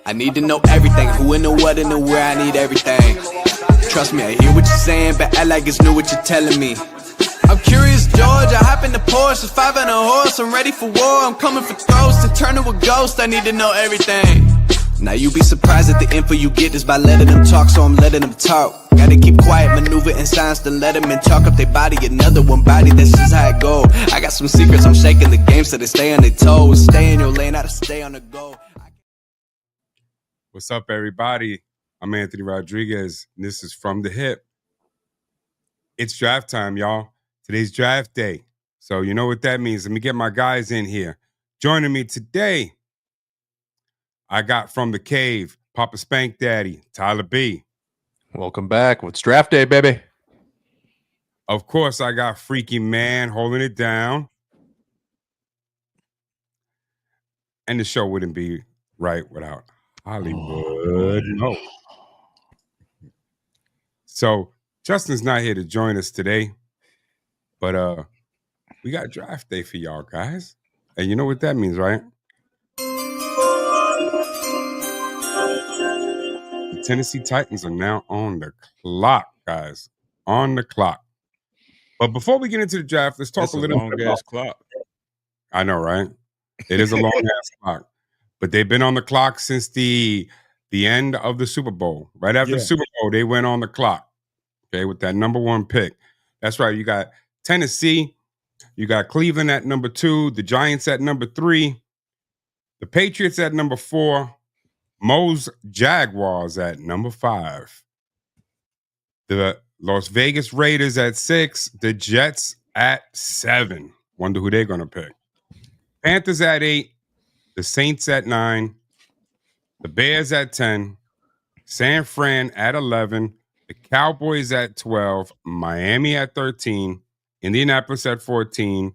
I need to know everything. Who and the what and the where, I need everything. Trust me, I hear what you're saying, but act like it's new what you're telling me. I'm curious, George, I hop in the Porsche, it's 5 and a horse, I'm ready for war, I'm coming for throats, to turn to a ghost, I need to know everything. Now you be surprised at the info you get is by letting them talk, so I'm letting them talk. Gotta keep quiet, maneuver in silence, then let them in, talk up their body, another one body, that's just how it go. I got some secrets, I'm shaking the game so they stay on their toes. Stay in your lane, how to stay on the go. What's up, everybody? I'm Anthony Rodriguez, and this is From the Hip. It's draft time, y'all. Today's draft day. So you know what that means. Let me get my guys in here. Joining me today, I got from the cave, Papa Spank Daddy, Tyler B. Welcome back. It's draft day, baby. Of course, I got Freaky Man holding it down. And the show wouldn't be right without Hollywood. No. So Justin's not here to join us today, but we got draft day for y'all guys. And you know what that means, right? The Tennessee Titans are now on the clock, guys. On the clock. But before we get into the draft, let's talk a little bit about clock. I know, right? It is a long ass clock. But they've been on the clock since the end of the Super Bowl. Right after the Super Bowl, they went on the clock. Okay, with that number 1 pick. That's right. You got Tennessee, you got Cleveland at number 2, the Giants at number 3, the Patriots at number 4, Mo's Jaguars at number 5, the Las Vegas Raiders at 6, the Jets at 7. Wonder who they're going to pick. Panthers at 8, the Saints at 9, the Bears at 10, San Fran at 11, the Cowboys at 12, Miami at 13, Indianapolis at 14,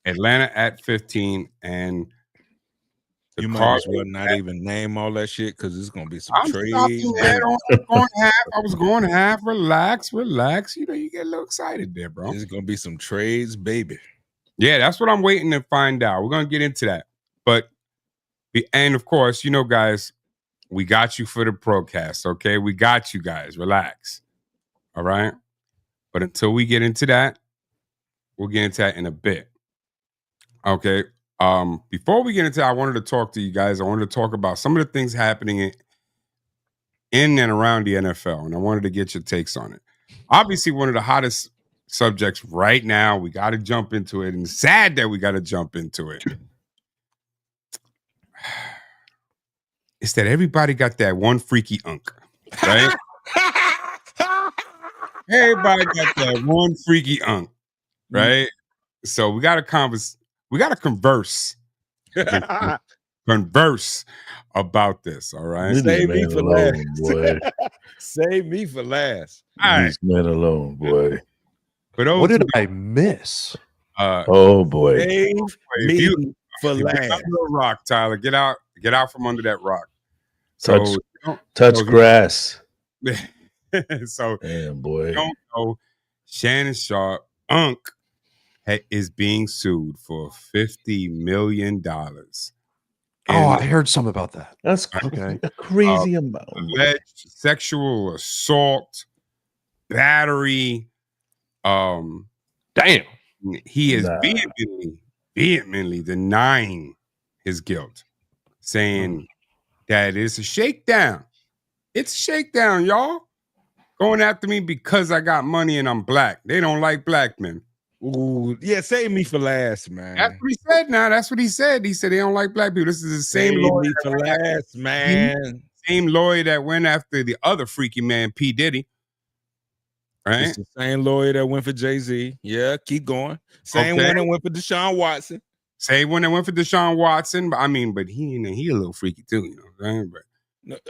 Atlanta at 15, and you might as well not even name all that shit because it's gonna be some trades. I was going half. Relax. You know, you get a little excited there, bro. There's gonna be some trades, baby. Yeah, that's what I'm waiting to find out. We're gonna get into that. And of course, you know, guys, we got you for the procast, okay? We got you guys. Relax. All right? But until we get into that, we'll get into that in a bit. Okay. Before we get into that, I wanted to talk to you guys. I wanted to talk about some of the things happening in and around the NFL, and I wanted to get your takes on it. Obviously, one of the hottest subjects right now, we got to jump into it, and it's sad that we got to jump into it. It's that everybody got that one freaky unk, right? Everybody got that one freaky unk, right? So we got to converse about this, all right? Save me for last, boy. Save me for last. All right. Man alone, boy. What did I miss? Oh boy! Save me for last. Rock, Tyler, get out from under that rock. Touch grass. So, damn boy, you don't know Shannon Sharpe Unk is being sued for $50 million. I heard something about that. That's okay. A crazy amount. Alleged sexual assault, battery. Damn. He is vehemently denying his guilt, saying that it's a shakedown. It's a shakedown, y'all. Going after me because I got money and I'm black. They don't like black men. Ooh, yeah, save me for last, man. That's what he said now. That's what he said. He said they don't like black people. This is the same lawyer for last, man. Same lawyer that went after the other freaky man, P. Diddy. Right? It's the same lawyer that went for Jay-Z. Yeah, keep going. Same one that went for Deshaun Watson. Same one that went for Deshaun Watson. But he a little freaky too, you know what I'm saying? But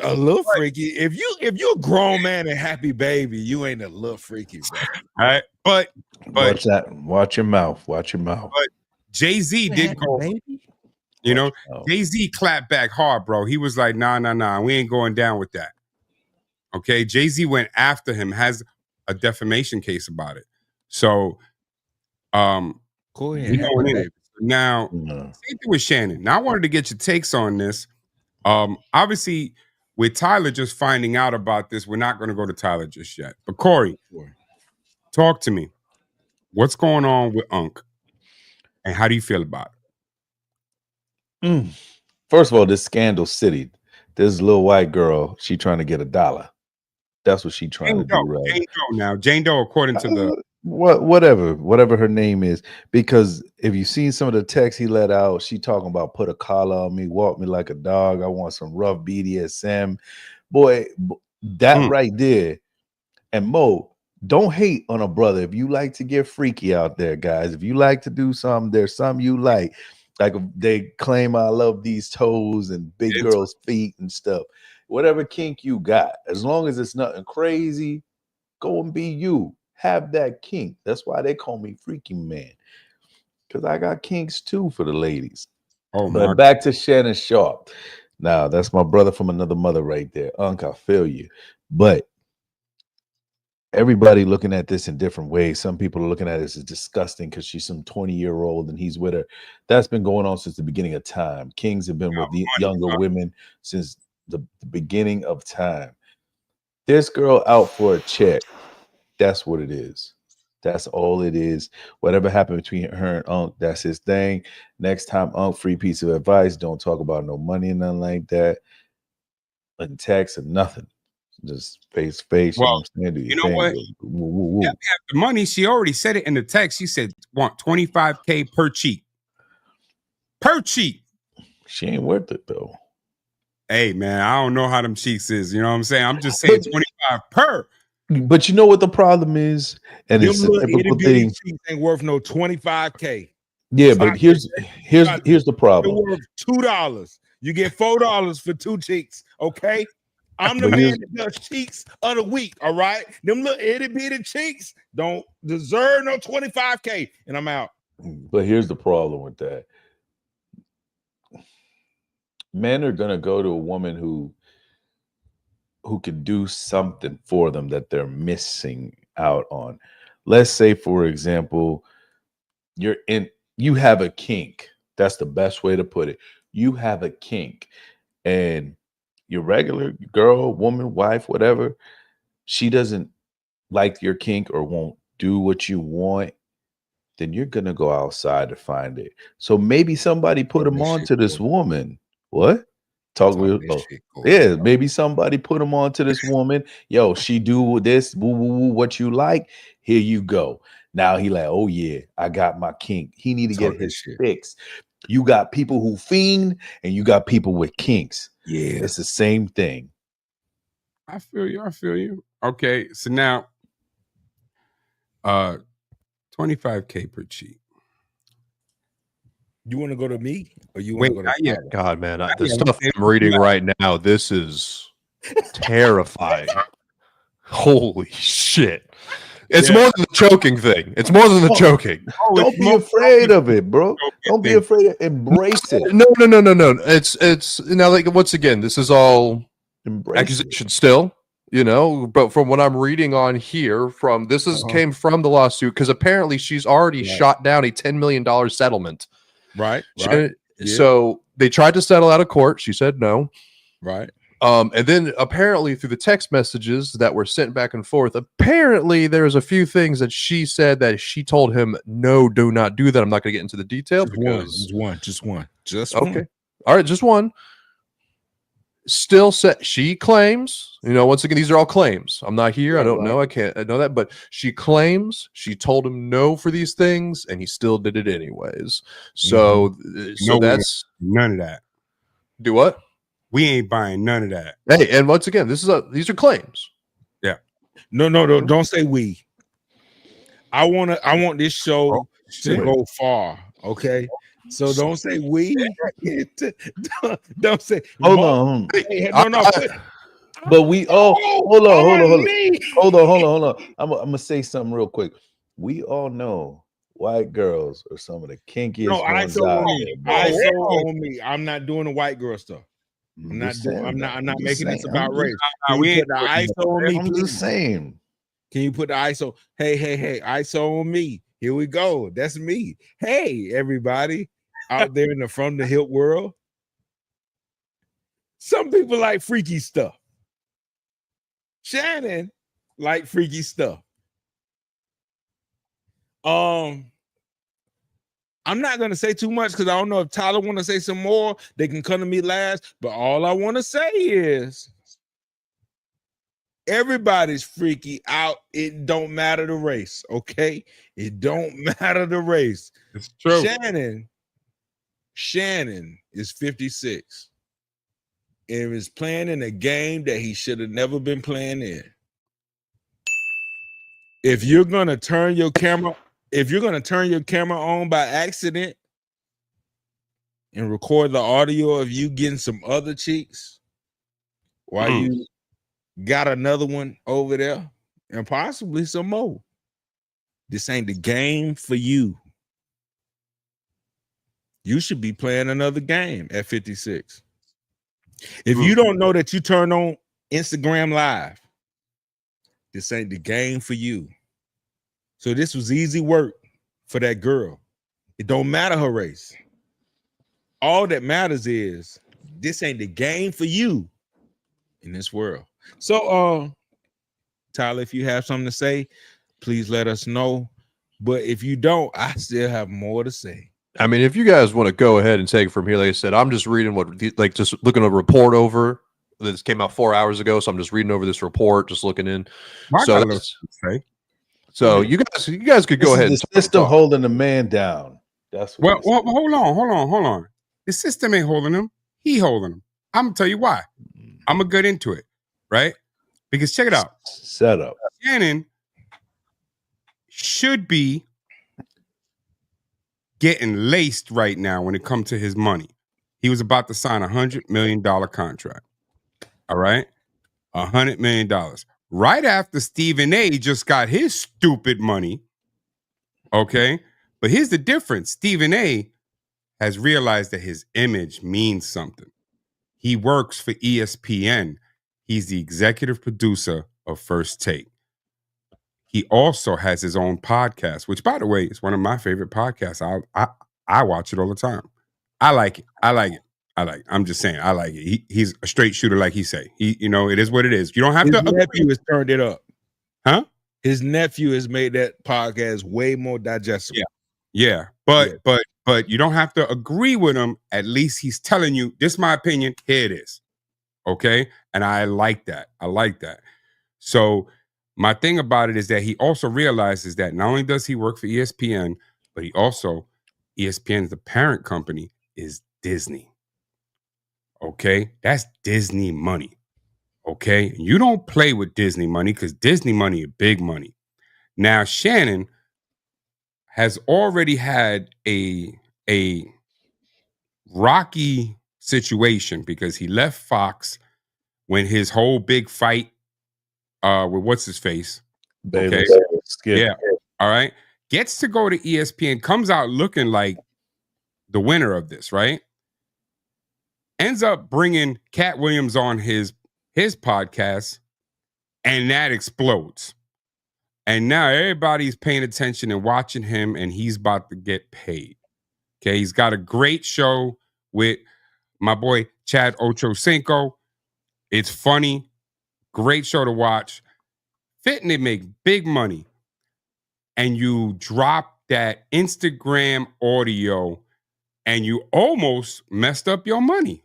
a little freaky. If you're a grown man and happy baby, you ain't a little freaky, bro. All right. But watch that. Watch your mouth. Watch your mouth. But Jay-Z did go. Baby? You know, Jay-Z clapped back hard, bro. He was like, nah, we ain't going down with that. Okay. Jay-Z went after him, has a defamation case about it. So go ahead. Now, same thing with Shannon. Now I wanted to get your takes on this. Obviously, with Tyler just finding out about this, we're not going to go to Tyler just yet. But Corey, talk to me. What's going on with Unc? And how do you feel about it? First of all, this Scandal City. This little white girl, she trying to get $1. That's what she trying to do, right? Jane Doe now. Jane Doe, according to the whatever her name is. Because if you've seen some of the texts he let out, she talking about put a collar on me, walk me like a dog. I want some rough BDSM. Boy, that right there. And Mo, don't hate on a brother. If you like to get freaky out there, guys, if you like to do something, there's something you like they claim I love these toes and big girls' feet and stuff. Whatever kink you got, as long as it's nothing crazy, go and be you. Have that kink. That's why they call me Freaky Man, because I got kinks too for the ladies. But back to Shannon Sharpe. Now, that's my brother from another mother right there. Unc, I feel you. But everybody looking at this in different ways. Some people are looking at this as disgusting because she's some 20-year-old and he's with her. That's been going on since the beginning of time. Kings have been with the younger women since the beginning of time. This girl out for a check. That's what it is. That's all it is. Whatever happened between her and Unc, that's his thing. Next time, Unc, free piece of advice. Don't talk about no money and nothing like that. And text or nothing. Just face. Well, you know what? Yeah, the money, she already said it in the text. She said, want $25K per cheek. Per cheek. She ain't worth it, though. Hey, man, I don't know how them cheeks is. You know what I'm saying? I'm just saying 25 per. But you know what the problem is? And it's a typical thing. Ain't worth no $25K. Yeah, but here's the problem. They're worth $2. You get $4 for 2 cheeks, okay? I'm the man that does cheeks of the week, all right? Them little itty-bitty cheeks don't deserve no $25K, and I'm out. But here's the problem with that. Men are going to go to a woman who can do something for them that they're missing out on. Let's say, for example, you have a kink. That's the best way to put it. You have a kink, and your regular girl, woman, wife, whatever, she doesn't like your kink or won't do what you want, then you're going to go outside to find it. So maybe somebody put them on to this woman. What? Yeah, maybe somebody put them on to this woman. Yo, she do this, woo, woo, woo, what you like. Here you go. Now he like, oh yeah, I got my kink. He need to get his fix. You got people who fiend and you got people with kinks. Yeah, it's the same thing. I feel you. Okay, so now 25K per cheek. You want to go to me or you want to go to God, man, the stuff I'm reading right now, this is terrifying. Holy shit. It's more than the choking thing. It's more than the choking. Don't be afraid of it, bro. Don't be afraid of it. Embrace it. No. It's now, like, once again, this is all accusation still, you know, but from what I'm reading on here, came from the lawsuit, because apparently she's already shot down a $10 million settlement. Right. So they tried to settle out of court. She said no. Right. And then apparently through the text messages that were sent back and forth, apparently there's a few things that she said that she told him, no, do not do that. I'm not going to get into the detail. Just one. Okay. All right. Just one. Still said, she claims, you know, once again, these are all claims. I'm not here. I don't know. I know that, but she claims she told him no for these things and he still did it anyways. So, that's none of that. Do what? We ain't buying none of that. Hey, and once again, these are claims. Yeah. No, don't say we. I want this show to go far. Okay. So don't say we. Don't say. Hold on. No. But we all hold on. I'm gonna say something real quick. We all know white girls are some of the kinkiest ones out there. ISO on me. I'm not doing the white girl stuff. I'm not making this about race. Can you put the ISO on me? I'm just saying. Can you put the ISO? Hey, ISO on me. Here we go. That's me. Hey, everybody out there in the from the hilt world. Some people like freaky stuff. Shannon like freaky stuff. I'm not gonna say too much because I don't know if Tyler want to say some more. They can come to me last. But all I want to say is everybody's freaky out. It don't matter the race, okay? It don't matter the race. It's true. Shannon is 56 and is playing in a game that he should have never been playing in. If you're gonna turn your camera on by accident and record the audio of you getting some other cheeks while you got another one over there and possibly some more, this ain't the game for you. You should be playing another game at 56. If you don't know that you turn on Instagram Live, this ain't the game for you. So this was easy work for that girl. It don't matter her race. All that matters is this ain't the game for you in this world. So Tyler, if you have something to say, please let us know. But if you don't, I still have more to say. I mean, if you guys want to go ahead and take it from here, like I said, I'm just reading just looking a report over. This came out 4 hours ago, so I'm just reading over this report, just looking in. So you guys could go ahead. The system holding the man down. That's what hold on. The system ain't holding him. He holding him. I'm gonna tell you why. I'm gonna get into it, right? Because check it out. Setup. Shannon should be getting laced right now when it comes to his money. He was about to sign $100 million contract. All right, $100 million. Right after Stephen A just got his stupid money. Okay, but here's the difference. Stephen A has realized that his image means something. He works for ESPN. He's the executive producer of First Take. He also has his own podcast, which, by the way, is one of my favorite podcasts. I watch it all the time. I like it. I'm just saying, I like it. He's a straight shooter, like he say. It is what it is. You don't have His to. nephew has turned it up, huh? His nephew has made that podcast way more digestible. Yeah. But you don't have to agree with him. At least he's telling you, this is my opinion. Here it is. Okay, and I like that. So my thing about it is that he also realizes that not only does he work for ESPN, but ESPN's the parent company is Disney. Okay, that's Disney money. Okay, you don't play with Disney money because Disney money is big money. Now Shannon has already had a rocky situation because he left Fox when his whole big fight with what's his face. Okay. Yeah. All right. Gets to go to ESPN, comes out looking like the winner of this, right? Ends up bringing Cat Williams on his podcast, and that explodes. And now everybody's paying attention and watching him, and he's about to get paid. Okay, he's got a great show with my boy Chad Ochocinco. It's funny, great show to watch. Fitting to make big money. And you drop that Instagram audio and you almost messed up your money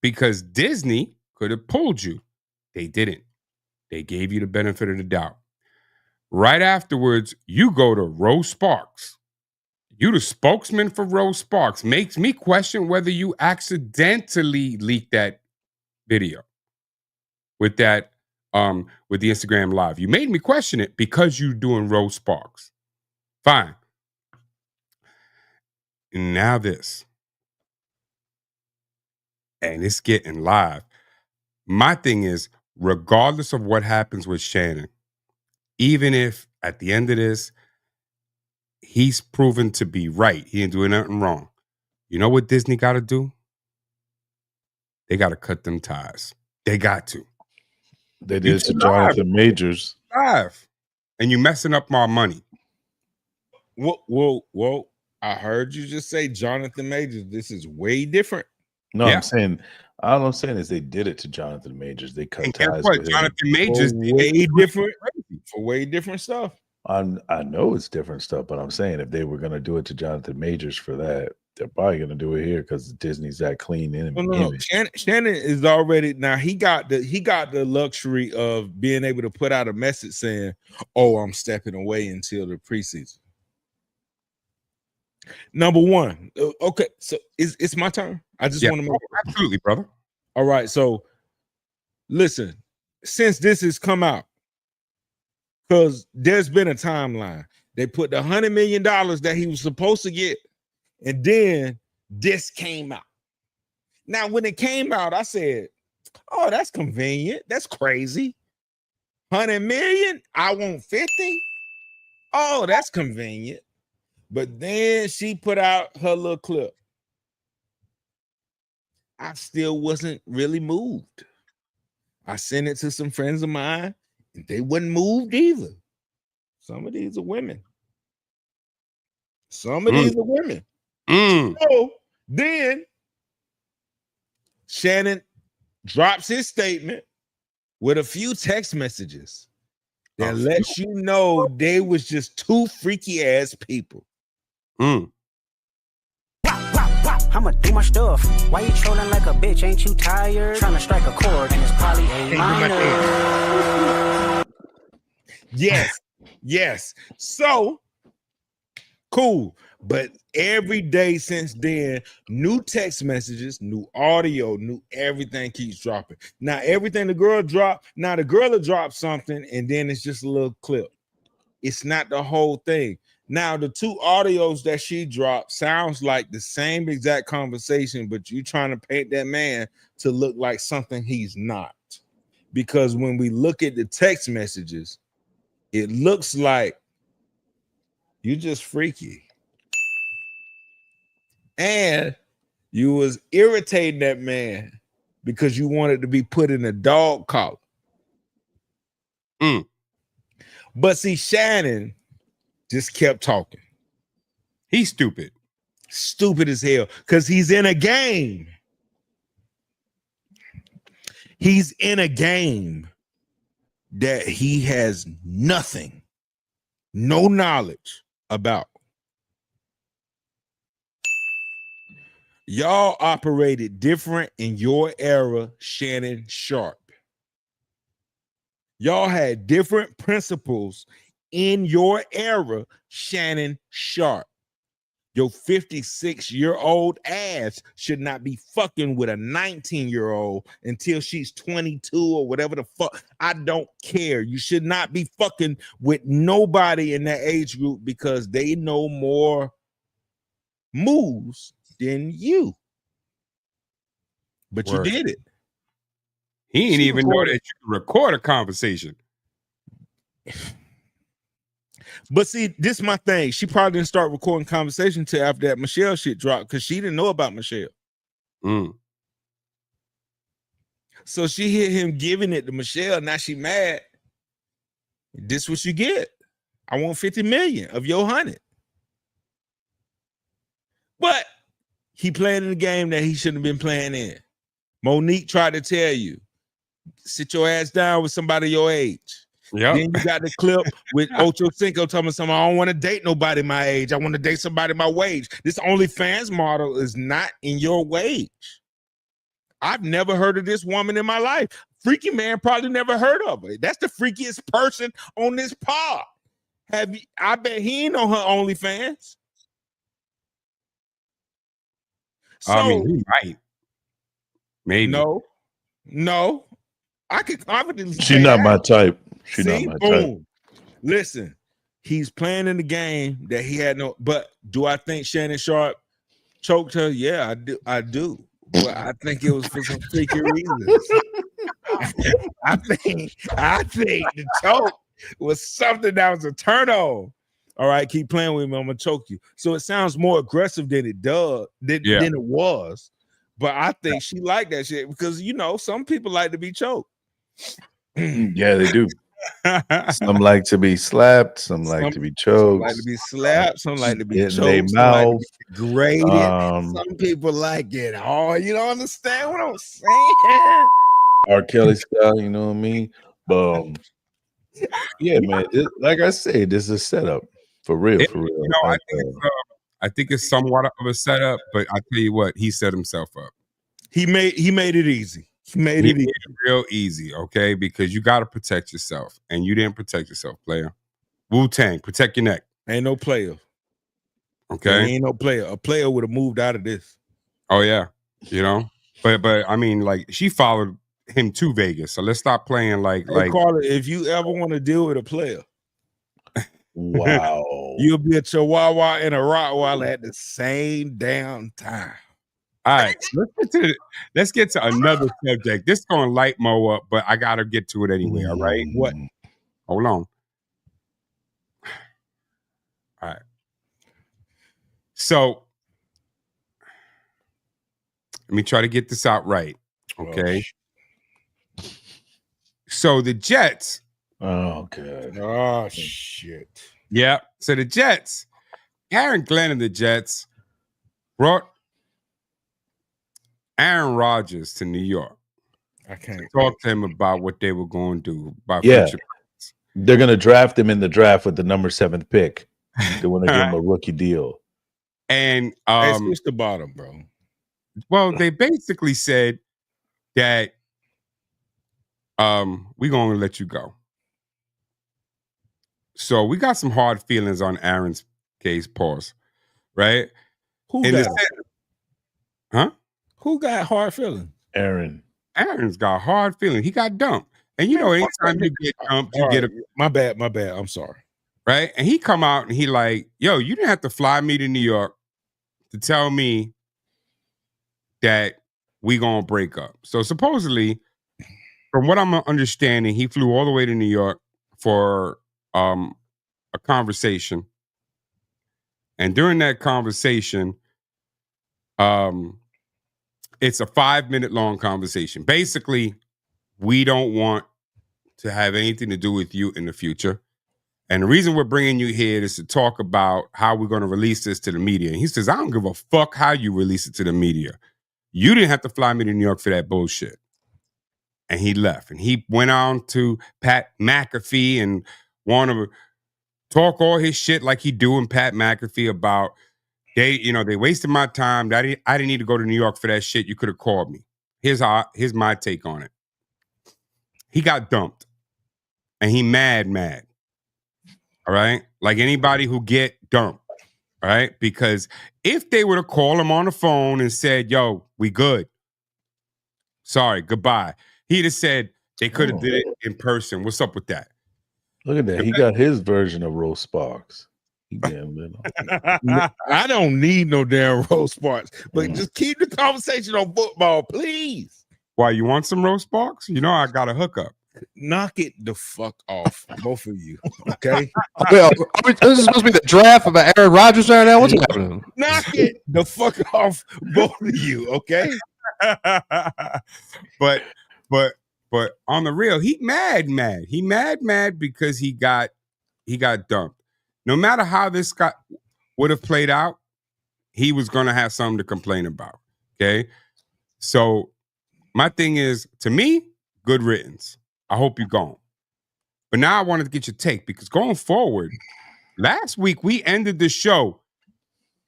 because Disney could have pulled you. They didn't. They gave you the benefit of the doubt. Right afterwards, you go to Rose Sparks. You the spokesman for Rose Sparks. Makes me question whether you accidentally leaked that video with that with the Instagram Live. You made me question it because you're doing Rose Sparks. Fine. And now this. And it's getting live. My thing is, regardless of what happens with Shannon, even if at the end of this, he's proven to be right, he ain't doing nothing wrong. You know what Disney got to do? They got to cut them ties. They got to. They did to Jonathan Majors. Live. And you messing up my money. Whoa. I heard you just say Jonathan Majors. This is way different. No, yeah. I'm saying All I'm saying is they did it to Jonathan Majors. They cut And guess ties what? with him. Jonathan Majors For did way different, crazy. for way different stuff. I know it's different stuff, but I'm saying if they were gonna do it to Jonathan Majors for that, they're probably gonna do it here because Disney's that clean No. image. Shannon is already now. He got the luxury of being able to put out a message saying, "Oh, I'm stepping away until the preseason." Number one, okay, so it's my turn. I just want to make Absolutely, brother. all right. So listen, since this has come out, because there's been a timeline. They put the $100 million that he was supposed to get, and then this came out. Now, when it came out, I said, "Oh, that's convenient. That's crazy. 100 million. I want 50. Oh, that's convenient." But then she put out her little clip. I still wasn't really moved. I sent it to some friends of mine, and they wasn't moved either. Some of these are women. Some of these are women. So then Shannon drops his statement with a few text messages that lets you know they was just two freaky ass people. I'ma do my stuff. Why you trolling like a bitch? Ain't you tired? Trying to strike a chord and it's probably A minor. Yes. So cool. But every day since then, new text messages, new audio, new everything keeps dropping. Now, everything the girl dropped, now the girl will drop something and then it's just a little clip. It's not the whole thing. Now, the two audios that she dropped sounds like the same exact conversation, but you trying to paint that man to look like something he's not. Because when we look at the text messages, it looks like you just freaky. And you was irritating that man because you wanted to be put in a dog collar. But see, Shannon just kept talking. He's stupid. Stupid as hell because he's in a game. He's in a game that he has nothing, no knowledge about. Y'all operated different in your era, Shannon Sharpe. Y'all had different principles in your era, Shannon Sharpe. Your 56-year-old ass should not be fucking with a 19-year-old until she's 22 or whatever the fuck. I don't care. You should not be fucking with nobody in that age group because they know more moves than you. But Word. you did it. He didn't She even know recorded. that you could record a conversation. But see, this is my thing. She probably didn't start recording conversation till after that Michelle shit dropped because she didn't know about Michelle. So she hit him giving it to Michelle. Now she mad. This what you get. I want 50 million of your 100. But he playing in the game that he shouldn't have been playing in. Monique tried to tell you, sit your ass down with somebody your age. Yeah. Then you got the clip with Ocho Cinco telling me something. I don't want to date nobody my age. I want to date somebody my wage. This OnlyFans model is not in your wage. I've never heard of this woman in my life. Freaky Man probably never heard of her. That's the freakiest person on this pod. Have you? I bet he ain't on her OnlyFans. So, I mean, he might. Maybe. No. I could confidently say She's not that. my type. She's See? not my type. Boom. Listen, he's playing in the game that he had no. But do I think Shannon Sharpe choked her? Yeah, I do. But I think it was for some freaky reasons. I think the choke was something that was a turn on. All right, keep playing with me. I'm gonna choke you. So it sounds more aggressive than it does than it was. But I think she liked that shit because some people like to be choked. Yeah, they do. Some like to be slapped. Some like to be Some choked. like to be slapped. Some like to be Get in their choked. Some like to mouth. be graded. Some people like it hard. You don't understand what I'm saying? R. Kelly style, you know what I mean? Yeah, man. Like I say, this is a setup for real. For real. You know, I think it's somewhat of a setup, but I tell you what, he set himself up. He made it easy. He made it real easy, okay? Because you got to protect yourself, and you didn't protect yourself, player. Wu-Tang, protect your neck. Ain't no player. Okay, ain't no player. A player would have moved out of this. Oh yeah, you know. But I mean, like she followed him to Vegas, so let's stop playing like call it. If you ever want to deal with a player, wow, you'll be a Chihuahua and a Rottweiler at the same damn time. All right, let's get to another subject. This is going to light Mo up, but I got to get to it anyway. All right, what? Hold on. All right. So let me try to get this out right. Okay. So the Jets. Oh, God. Oh, shit. Yeah. So the Jets, Aaron Glenn and the Jets brought Aaron Rodgers to New York. I can't talk to him about what they were going to do. About future. They're going to draft him in the draft with the number 7th pick. They want to give him a rookie deal. And it's the bottom, bro. Well, they basically said that we're going to let you go. So we got some hard feelings on Aaron's case, pause. Right? Who got hard feelings? Aaron's got hard feelings. He got dumped. And you know, anytime you get dumped, you get a my bad. I'm sorry. Right? And he come out and he like, yo, you didn't have to fly me to New York to tell me that we gonna break up. So supposedly, from what I'm understanding, he flew all the way to New York for a conversation. And during that conversation, it's a 5-minute long conversation. Basically, we don't want to have anything to do with you in the future. And the reason we're bringing you here is to talk about how we're going to release this to the media. And he says, I don't give a fuck how you release it to the media. You didn't have to fly me to New York for that bullshit. And he left. And he went on to Pat McAfee and wanted to talk all his shit like he doing Pat McAfee about, they wasted my time. I didn't need to go to New York for that shit. You could have called me. Here's my take on it. He got dumped. And he mad. All right? Like anybody who get dumped. All right? Because if they were to call him on the phone and said, yo, we good. Sorry, goodbye. He'd have said they could have did it in person. What's up with that? Look at that. He got his version of Roast Sparks. I don't need no damn Roast Sparks, but just keep the conversation on football, please. Why, you want some Roast Sparks? You know I got a hookup. Knock it the fuck off, both of you. Okay. Well, this is supposed to be the draft about Aaron Rodgers right now. What's happening? Knock it the fuck off, both of you. Okay. But on the real, he mad. He mad because he got dumped. No matter how this would have played out, he was gonna have something to complain about. Okay. So my thing is, to me, good riddance. I hope you're gone. But now I wanted to get your take because going forward, last week we ended the show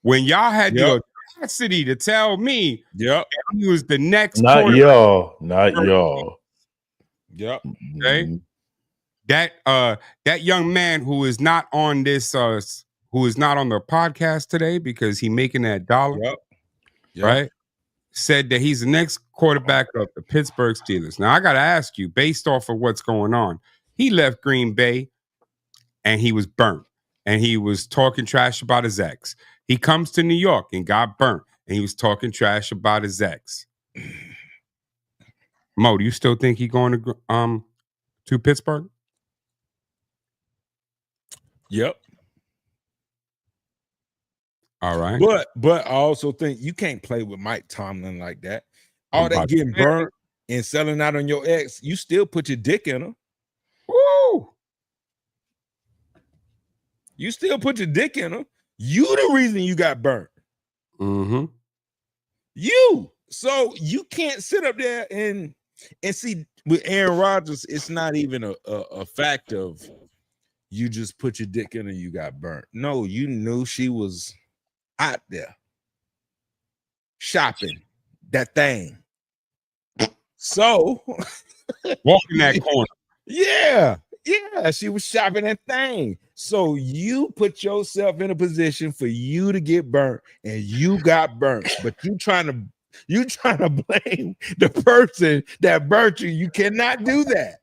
when y'all had the audacity to tell me he was the next. Not y'all. Yep. Okay. That young man who is not on this, who is not on the podcast today because he making that dollar, right? Said that he's the next quarterback of the Pittsburgh Steelers. Now, I got to ask you, based off of what's going on, he left Green Bay and he was burnt. And he was talking trash about his ex. He comes to New York and got burnt. And he was talking trash about his ex. Mo, do you still think he's going to Pittsburgh? Yep. All right. But I also think you can't play with Mike Tomlin like that. All that getting burnt and selling out on your ex, you still put your dick in her. Woo! You still put your dick in her. You the reason you got burnt. Mm-hmm. You. So you can't sit up there and see with Aaron Rodgers, it's not even a fact of you just put your dick in and you got burnt. No, you knew she was out there shopping that thing. So Walking that corner. yeah, she was shopping that thing. So you put yourself in a position for you to get burnt, and you got burnt, but you trying to blame the person that burnt you. You cannot do that.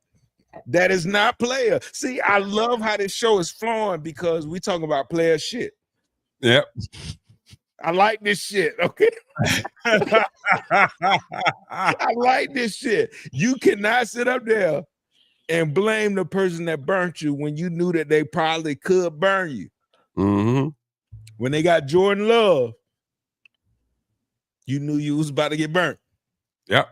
That is not player. See, I love how this show is flowing because we talking about player shit. Yep. I like this shit. Okay. I like this shit. You cannot sit up there and blame the person that burnt you when you knew that they probably could burn you. Mm-hmm. When they got Jordan Love, you knew you was about to get burnt. Yep.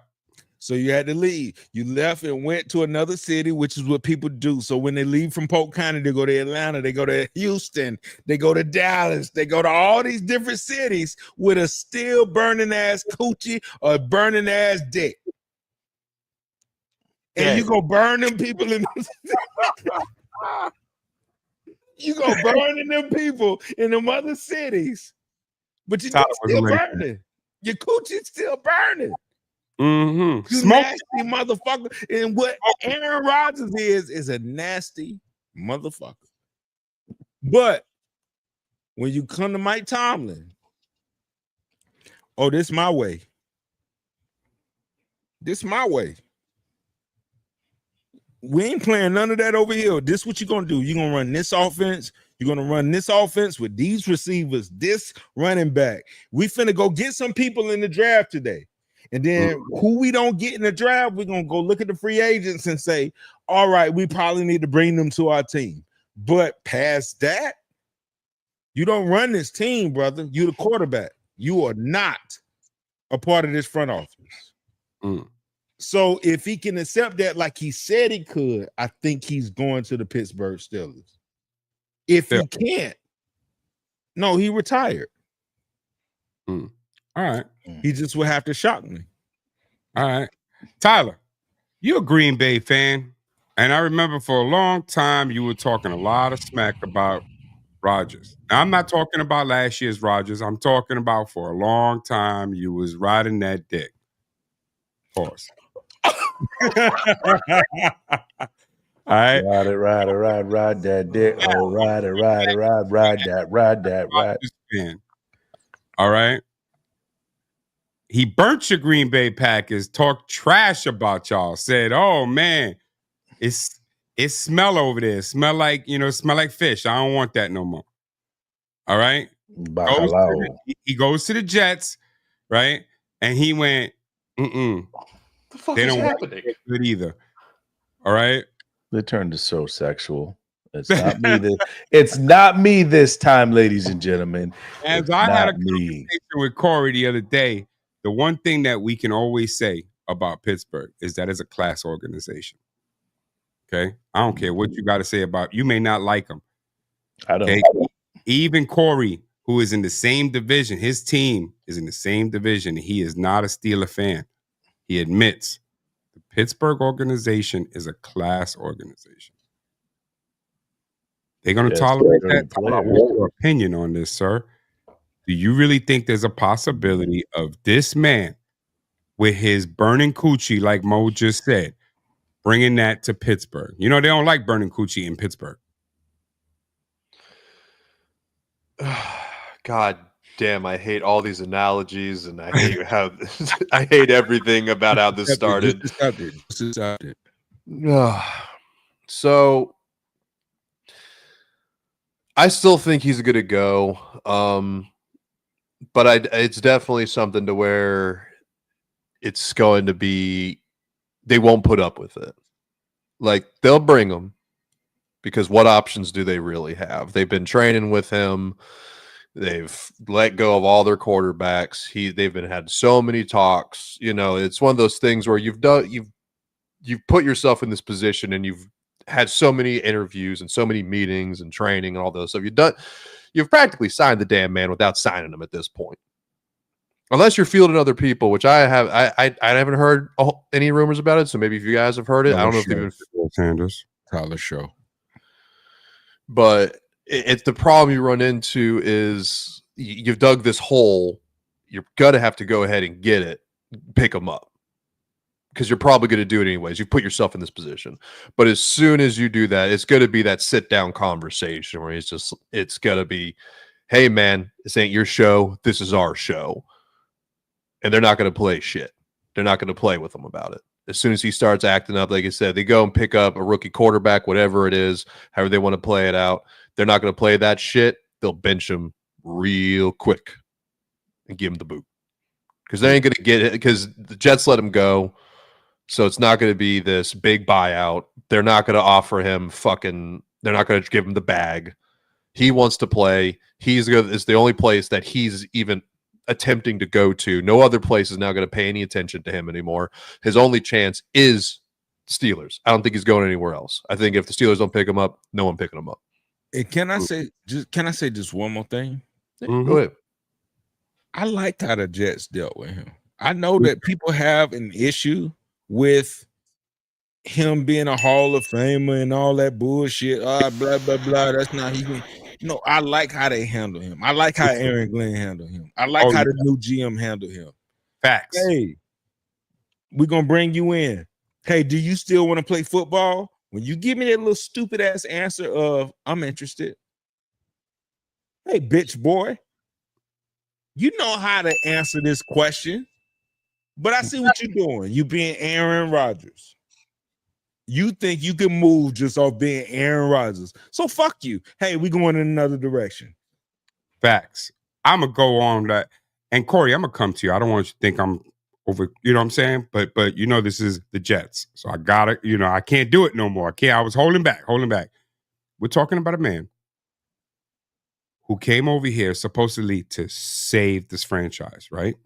So you had to leave. You left and went to another city, which is what people do. So when they leave from Polk County, they go to Atlanta, they go to Houston, they go to Dallas, they go to all these different cities with a still burning ass coochie or burning ass dick. And you go burn them people in you go burning them people in them other cities, but you still burning. Your coochie's still burning. Mm-hmm. You nasty motherfucker. And what Aaron Rodgers is a nasty motherfucker. But when you come to Mike Tomlin, oh, this my way. This my way. We ain't playing none of that over here. This what you're gonna do. You're gonna run this offense. You're gonna run this offense with these receivers, this running back. We finna go get some people in the draft today. And then who we don't get in the draft, we're gonna go look at the free agents and say, all right, we probably need to bring them to our team. But past that, you don't run this team, brother. You're the quarterback. You are not a part of this front office. Mm. So if he can accept that like he said he could, I think he's going to the Pittsburgh Steelers. If he can't, no, he retired. Mm. All right. He just would have to shock me. All right. Tyler, you're a Green Bay fan. And I remember for a long time you were talking a lot of smack about Rodgers. Now, I'm not talking about last year's Rodgers. I'm talking about for a long time you was riding that dick. Pause. All right. Ride that dick. Oh, ride that. Fan. All right. He burnt your Green Bay Packers, talked trash about y'all, said, oh man, it smell over there. Smell like fish. I don't want that no more. All right. He goes to the Jets, right? And he went, the fuck they is don't happening? want good either. All right. They turned to so sexual. It's not me. It's not me this time, ladies and gentlemen. As I had a conversation with Corey the other day, the one thing that we can always say about Pittsburgh is that it's a class organization. Okay? I don't care what you got to say about. You may not like them. I don't. Okay? Even Corey, who is in the same division, his team is in the same division. He is not a Steeler fan. He admits the Pittsburgh organization is a class organization. They're going to tolerate that. What's your opinion on this, sir? Do you really think there's a possibility of this man with his burning coochie, like Mo just said, bringing that to Pittsburgh? You know, they don't like burning coochie in Pittsburgh. God damn, I hate all these analogies, and I hate how I hate everything about how this started. So I still think he's going to go. But it's definitely something to where it's going to be, they won't put up with it. Like, they'll bring him because what options do they really have? They've been training with him. They've let go of all their quarterbacks. They've had so many talks. You know, it's one of those things where you've put yourself in this position and you've had so many interviews and so many meetings and training and all those stuff. You've practically signed the damn man without signing him at this point. Unless you're fielding other people, which I haven't heard any rumors about it. So maybe if you guys have heard it, I don't know if they've been Sanders. Tyler Show. But it's the problem you run into is you've dug this hole. You're gonna have to go ahead and get it, pick them up, because you're probably going to do it anyways. You put yourself in this position. But as soon as you do that, it's going to be that sit down conversation where it's going to be, hey man, this ain't your show. This is our show. And they're not going to play shit. They're not going to play with him about it. As soon as he starts acting up, like I said, they go and pick up a rookie quarterback, whatever it is, however they want to play it out. They're not going to play that shit. They'll bench him real quick and give him the boot. Because they ain't going to get it, because the Jets let him go. So it's not going to be this big buyout. They're not going to offer him they're not going to give him the bag. He wants to play. It's the only place that he's even attempting to go to. No other place is now going to pay any attention to him anymore. His only chance is Steelers. I don't think he's going anywhere else. I think if the Steelers don't pick him up, no one picking him up. And can I say just one more thing? Mm-hmm. Go ahead. I liked how the Jets dealt with him. I know that people have an issue with him being a Hall of Famer and all that bullshit. Blah, blah, blah. That's not he. No, I like how they handle him. I like how Aaron Glenn handled him. I like how the new GM handled him. Facts. Hey, we're going to bring you in. Hey, do you still want to play football? When you give me that little stupid ass answer of, I'm interested. Hey, bitch boy, you know how to answer this question. But I see what you're doing. You being Aaron Rodgers. You think you can move just off being Aaron Rodgers. So fuck you. Hey, we going in another direction. Facts. I'm going to go on that. And Corey, I'm going to come to you. I don't want you to think I'm over, you know what I'm saying? But this is the Jets. So I got it. I can't do it no more. I was holding back. We're talking about a man who came over here supposedly to save this franchise, right?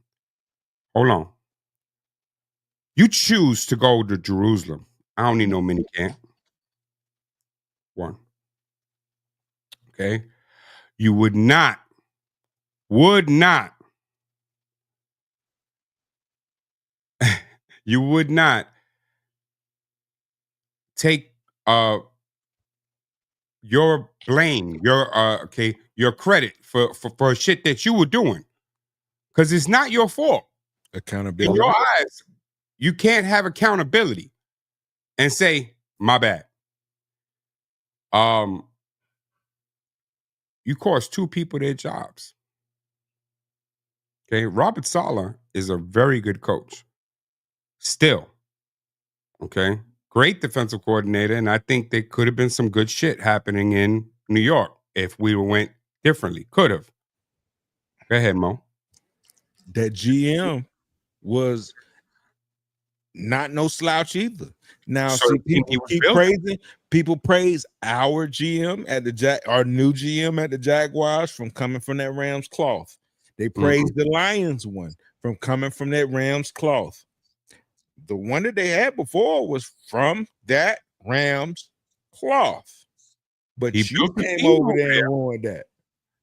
Hold on. You choose to go to Jerusalem. I don't need no mini camp. One. Okay. You would not you would not take your blame, your credit for shit that you were doing. Because it's not your fault. Accountability. In your eyes, you can't have accountability and say, my bad. You cost two people their jobs. Okay, Robert Saleh is a very good coach. Still. Okay, great defensive coordinator, and I think there could have been some good shit happening in New York if we went differently. Could have. Go ahead, Mo. That GM was not no slouch either. Now, So see, people praise our GM at our new GM at the Jaguars from coming from that Rams cloth. They praise the Lions one from coming from that Rams cloth. The one that they had before was from that Rams cloth. But you came over there and ruined that.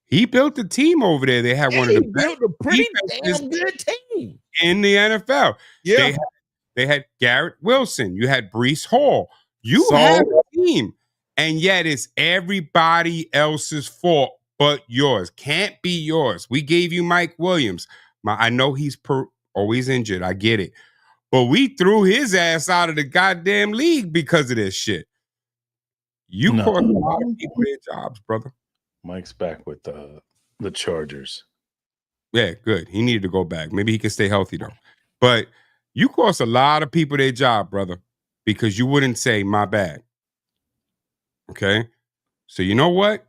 He built a team over there. They had one of the best built a pretty damn good team in the NFL. Yeah. They had Garrett Wilson. You had Breece Hall. You had a team. And yet it's everybody else's fault but yours. Can't be yours. We gave you Mike Williams. I know he's always injured. I get it. But we threw his ass out of the goddamn league because of this shit. You cost a lot of people their jobs, brother. Mike's back with the Chargers. Yeah, good. He needed to go back. Maybe he can stay healthy, though. But you cost a lot of people their job, brother, because you wouldn't say, my bad. Okay? So you know what?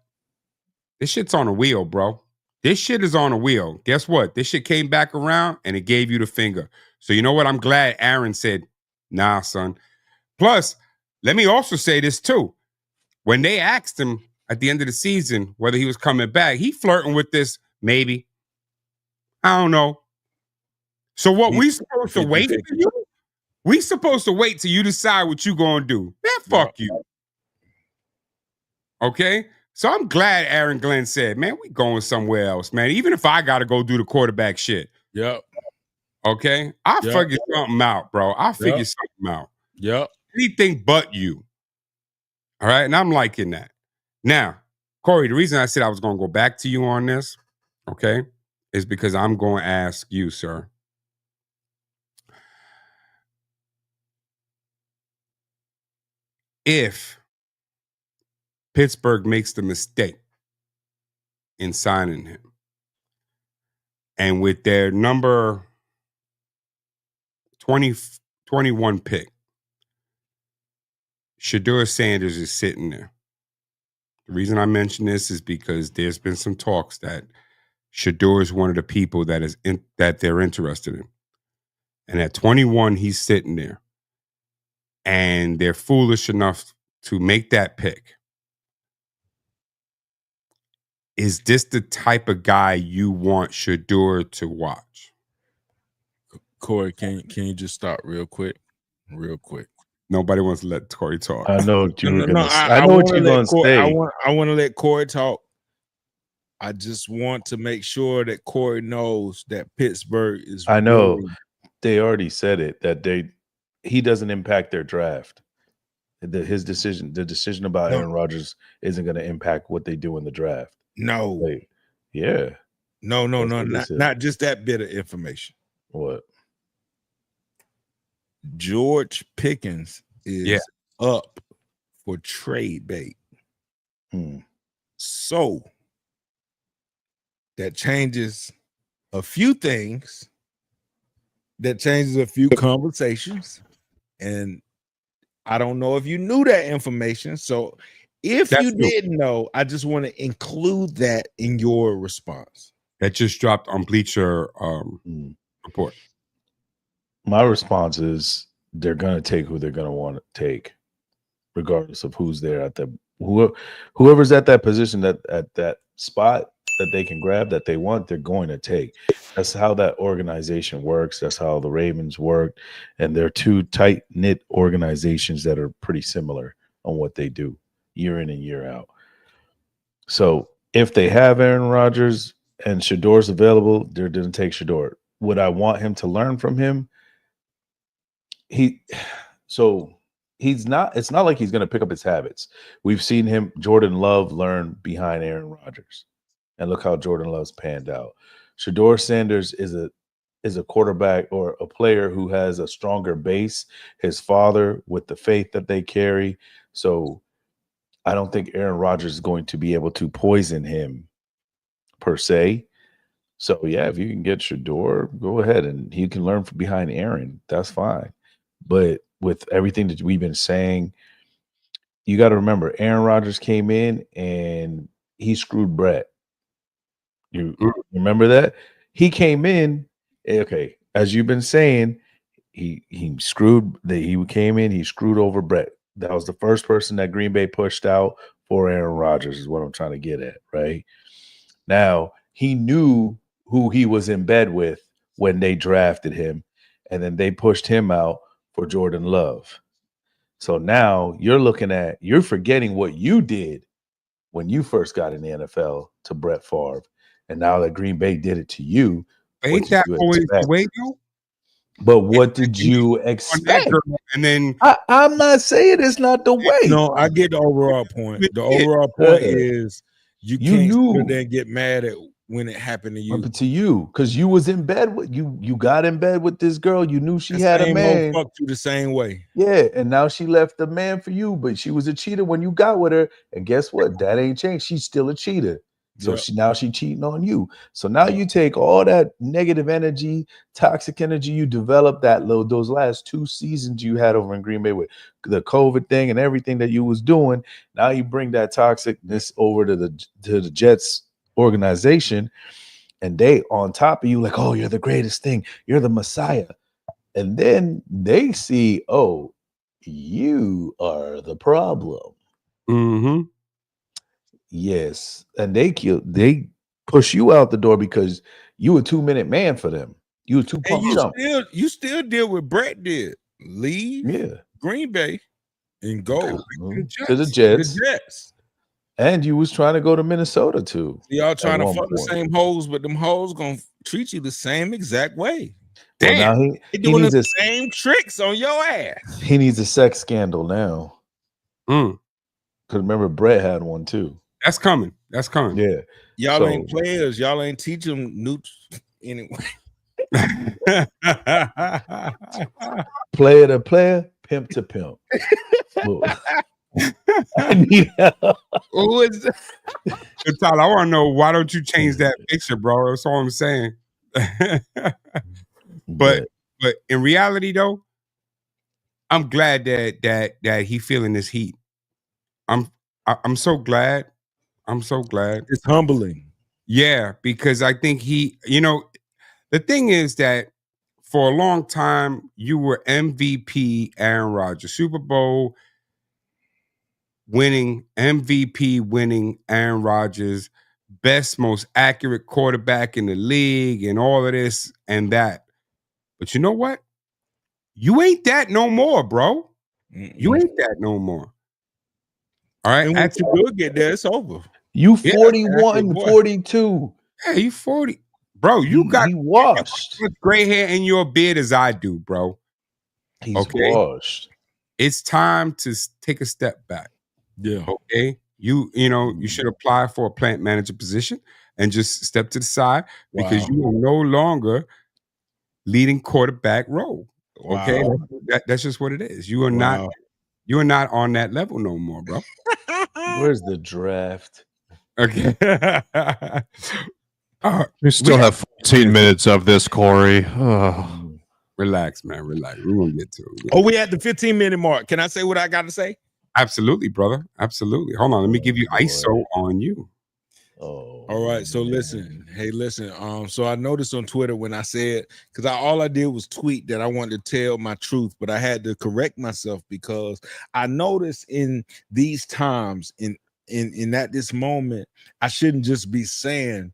This shit's on a wheel, bro. This shit is on a wheel. Guess what? This shit came back around and it gave you the finger. So you know what? I'm glad Aaron said, nah, son. Plus, let me also say this too. When they asked him at the end of the season whether he was coming back, he flirting with this, maybe. I don't know. So what, we supposed to wait for you? We supposed to wait till you decide what you gonna do. Man, fuck you. Okay. So I'm glad Aaron Glenn said, man, we going somewhere else, man. Even if I got to go do the quarterback shit. Yep. Okay. I'll figure something out, bro. I'll figure something out. Yep. Anything but you. All right. And I'm liking that. Now, Corey, the reason I said I was going to go back to you on this, okay, is because I'm going to ask you, sir. If Pittsburgh makes the mistake in signing him, and with their number 21 pick, Shedeur Sanders is sitting there. The reason I mention this is because there's been some talks that Shedeur is one of the people that they're interested in. And at 21, he's sitting there. And they're foolish enough to make that pick. Is this the type of guy you want Shedeur to watch? Corey, can you just stop real quick? Real quick. Nobody wants to let Corey talk. I know what you were gonna say. I I know what you're gonna say. I want to let Corey talk. I just want to make sure that Corey knows that Pittsburgh is. I know they already said it that he doesn't impact their draft. The decision about Aaron Rodgers isn't going to impact what they do in the draft. No. Like, yeah. No, not just that bit of information. What? George Pickens is up for trade bait. So that changes a few things. That changes a few conversations. And I don't know if you knew that information. So if you didn't know, I just want to include that in your response. That just dropped on Bleacher Report. My response is they're going to take who they're going to want to take, regardless of who's there at whoever's at that position, at that spot that they can grab that they want, they're going to take. That's how that organization works. That's how the Ravens work. And they're two tight-knit organizations that are pretty similar on what they do year in and year out. So if they have Aaron Rodgers and Shedeur's available, they're going to take Shedeur. Would I want him to learn from him? It's not like he's going to pick up his habits. We've seen Jordan Love learn behind Aaron Rodgers. And look how Jordan Love's panned out. Shedeur Sanders is a quarterback or a player who has a stronger base. His father, with the faith that they carry. So I don't think Aaron Rodgers is going to be able to poison him per se. So yeah, if you can get Shedeur, go ahead and he can learn from behind Aaron. That's fine. But with everything that we've been saying, you got to remember Aaron Rodgers came in and he screwed Brett. You remember that? He came in, okay, as you've been saying, he came in, he screwed over Brett. That was the first person that Green Bay pushed out for Aaron Rodgers, is what I'm trying to get at, right? Now, he knew who he was in bed with when they drafted him, and then they pushed him out for Jordan Love. So now you're forgetting what you did when you first got in the NFL to Brett Favre. And now that Green Bay did it to you, ain't that always the way, though? But what did you expect? And then I'm not saying it's not the way. No, I get the overall point. The overall point is you can't then get mad at when it happened to you. To you, because you was in bed with you got in bed with this girl. You knew she had a man. Fucked you the same way. Yeah, and now she left the man for you, but she was a cheater when you got with her. And guess what? That ain't changed. She's still a cheater. So she cheating on you. So now you take all that negative energy, toxic energy you developed those last 2 seasons you had over in Green Bay with the COVID thing and everything that you was doing. Now you bring that toxicness over to the Jets organization, and they on top of you like, oh, you're the greatest thing. You're the Messiah. And then they see, oh, you are the problem. Mm-hmm. Yes, and they push you out the door because you a 2-minute man for them. You a 2-pump jump. You still did what Brett did. Leave Green Bay and go to the Jets. And you was trying to go to Minnesota too. Y'all trying to one fuck the point. same hoes, but them hoes gonna treat you the same exact way. Well, Damn. now They he doing needs the a same tricks on your ass. he needs a sex scandal now. Mm, Because remember, Brett had one too. that's coming. That's coming. Yeah. Y'all So- ain't players. Y'all ain't teach them new anyway. Player to player, pimp to pimp. Well, I need help. Who is that? Tyler, I want to know, why don't you change that picture, bro? That's all I'm saying. But in reality, though, I'm glad that he feeling this heat. I'm so glad. I'm so glad. It's humbling. Yeah, because I think the thing is that for a long time you were MVP Aaron Rodgers, Super Bowl winning, MVP winning Aaron Rodgers, best, most accurate quarterback in the league, and all of this and that. But you know what? You ain't that no more, bro. You ain't that no more. All right. And once you will get there, it's over. You Yeah, 41, boy. 42. Yeah, you 40. Bro, you got he washed. as much gray hair in your beard as I do, bro. He's Okay. washed. It's time to take a step back. Yeah. Okay. You should apply for a plant manager position and just step to the side because Wow. you are no longer leading quarterback role. Okay. Wow. That's just what it is. You are not on that level no more, bro. Where's the draft? Okay. We still have 14 minutes of this, Corey. Oh. Relax, man. Relax. We're gonna get to it. Oh, we at the 15-minute mark. Can I say what I got to say? Absolutely, brother. Absolutely. Hold on. Let me give you boy. ISO on you. Oh, All right. So man. listen. Hey, listen. So I noticed on Twitter when I said, because all I did was tweet that I wanted to tell my truth, but I had to correct myself because I noticed in these times, in at this moment, I shouldn't just be saying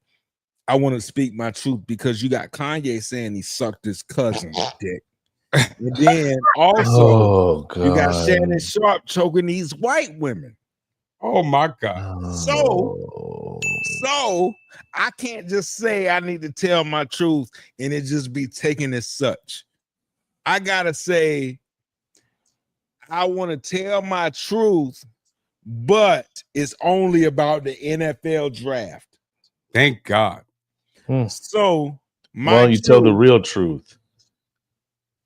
I want to speak my truth, because you got Kanye saying he sucked his cousin's dick. And then also God. you got Shannon Sharp choking these white women. Oh my God. Oh. So I can't just say I need to tell my truth and it just be taken as such. I gotta say I want to tell my truth, but it's only about the NFL draft. Thank God. So Why don't you tell the real truth?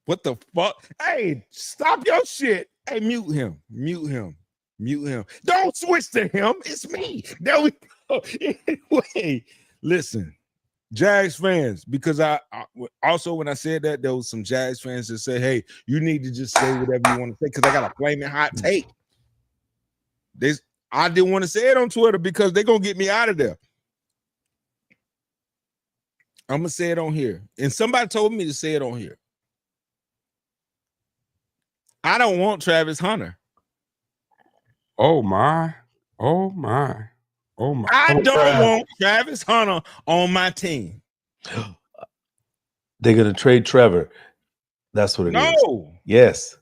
What the fuck? Hey, stop your shit. Hey, mute him. Mute him. Mute him. Don't switch to him. It's me. There we go. Anyway, listen, Jags fans, because I also, when I said that, there was some Jags fans that said, hey, you need to just say whatever you want to say, because I got a flaming hot take. I didn't want to say it on Twitter because they're going to get me out of there. I'm going to say it on here. And somebody told me to say it on here. I don't want Travis Hunter. Oh my. Oh my. Oh my. I don't want Travis Hunter on my team. They're gonna trade Trevor. That's what it is. No. Yes.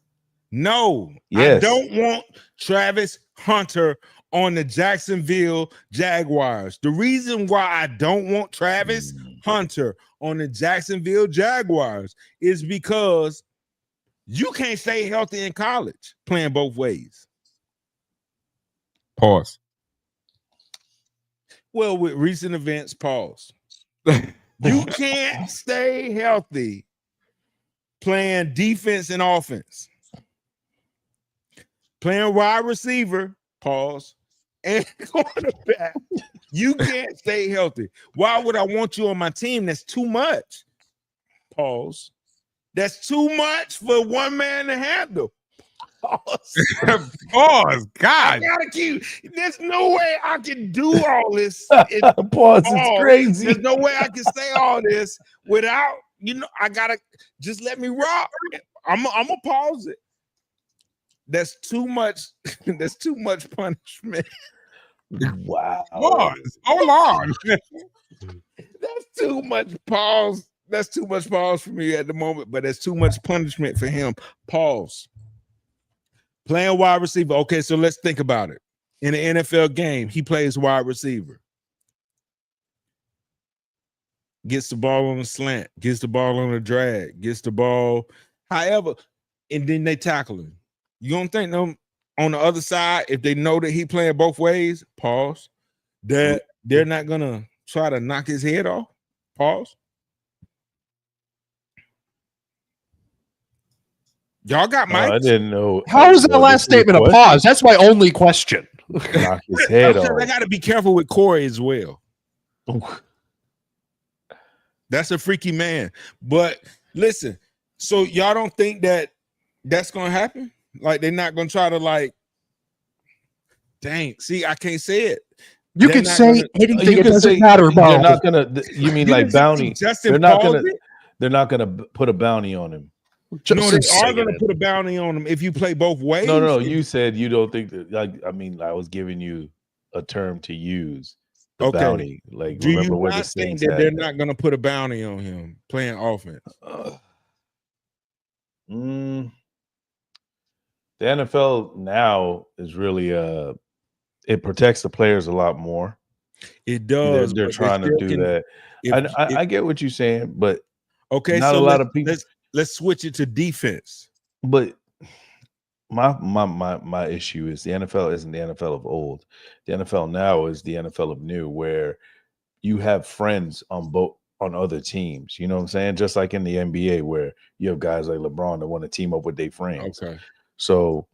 No. Yes. I don't want Travis Hunter on the Jacksonville Jaguars. The reason why I don't want Travis Hunter on the Jacksonville Jaguars is because you can't stay healthy in college playing both ways. Pause. Well, with recent events, pause. You can't stay healthy playing defense and offense. Playing wide receiver, pause, and quarterback. You can't stay healthy. Why would I want you on my team? That's too much. Pause. That's too much for one man to handle. Pause. Pause. God. I gotta keep. There's no way I can do all this. Pause. It's crazy. There's no way I can say all this without, I gotta just let me rock. I'm gonna pause it. That's too much. That's too much punishment. Wow. Pause. Hold on. That's too much pause. That's too much pause for me at the moment, but that's too much punishment for him. Pause. Playing wide receiver. Okay, so let's think about it. in an NFL game, he plays wide receiver. Gets the ball on the slant, gets the ball on the drag, gets the ball, however, and then they tackle him. You don't think them on the other side, if they know that he playing both ways, pause, that they're not gonna try to knock his head off? Pause. Y'all got mics? I didn't know. How is that last statement a pause? That's my only question. Knock his head off. I got to be careful with Corey as well. That's a freaky man. But listen, so y'all don't think that that's gonna happen? Like they're not gonna try to like, dang. See, I can't say it. You can say anything. It doesn't matter about. They're not gonna. You mean like bounty? Justin They're not gonna. Paul's it? They're not gonna put a bounty on him. No, they are going to put a bounty on him if you play both ways. No. You said you don't think that. Like, I mean, I was giving you a term to use. The bounty. Like, do remember you where not the think Saints that had they're that? not going to put a bounty on him playing offense? The NFL now is really it protects the players a lot more. It does. They're trying to do that. I get what you're saying, but okay, not so a lot of people. Let's switch it to defense. But my issue is the NFL isn't the NFL of old. The NFL now is the NFL of new, where you have friends on other teams. You know what I'm saying? Just like in the NBA, where you have guys like LeBron that want to team up with their friends. Okay. So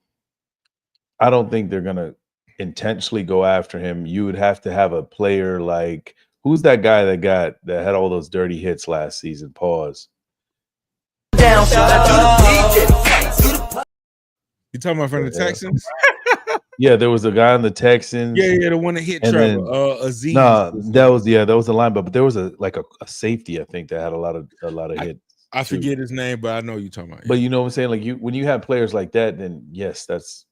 I don't think they're gonna intentionally go after him. You would have to have a player like, who's that guy that had all those dirty hits last season? Pause. You talking about from the Texans? Yeah, there was a guy on the Texans. Yeah, the one that hit Trevor. Aziz. Nah, that was the linebacker, but there was a safety, I think, that had a lot of hits. I forget his name, but I know you're talking about. But you know what I'm saying? Like when you have players like that, then yes, that's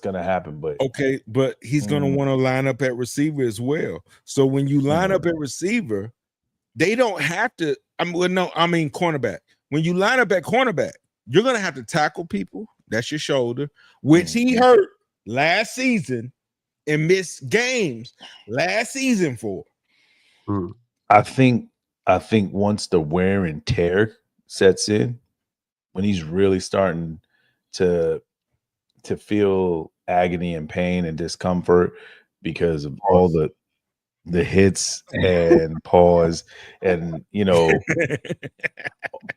gonna happen. But okay, but he's gonna want to line up at receiver as well. So when you line up at receiver, they don't have to. I mean cornerback. When you line up at cornerback, you're gonna have to tackle people. That's your shoulder, which he hurt last season and missed games last season for. I think once the wear and tear sets in, when he's really starting to feel agony and pain and discomfort because of all the hits and pause and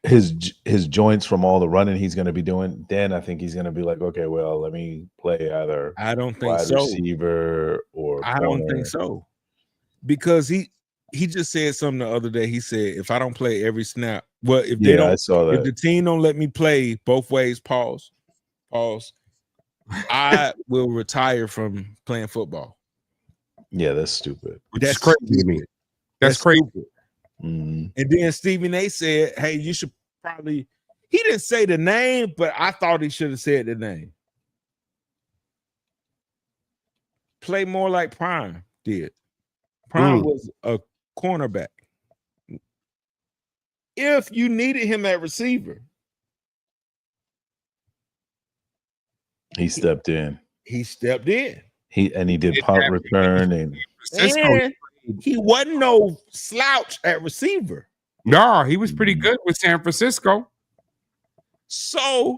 his joints from all the running he's going to be doing, then I think he's going to be like, okay, well, let me play either I don't think wide so. receiver or I don't think so, because he just said something the other day. He said, if I don't play every snap, well, if they don't, I saw that. If the team don't let me play both ways, pause, I will retire from playing football. Yeah, that's stupid. That's crazy to me. That's crazy. Mm-hmm. And then Stephen A said, hey, you should probably, he didn't say the name, but I thought he should have said the name. Play more like Prime did. Prime was a cornerback. If you needed him at receiver, he stepped in. He stepped in. He did punt return and he wasn't no slouch at receiver. No, he was pretty good with San Francisco. So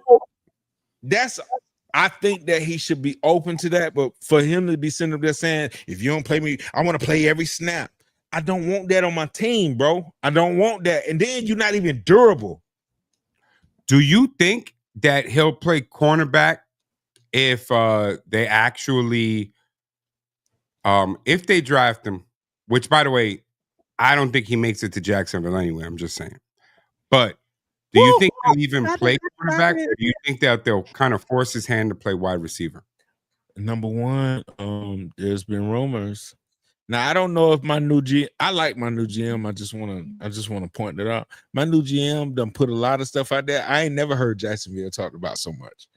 I think that he should be open to that, but for him to be sitting up there saying, if you don't play me, I want to play every snap. I don't want that on my team, bro. I don't want that. And then you're not even durable. Do you think that he'll play cornerback if they actually if they draft him, which by the way, I don't think he makes it to Jacksonville anyway. I'm just saying. But do you think he'll even play quarterback, or do you think that they'll kind of force his hand to play wide receiver? Number one, there's been rumors. Now I don't know if my new GM, I like my new GM. I just want to point that out. My new GM done put a lot of stuff out there. I ain't never heard Jacksonville talked about so much.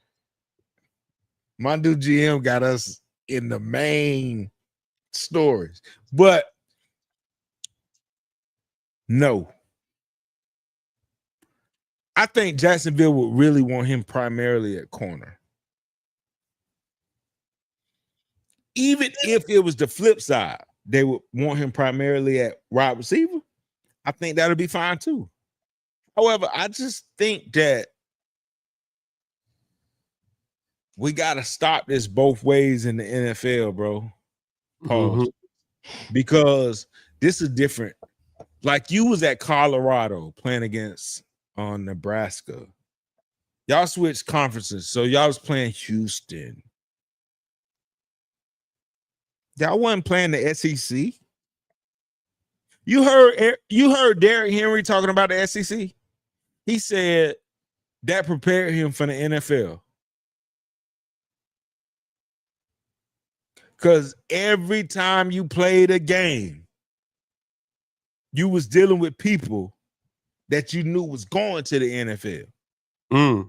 My new GM got us in the main stories, but no. I think Jacksonville would really want him primarily at corner. even if it was the flip side, they would want him primarily at wide receiver. I think that'll be fine too. However, I just think that we got to stop this both ways in the NFL, bro. Pause. Because this is different. Like you was at Colorado playing against Nebraska. Y'all switched conferences, so y'all was playing Houston. Y'all wasn't playing the SEC. You heard Derrick Henry talking about the SEC. He said that prepared him for the NFL. Because every time you played a game, you was dealing with people that you knew was going to the NFL.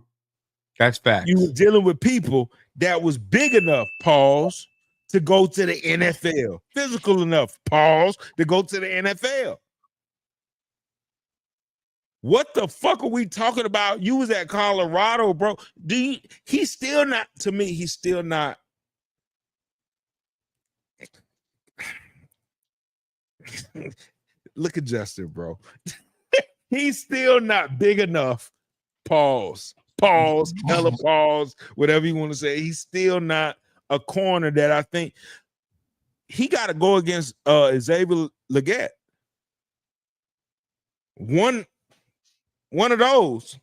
That's facts. You were dealing with people that was big enough, pause, to go to the NFL. Physical enough, pause, to go to the NFL. What the fuck are we talking about? You was at Colorado, bro. He's still not, to me, he's still not. Look at Justin, bro. He's still not big enough. Pause, hella pause, whatever you want to say. He's still not a corner that I think he got to go against Xavier Legette. One of those.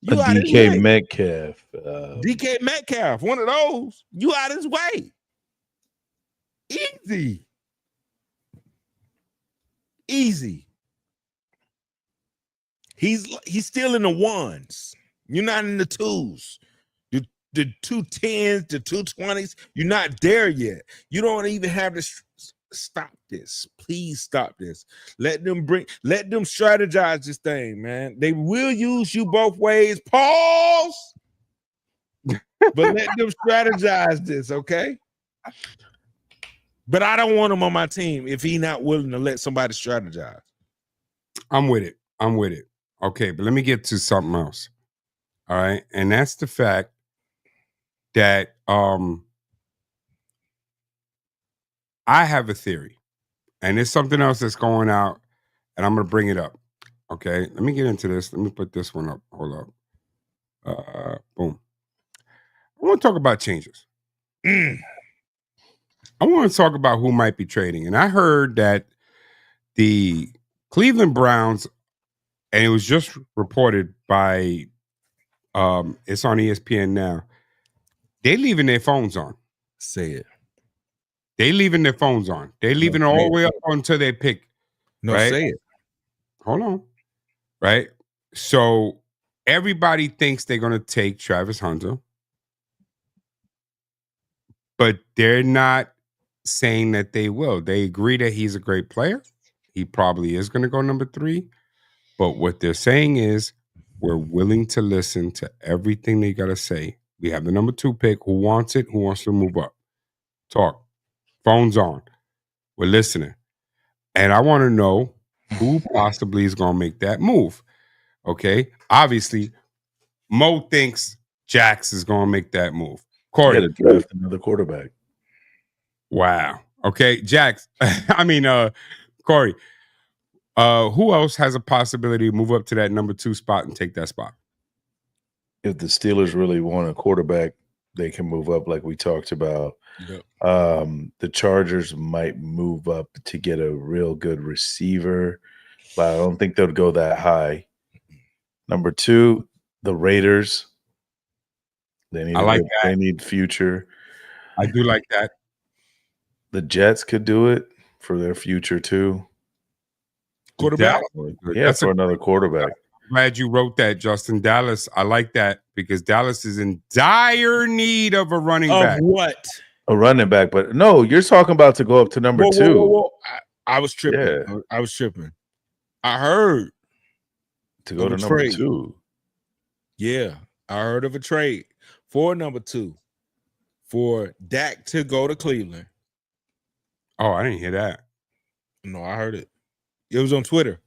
You out DK Metcalf. DK Metcalf, one of those. You out his way. Easy. He's still in the ones. You're not in the twos. The 210s, the 220s. You're not there yet. You don't even have to stop this. Please stop this. Let them strategize this thing, man. They will use you both ways. Pause. But let them strategize this, okay? But I don't want him on my team if he's not willing to let somebody strategize. I'm with it. Okay, but let me get to something else. All right. And that's the fact that I have a theory. And there's something else that's going out, and I'm going to bring it up. Okay. Let me get into this. Let me put this one up. Hold up. Boom. I want to talk about changes. I want to talk about who might be trading. And I heard that the Cleveland Browns, and it was just reported by, it's on ESPN now, they leaving their phones on. Say it. They leaving their phones on. They leaving it all the way up until they pick. No, right? say it. Hold on. Right? So everybody thinks they're going to take Travis Hunter, but they're not saying that they will. They agree that he's a great player. He probably is going to go number 3. But what they're saying is we're willing to listen to everything they got to say. We have the number 2 pick. Who wants it? Who wants to move up? Talk. Phones on. We're listening. And I want to know who possibly is going to make that move. Okay? Obviously, Mo thinks Jax is going to make that move. Corey. To draft another quarterback. Wow. Okay, Jax. Corey. Who else has a possibility to move up to that number 2 spot and take that spot? If the Steelers really want a quarterback, they can move up like we talked about. Yep. The Chargers might move up to get a real good receiver, but I don't think they'll go that high. Number 2, the Raiders. They need future. I do like that. The Jets could do it for their future too. Quarterback. Yeah, for another quarterback. Glad you wrote that, Justin. Dallas, I like that because Dallas is in dire need of a running back. Of what? A running back, but no, you're talking about to go up to number 2. Whoa. I was tripping. Yeah. I was tripping. I heard to go to number 2. Yeah, I heard of a trade for number 2 for Dak to go to Cleveland. Oh, I didn't hear that. No, I heard it. It was on Twitter.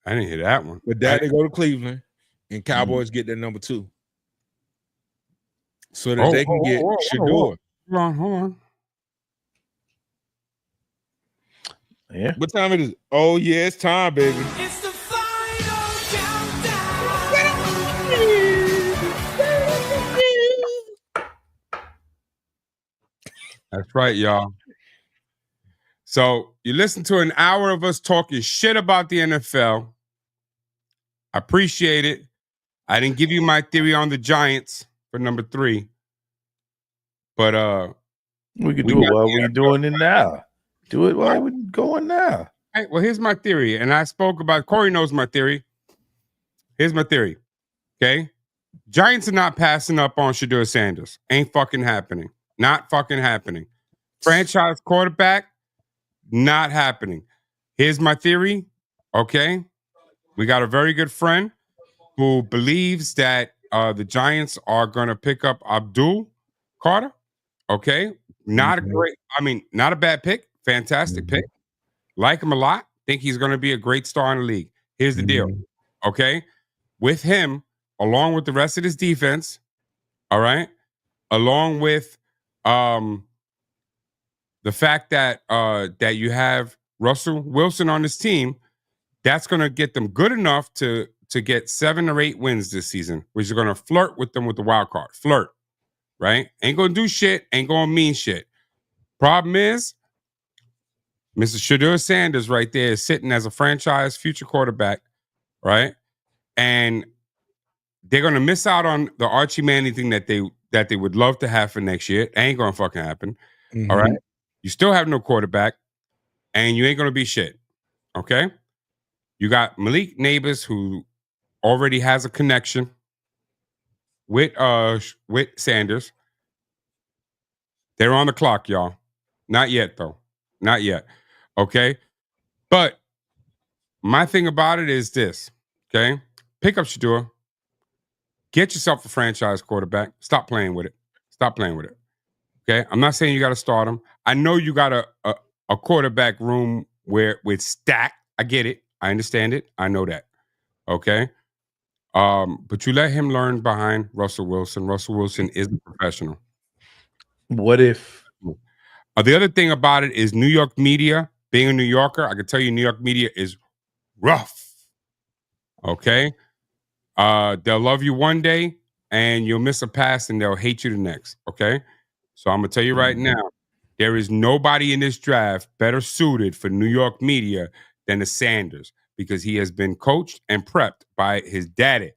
I didn't hear that one. But Dak to go to Cleveland and Cowboys get their number 2. So that they can get Shedeur. Hold on. Yeah. What time it is? Oh yeah, it's time, baby. It's the final countdown. That's right, y'all. So you listen to an hour of us talking shit about the NFL. I appreciate it. I didn't give you my theory on the Giants for number 3. But we could do it while we're doing it now. Do it while we're going now. All right, well, here's my theory. And I spoke about Corey knows my theory. Here's my theory. Okay. Giants are not passing up on Shedeur Sanders. Ain't fucking happening. Not fucking happening. Franchise quarterback, not happening. Here's my theory. Okay. We got a very good friend who believes that the Giants are going to pick up Abdul Carter. Okay. Not a bad pick. Fantastic pick. Like him a lot. Think he's going to be a great star in the league. Here's the deal. Okay. With him, along with the rest of his defense, all right, along with the fact that that you have Russell Wilson on this team, that's going to get them good enough to get 7 or 8 wins this season, which is going to flirt with them with the wild card. Flirt, right? Ain't going to do shit, ain't going to mean shit. Problem is, Mr. Shedeur Sanders right there is sitting as a franchise future quarterback, right? And they're going to miss out on the Archie Manning thing that they would love to have for next year. It ain't going to fucking happen. All right? You still have no quarterback, and you ain't going to be shit. Okay? You got Malik Neighbors, who already has a connection with Sanders. They're on the clock, y'all. Not yet, though. Not yet. Okay? But my thing about it is this. Okay? Pick up Shedeur. Get yourself a franchise quarterback. Stop playing with it. Stop playing with it. Okay? I'm not saying you got to start him. I know you got a quarterback room with stacked. I get it. I understand it. I know that. Okay? But you let him learn behind Russell Wilson. Russell Wilson is a professional. What if? The other thing about it is New York media. Being a New Yorker, I can tell you New York media is rough. Okay? They'll love you one day and you'll miss a pass and they'll hate you the next. Okay? So I'm going to tell you right now, there is nobody in this draft better suited for New York media than the Sanders because he has been coached and prepped by his daddy.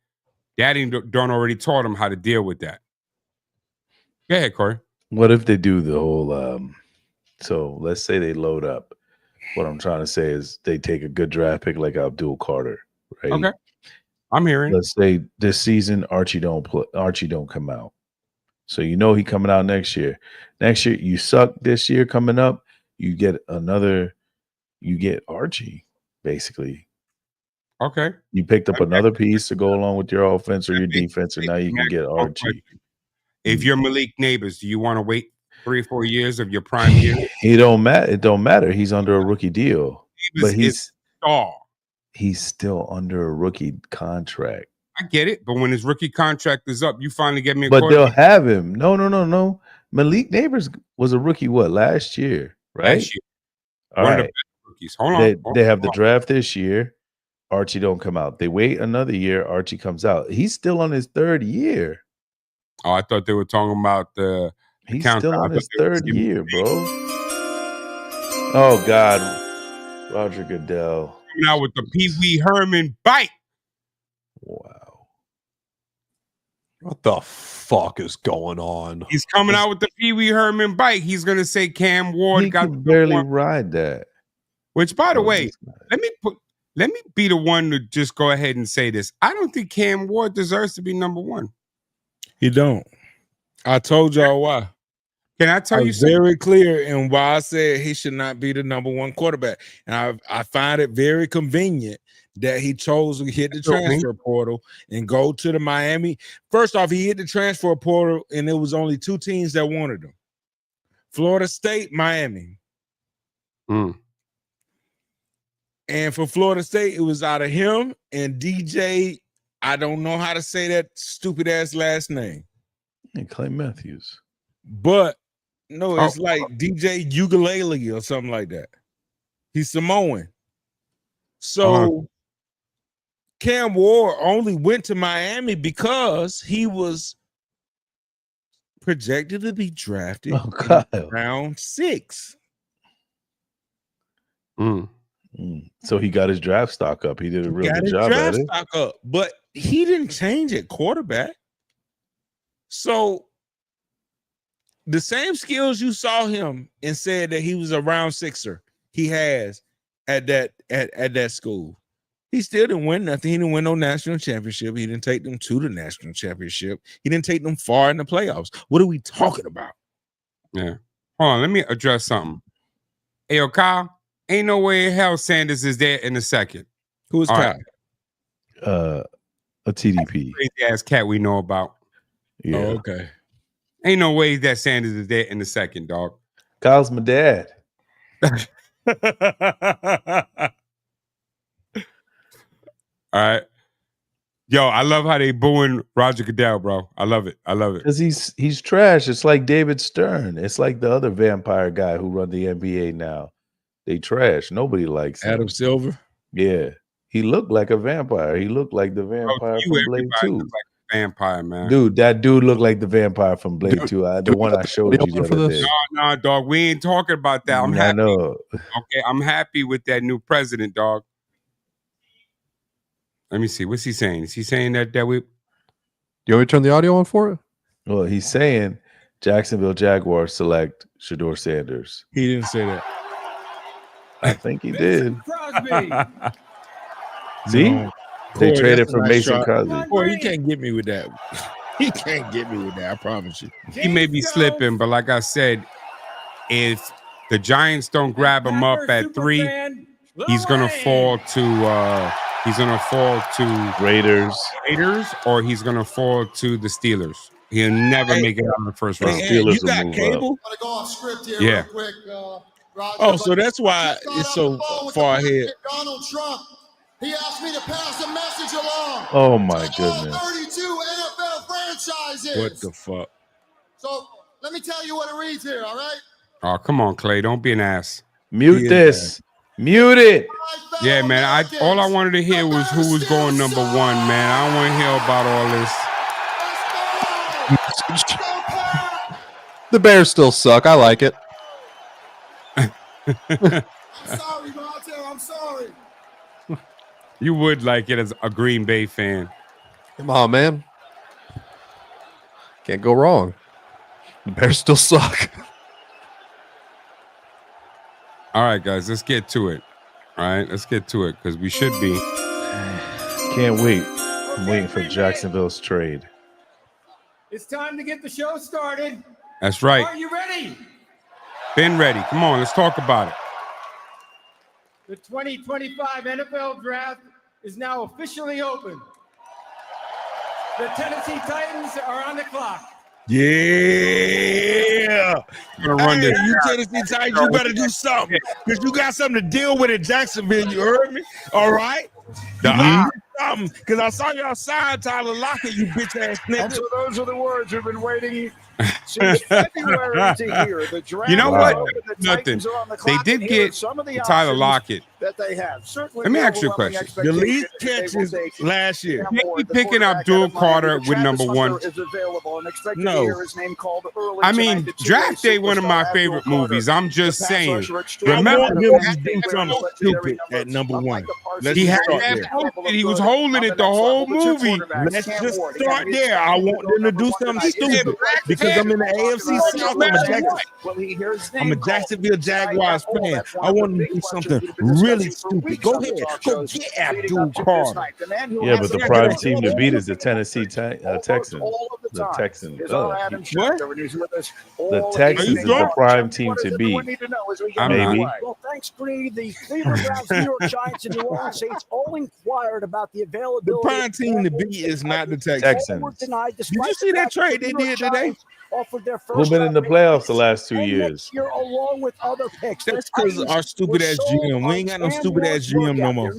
Daddy done already taught him how to deal with that. Go ahead, Corey. What if they do the whole so let's say they load up. What I'm trying to say is they take a good draft pick like Abdul Carter, right? Okay. I'm hearing. Let's say this season Archie don't come out. So you know he coming out next year. Next year you suck this year coming up, you get Archie basically. Okay. You picked up another piece to go along with your offense or your defense, and now you can get Archie. If you're Malik Neighbors, do you want to wait 3 or 4 years of your prime year? It don't matter. He's under a rookie deal. But he's still under a rookie contract. I get it, but when his rookie contract is up, you finally get me a But they'll have him. No. Malik Neighbors was a rookie last year, right? Last year. All One right. of the best rookies. Hold on. They have the draft this year. Archie don't come out. They wait another year. Archie comes out. He's still on his 3rd year. Oh, I thought they were talking about the He's counter. still on his 3rd year, bro. Oh God, Roger Goodell. Now with the Pee Wee Herman bite. Wow. What the fuck is going on? He's coming out with the Pee Wee Herman bite. He's gonna say Cam Ward He got can barely ride that. Which, by the way, let me be the one to just go ahead and say this. I don't think Cam Ward deserves to be number 1. He don't. I told y'all why. Can I tell you something? Very clear in why I said he should not be the number 1 quarterback. And I find it very convenient that he chose to hit the transfer portal and go to the Miami. First off, he hit the transfer portal and it was only 2 teams that wanted him. Florida State, Miami. And for Florida State, it was out of him and DJ. I don't know how to say that stupid ass last name. And Clay Matthews. But no, it's like DJ Ukulele or something like that. He's Samoan. So Cam Ward only went to Miami because he was projected to be drafted in round 6. So he got his draft stock up. He did a real good job at it. Stock up, but he didn't change at quarterback. So the same skills you saw him and said that he was a round 6er, he has at that school. He still didn't win nothing. He didn't win no national championship. He didn't take them to the national championship. He didn't take them far in the playoffs. What are we talking about? Yeah. Hold on. Let me address something. Hey, yo, Kyle, ain't no way in hell Sanders is there in the second. Who's Kyle? A TDP. Crazy ass cat we know about. Yeah. Oh, okay. Ain't no way that Sanders is there in the second, dog. Kyle's my dad. All right. Yo, I love how they booing Roger Goodell, bro. I love it. I love it. Because he's trash. It's like David Stern. It's like the other vampire guy who run the NBA now. They trash. Nobody likes him. Adam Silver. Yeah. He looked like a vampire. He looked like the vampire from Blade 2. Like a vampire, man. Dude, that dude looked like the vampire from Blade 2. The one I showed you the other day. No, dog. We ain't talking about that. I'm happy. Know. Okay, I'm happy with that new president, dog. Let me see. What's he saying? Is he saying that we? Do you want me to turn the audio on for it? Well, he's saying Jacksonville Jaguars select Shedeur Sanders. He didn't say that. I think he did. Crosby. See? No. They Corey, traded that's a for nice Mason shot. Crosby. Boy, he can't get me with that. He can't get me with that. I promise you. He may be slipping, but like I said, if the Giants don't grab him up at 3, he's gonna fall to Raiders, or he's gonna fall to the Steelers. He'll never make it out in the first round. Steelers you got will move cable? up. Go off script here Yeah. real quick, Roger, Oh, so but that's why just got it's off so the phone with far the ahead. Donald Trump. He asked me to pass a message along. Oh my to all goodness. 32 NFL franchises. What the fuck? So let me tell you what it reads here, all right? Oh, come on, Clay. Don't be an ass. Mute this. Mute it. Yeah, man. All I wanted to hear was who was going number 1, man. I don't want to hear about all this. The Bears still suck. I like it. I'm sorry, Roger. I'm sorry. You would like it as a Green Bay fan. Come on, man. Can't go wrong. The Bears still suck. All right, guys, let's get to it. All right, let's get to it because we should be. Can't wait. I'm waiting for Jacksonville's trade. It's time to get the show started. That's right. Are you ready? Been ready. Come on, let's talk about it. The 2025 NFL Draft is now officially open. The Tennessee Titans are on the clock. Yeah. I'm gonna run this. You Tennessee Titans, you better do something because you got something to deal with in Jacksonville. You heard me? All right. Because I saw y'all sign Tyler Lockett, you bitch ass nigga. And so those are the words we've been waiting since February to hear. The draft. You know what? The Nothing. Titans are on the They clock, did and here are get some of the Tyler options Lockett. that they have. Certainly, Let me the ask you a overwhelming question. The expectation lead that they will catches take last year. Cam Can't Ward, be the picking quarterback Abdul out of Miami, Carter but with number Travis 1. Hunter is available and expected No. to hear his name called early I tonight. mean, The two-way Draft Day, one of my superstar favorite Abdul Carter. movies. I'm just The pass saying. rusher extraordinary. Remember, I want him to do something stupid at number 1. Let's he had start that there. posted. He was holding it the whole movie. Let's just start there. I want them to do something stupid because I'm in the AFC South. I'm a Jacksonville Jaguars fan. I want them to do something really stupid. Go ahead. Go get Abdul Carter. Yeah, but the prime team to beat is the Tennessee Texans. The Texans. What? The Texans is the prime team to beat. Maybe. Well, thanks, Bree. The Cleveland Browns, New York Giants, and New Orleans Saints all inquired about the The availability. prime team to beat is not the Texans. Texans. Did you see that trade they did today? Who've been in the playoffs the last 2 years? Year, along with other picks. That's because our stupid ass GM. We ain't got no stupid ass GM no more.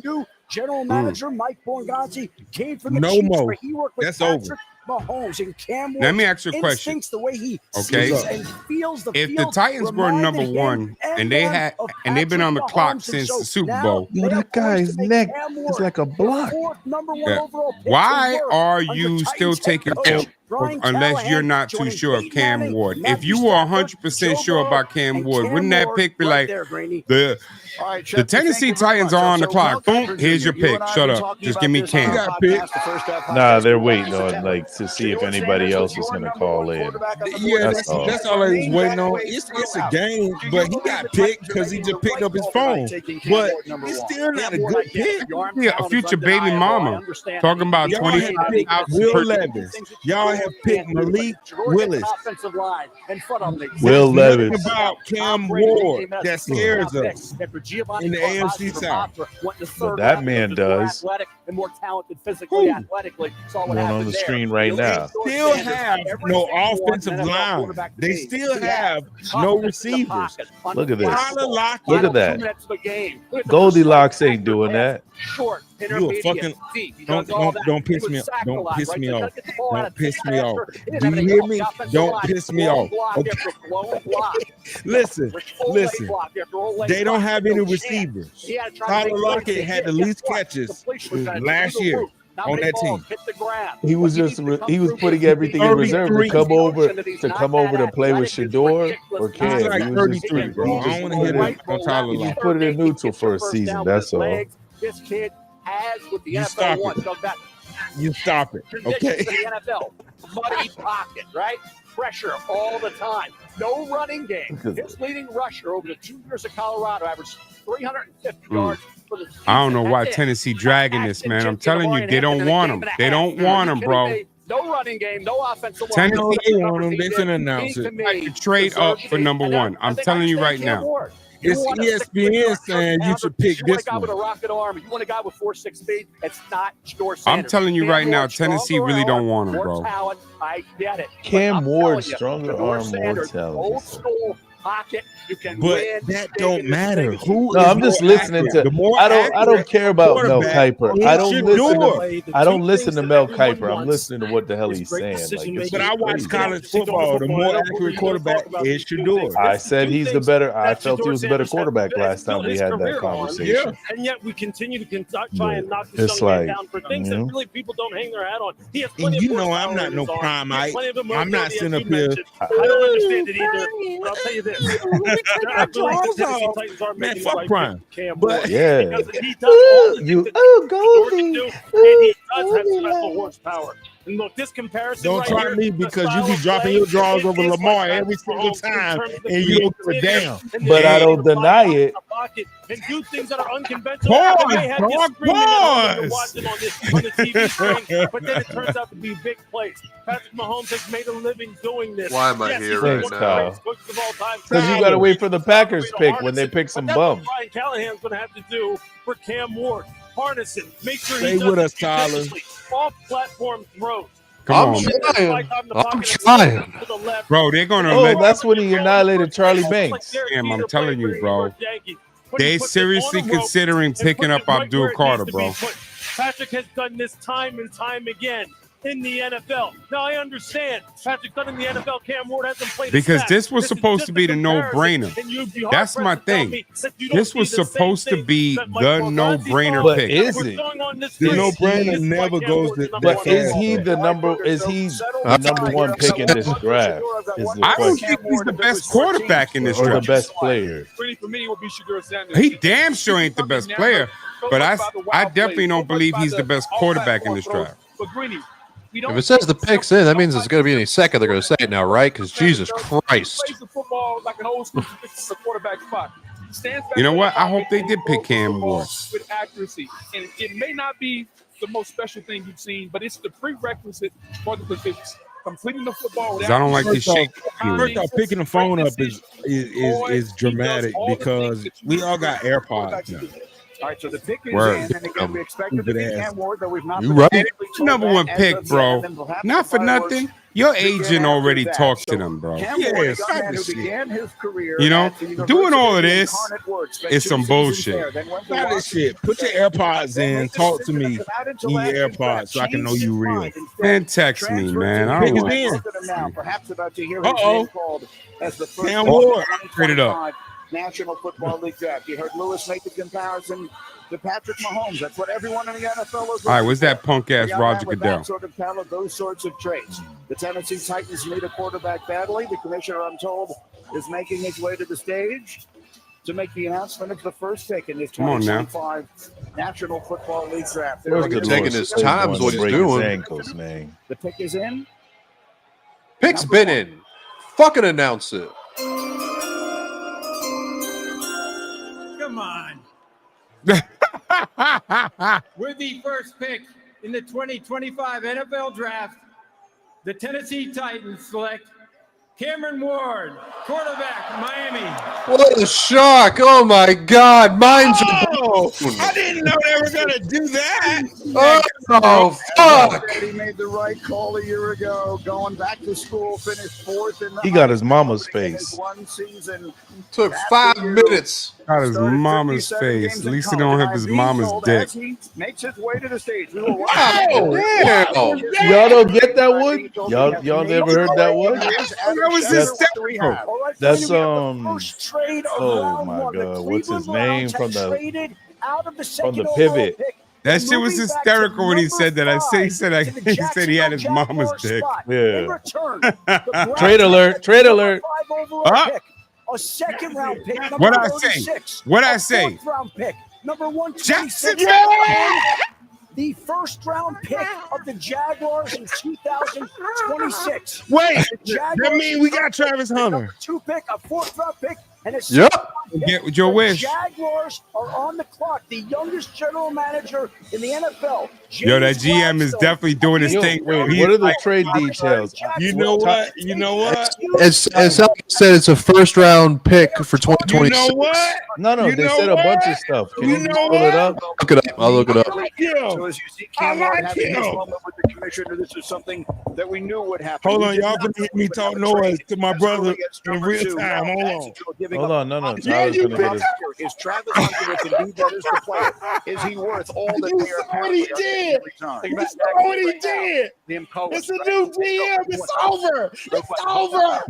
General manager Mike Borgonzi came from the No Chiefs, more. where he worked with That's Patrick over. Mahomes and Cam Let me Ward's ask you a question. instincts, the way he Okay. sees and feels the If the field Titans were reminded number him one and of they've been on the Patrick clock Mahomes, since and the Super now Bowl. they Yo, are that guy's poised to make neck Cam is Ward like a the block. fourth number one Yeah. overall pick Why to work are under you still Titans head taking coach Cam Brian unless you're Callahan, not too joining sure of Peyton Cam Manning, Ward? If Matthew you were Stafford, 100% Joe sure Burrow, about Cam and Ward, Cam wouldn't that Ward pick be right like there, Greeny. the All right, the Chef, thank Tennessee you very Titans much. are on the So, clock? Mel Boom, Kiper here's Jr., your you pick. and I Shut were up. talking Just about give me this on Cam. our You got picked. podcast, the first half Nah, podcast. they're We waiting watched the on Titans. like to see if Deion anybody Sanders else was is your gonna number call one in. quarterback on the Yeah, board. That's all. that's all I was Name waiting that on. way It's still a out. game, Do you but he believe got the picked Titans are because he making just the picked right up his call tonight, phone. taking Cam But Ward number it's one? still not a Cam Ward, good I get it. pick. Your arm Yeah, a talent is future baby undeniable. I mama understand talking that. about Y'all have picked 28,000 Will per Levis. Y'all have picked Malik Willis. Offensive line in front of them. Will There's nothing Levis. about Cam Ward that scares us in the AFC South. But that man does. Athletic and more talented physically, Who? athletically. Saw what One on happened the there. screen right now. Still have no offensive line. They still have no receivers. Look at this. Tyler Lockett. Look at that. Goldilocks ain't doing that. Short, You a fucking don't piss me off. Don't piss me off. Don't piss me off. Do you hear me? Don't piss me off. Okay. Listen. They don't have any receivers. Tyler Lockett had the least catches last year on that team. He was putting everything in reserve to come over to play with Shador or He's Cam. like He was just 33, bro. I don't want to hear that on Tyler he just Lockett. put it in neutral for a season. That's all. This kid has what the You NFL stop wants. it. So that You stop it, conditions okay? in the NFL, muddy pocket, right? Pressure all the time. No running game. His leading rusher over the 2 years of Colorado averaged 350 yards for the season. I don't know why That's it. Tennessee dragging this, man. I'm telling you, they don't want him. They don't want him, bro. No running game, no offensive line. Tennessee No, they want him. They finna announce it. Like to trade up for number one. I'm telling you right now. It's ESPN saying you should pick You want this a guy with a one. rocket arm. You want a guy with 4.6 speed. It's not Shador I'm Sanders. telling you Cam right now, Ward, Tennessee stronger really don't arm, want him, more bro. talent. I get it. But Cam I'm Ward, telling you, stronger Shador arm, more Sanders, talent. Old school pocket. You can But win that big don't in this matter. thing. Who No, is I'm just more listening accurate? to. The more I don't accurate care about Mel quarterback Kiper. is I don't listen Shador. to. I don't listen to Mel Kiper. I'm listening to what the hell he's saying. Like, But I watch crazy. college football. The more accurate quarterback is Shador. I said he's the better. I felt he was the better quarterback last time we had that conversation. Yeah. And yet we continue to try and knock It's this young man like, down for things you know? that really people don't hang their hat on. He has And plenty you of know I'm horsepower not in no his arm. prime He has Mike. plenty of I'm not mobility, sitting as up you here. mentioned. I don't understand it either, but I'll tell you this. I believe the Tennessee Titans are Man, making the fuck right Prime. pick for Cam But- Ward. Yeah. Because he does all the You. things that Oh, Shador can Goldie. do, and he does have special horsepower. And look, this comparison Don't right try here, me the because you style be of dropping play, your draws it over is Lamar like every Patrick single Mahomes in time, terms of and you don't give a damn. But I don't deny it. And do things that are unconventional. Pause, They had you dog, screaming at home when you're pause. watching on the TV screen, but then it turns out to be big plays. Patrick Mahomes has made a living doing this. Why am I Yes, here he's right one of the now? greatest coaches of all time. Because you got to wait for the Packers pick when they pick some But that's what bums. Brian Callahan's going to have to do for Cam Ward. Harness it. Make sure Stay he does with it us, Tyler. judiciously. Off-platform throws. Come I'm on, trying. I'm trying. To the left. bro. They're gonna Oh, let. that's when he annihilated Charlie Banks. Damn, I'm telling you, bro. They seriously considering considering picking up Abdul Carter, bro. Patrick has done this time and time again in the NFL. Now I understand Patrick's done in the NFL. Cam Ward hasn't played Because a snap. this was is supposed just to be a the comparison, no-brainer. and you'd be That's hard-pressed my to tell thing. me that you don't This see was the same supposed to thing be that Mike the Gonzalez no-brainer saw. But pick. is We're it? going on this The series. no-brainer This is why never Cam goes Ward's to- number But one is overall. he the number? Is he the number one pick in this draft? Is the I don't question. think he's the best quarterback in this Or the draft. best player? For me, it would be Shador Sanders. He damn sure ain't the best player, but I definitely don't believe he's the best quarterback in this draft. But Greeny, we don't If it says the pick's in, that means it's going to be any second. They're going to say it now, right? Because Jesus Christ. plays the football like an old school quarterback spot. Stands back You know what? I and hope they did pick throws Cam the ball Ward. with accuracy. And it may not be the most special thing you've seen, but it's the prerequisite for the position. Completing the football. 'Cause I don't like this shake. First off, picking the phone up is dramatic because we all got AirPods now. All right, so the pick is Word. in, and again, we expect it to Stupid be ass. Cam Ward, though we've not You been right. officially told Number that one as pick, of yet, bro. and then we'll have Not the for fireworks nothing. Your agent already talked to them, bro. Cam Ward, a young man who began his career You know, at the doing all of University this Incarnate Word, spent is 2 some seasons bullshit. there, then went to Stop this Washington. shit. Put your AirPods in. Talk to me in your AirPods so I can know you real. Man, text me, man. I don't Niggas want in. Now, perhaps about to hear his Uh-oh. name called as the first Cam Ward. Straight it up. National Football League draft. You heard Lewis make the comparison to Patrick Mahomes. That's what everyone in the NFL is. All right, where's that punk ass Young Roger man with Goodell? that sort of talent, those sorts of traits. The Tennessee Titans need a quarterback badly. The commissioner, I'm told, is making his way to the stage to make the announcement of the first pick in this Come on now. 2025 National Football League draft. Where's the Taking Lord his Stone time going is what to he's break his doing. ankles, man. The pick is in. Pick's been in. Fucking announce it. Come on. With the first pick in the 2025 NFL Draft, the Tennessee Titans select Cameron Ward, quarterback, Miami. What a shock. Oh my God. Mine's I didn't know they were gonna do that. Oh, fuck. He made the right call a year ago, going back to school, finished 4th in the He got his Heisman mama's Trophy in face. his one season. Took 5 minutes. Got his Started mama's 57 face. games At in least he college. don't have his Being mama's told dick. as he makes his way to the stage. We were Wow. Y'all don't get that one? Y'all never heard that one? That was hysterical. That's Oh my God, what's his name from the the pivot? That shit was hysterical when he said that. He said he had his mama's dick. Yeah. Trade alert, trade alert. A second round pick. What'd I say? What'd I say? 4th round pick. Number 126. Jackson. The first round pick of the Jaguars in 2026. Wait, The Jaguars that means we got Travis Hunter. number 2 pick, a 4th round pick, and a Yep. 6th round pick. Get with your The wish. Jaguars are on the clock. The youngest general manager in the NFL. Yo, that James GM is Gladstone. definitely doing his Yo, thing. wait, He's what are the like, trade details? You know what? You know what? It's like I said, it's a first round pick for 2026. You know what? No, You they know said a bunch of what? stuff. Can You you just know pull it what? up? Look it up. I'll look it up. So as you see Cam Ward having this moment with the commissioner, this is something that we knew would happen. Hold We on, did y'all not gonna know hear me we would talk have a noise trade to my as brother against in number real 2. time. Now, Hold on. Jacksonville giving Hold up on, no. on Tyler's you gonna get his. Is Travis Hunter with indeed that is the player? Is he worth all that You they are saw what apparently he are did. getting every time? You saw what he did. Liam Cohen, It's a right? new GM. It's over. It's over.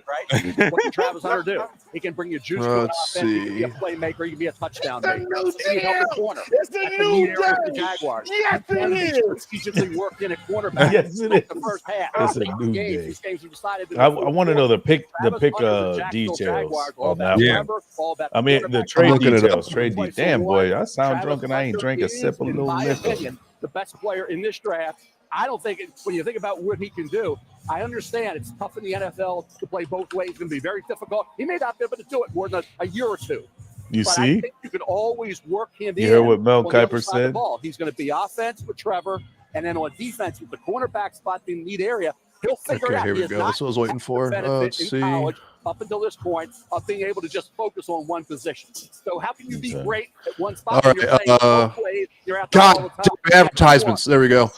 Right? What can Travis Hunter do? He can bring you juice to an Let's offense. He can be a see. playmaker. He can be a touchdown It's a maker. new He can help the GM. corner. It's a That's the new need area for the day. Jaguars. Yes, He can it is. strategically work in a cornerback. Yes, it The is. first half. It's a These new games, day. these games are decided in I the fourth want to know the pick quarter. Travis Hunter, the Jacksonville details Jaguars, all on about that Yeah. one. Trevor, all about I mean, the quarterback. trade looking it up. details. Trade details. Damn, boy, I sound drunk and I ain't drank a sip of in little my liquor. opinion, the best player in this draft. I don't think when you think about what he can do, I understand it's tough in the NFL to play both ways. It's going to be very difficult. He may not be able to do it more than a year or two. You But I see? think you can always work him You in. heard what Mel on the other Kiper side of the said? ball. He's going to be offense with Trevor, and then on defense with the cornerback spot in the lead area. He'll figure it Okay, out. here He we has go. not That's what I was waiting had the for. benefit Let's in see. college up until this point of being able to just focus on one position. So how can you be Okay. great at one spot? All when you're right, playing both ways? You're out there God, all the time. damn advertisements. There we go.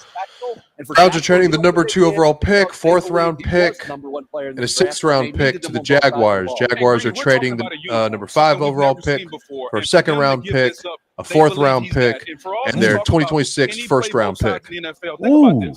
And for Browns are Jacksonville, trading the you number know, 2 overall pick, he 4th round was pick, number 1 player in and a this draft. 6th round They pick needed to him the on both sides of the Jaguars. ball. Jaguars are trading the number 5 overall pick for a 2nd round pick, a 4th round pick, and their 2026 first round pick. Ooh.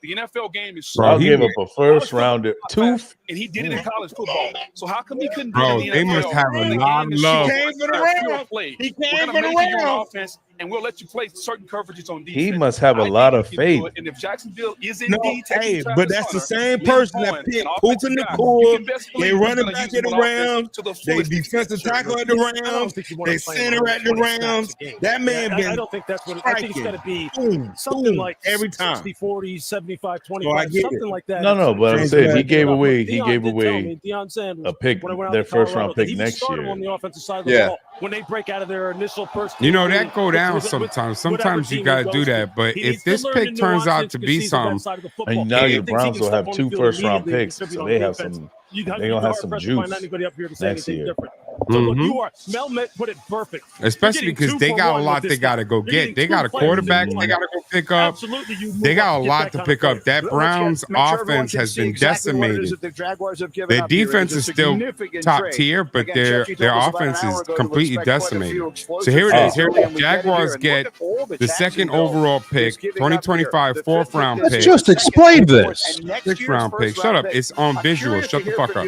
The NFL game is Bro, so he gave up a first rounder. Two. and he did it in college football. So how come he couldn't do Bro, it in the they NFL? must have a The lot game of is love. short. He came for the They're pure round. play. He We're came gonna for the make you on round. offense, and we'll let you play certain coverages on defense. He must have a I think lot he of can faith. do it. And if Jacksonville is No, indeed taking hey, Travis but that's the Hunter, same Liam person that Cohen, picked an Puka offensive guy, Nacua. you can best believe They he's running gonna back use at him the on offense Rams. to the They fullest defensive extent. tackle at the Rams. They center at the Rams. That man I been don't think that's what it, I think it's striking. got to be boom, something boom, like every time. 60-40, 75-25, So I get something it. like that. No, but I'm saying he gave away. He Deion gave did tell away me, Deion Sanders, a pick, when I went out their to first Colorado, round that pick he would next start them year. on the offensive side of the Yeah. ball when they break out of their initial first. You know, team that lead go down with sometimes. whatever Sometimes you team got he to do goes to. that. But He if needs to this learn pick the turns out nuances to because be he's the best something, side of the football. And now He your thinks he Browns can will step have on the 2 field first round immediately and picks, contribute so on they have defense. some. You'd They be gonna have hard some pressed to find juice anybody up here to say next anything year. different. So look, you are Mel put it perfect. Especially because they got a lot they got to go get. They got a quarterback they got to go pick up. Absolutely, they got a lot to pick up. That Browns offense has been decimated. Their defense is still top tier, but their offense is completely decimated. So here it is. Here the Jaguars get the second overall pick, 2025 fourth round pick. Let's just explain this. 6th round pick. Shut up. It's on visual. Shut the fuck up.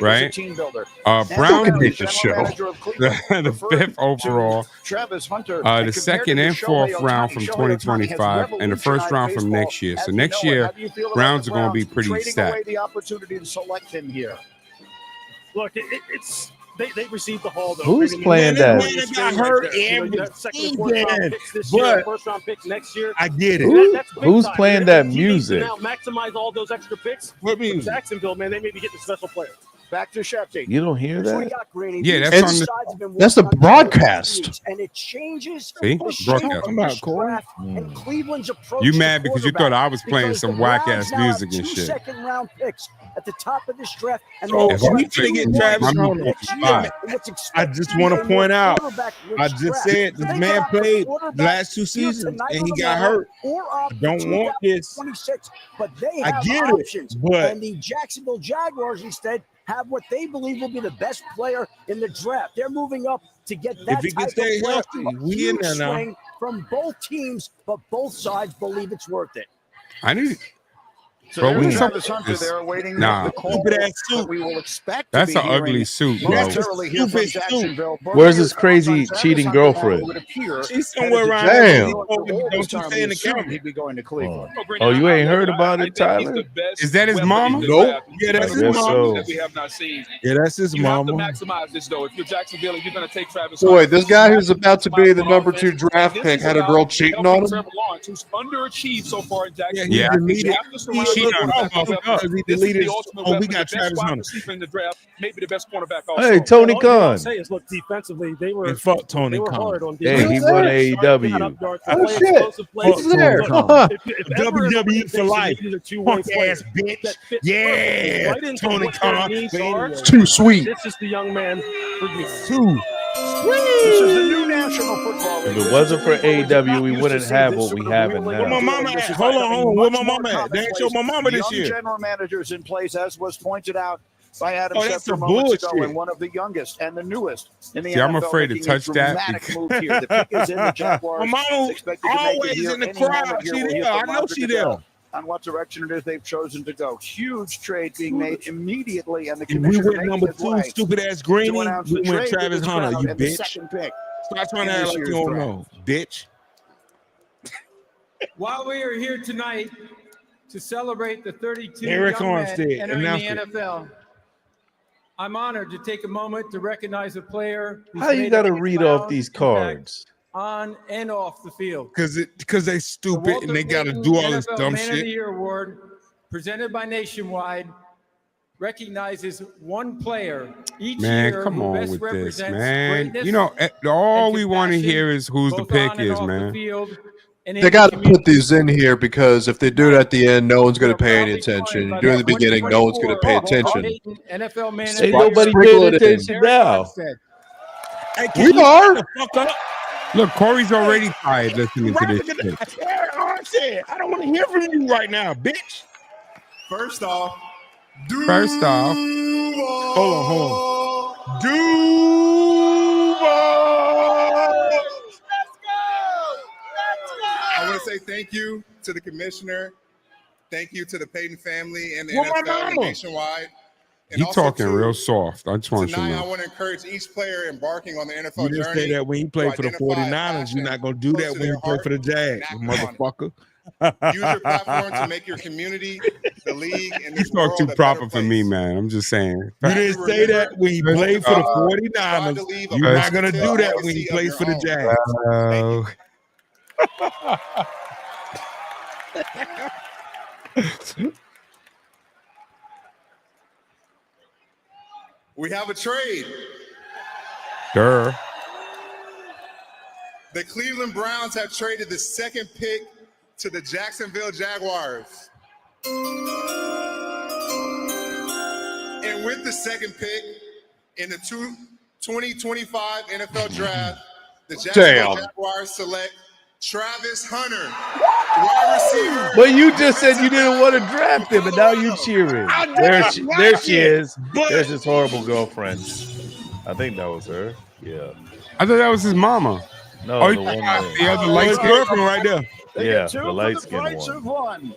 Right? Brown the show. The 5th overall. The 2nd and 4th round from 2025 and the 1st round from next year. So next year, Browns are going to be pretty stacked. Look, it's they received the haul though. Who's playing that? Got hurt First round picks next year. I get it. Who's playing that music? Now maximize all those extra picks. What music? Jacksonville, man, they may be getting a special player. Back to Shefty. You don't hear that? Yeah, that's the broadcast. And it changes. See? Broadcast. And Cleveland's approach. You mad because you thought I was playing some whack ass music and shit. Second-round picks at the top of this draft. And if we can get Travis Hunter, I just want to point out, I just said this man played the last 2 seasons and he got hurt. I don't want this. 26, but they I have get options. it, but and the Jacksonville Jaguars instead have what they believe will be the best player in the draft. They're moving up to get that if he type can of stay player. healthy, we in there now. Swing from both teams, but both sides believe it's worth it. I need. So Bro, we there's need Travis some- Hunter there awaiting Nah. the call. Stupid ass suit. We will expect That's to an be ugly hearing suit, bro. momentarily here from Jacksonville. Where's his crazy cheating girlfriend? She's somewhere around. Damn. Don't you say in the camera? He'd be going to Cleveland. Oh, you ain't heard about it, Tyler? Is that his mama? Nope. Yeah, that's his Yes, mama. so. That we have not seen. Yeah, that's his You have to mama. maximize this though. If you're Jacksonville, and you're going to take Travis. Boy, Hunter, this guy who's about to be the number 2 draft pick had a girl cheating on him. Trevor Lawrence, who's underachieved so far in Yeah, Jacksonville. he Yeah. deleted. You have to surround He yourself with fucked weapons. up. He This is deleted. the ultimate Oh, we weapon, got the best Travis wide Hunter. receiver in the draft, maybe the best cornerback also. Hey, Tony All I'm Khan. say is, look, defensively, they were And fuck they Tony were Khan. hard on Hey, defense. he won AEW. Oh, shit. He's there. WWE for life. Punk ass bitch. Yeah, Tony Khan. It's too sweet. This is the young man for you. Two. This is the new National Football League. If it wasn't for AEW, we wouldn't have what we have Where my now. mama at? Hold on. Where my mama at? They ain't show my mama this Young year. general managers in place, as was pointed out by Adam Oh, that's Schefter some moments ago, bullshit. and one of the youngest and the newest in the See, I'm NFL, afraid to making a touch that dramatic because- move here. The pick is in the Jaguars. My mama It's expected to make it always here in the any moment crowd. here. She We'll hear there. I from know Roger she Goodell there. on what direction it is they've chosen to go. Huge trade being made immediately, and the If we commissioner went making number his 2, way stupid ass to Greeny, announce we the went trade Travis with this Hunter, crowd you and the bitch. second pick. Stop trying to in act this like you year's don't draft. know, bitch. While we are here tonight to celebrate the 32 Eric young men Armstead, entering announce the it. NFL, I'm honored to take a moment to recognize a player who's How you made got to a read off profound these impact cards? on and off the field. Because they The stupid Walter and they got to Payton do all this NFL dumb Man of the shit. Year award, presented by Nationwide, recognizes one player each Man, year come who on best with this, represents man. greatness You know, all and we want to compassion, hear is who's the both pick on and is, off the man. field and in They the got to community. put these in here because if they do it at the end, no one's going to pay any attention. During the beginning, no one's going to pay attention. NFL Man of Ain't the Year, nobody Sprinkle paying it in. attention now. Armstead. Hey, We you are. shut the fuck up? Look, Corey's already tired listening to this Right, shit. Eric Armstead, I don't want to hear from you right now, bitch. First off, First off, Hold on. I want to say thank you to the commissioner. Thank you to the Payton family and the Where my NFL and mama? Nationwide. And he also, talking too, real soft. I just want you to Tonight, I know. want to encourage each player embarking on the NFL You didn't journey. say that when he played for the identify a 49ers. passion You're not going to do close that to when their you play heart for the Jags, and act on it. motherfucker. Use your platform to make your community, the league, and You this talk world too a better proper for me, place. man. I'm just saying. You didn't say that when he played for the Strive to 49ers. leave a You're not going to positive do that when legacy he of plays your for the own. Jags. We have a trade. Durr. The Cleveland Browns have traded the second pick to the Jacksonville Jaguars. And with the second pick in the 2025 NFL Draft, the Jacksonville Jaguars select Travis Hunter, wide receiver. But you just said you didn't want to draft him, and now you cheering. There she is. There's his horrible girlfriend. I think that was her. Yeah. I thought that was his mama. No, Oh, the one the other light skin girlfriend right there. Yeah, the light skinned one.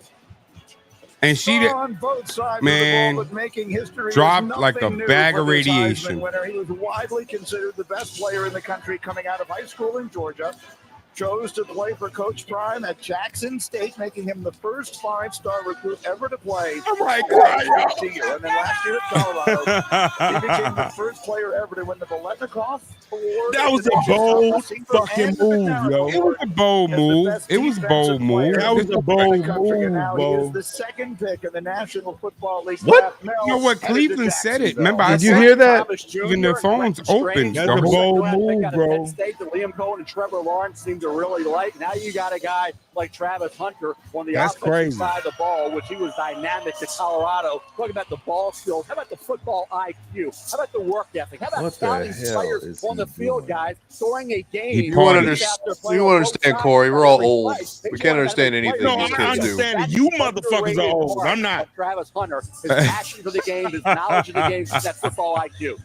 And she did, on both sides man, of the ball, but making history is dropped like a nothing new bag for of this Heisman radiation. winner. He was widely considered the best player in the country coming out of high school in Georgia. Chose to play for Coach Prime at Jackson State, making him the first 5-star recruit ever to play. Oh my God! And then last year at Colorado, he became the first player ever to win the Biletnikoff Award. That was a bold fucking move, yo. It was a bold move. It was a bold move. That was a bold Country, and now move, he is bro. the second pick in the National Football League. What? draft. Mel You know what? headed to Cleveland said it. Remember, I Did you said hear that? even their phones open. That's The a whole- bold move, bro. State that Liam Cohen and Trevor Lawrence seem to really like. Now you got a guy like Travis Hunter on the That's offensive crazy. side of the ball, which he was dynamic to Colorado. Talking about the ball skills. How about the football IQ? How about the work ethic? How about What the scouting hell players is on the he field, doing? guys, throwing a game? He You want partied. to understand, Corey? We're all old. We can't understand anything No, these I kids do. understand it. You motherfuckers are old. I'm not. Travis Hunter, his passion for the game, his knowledge of the game, that football IQ.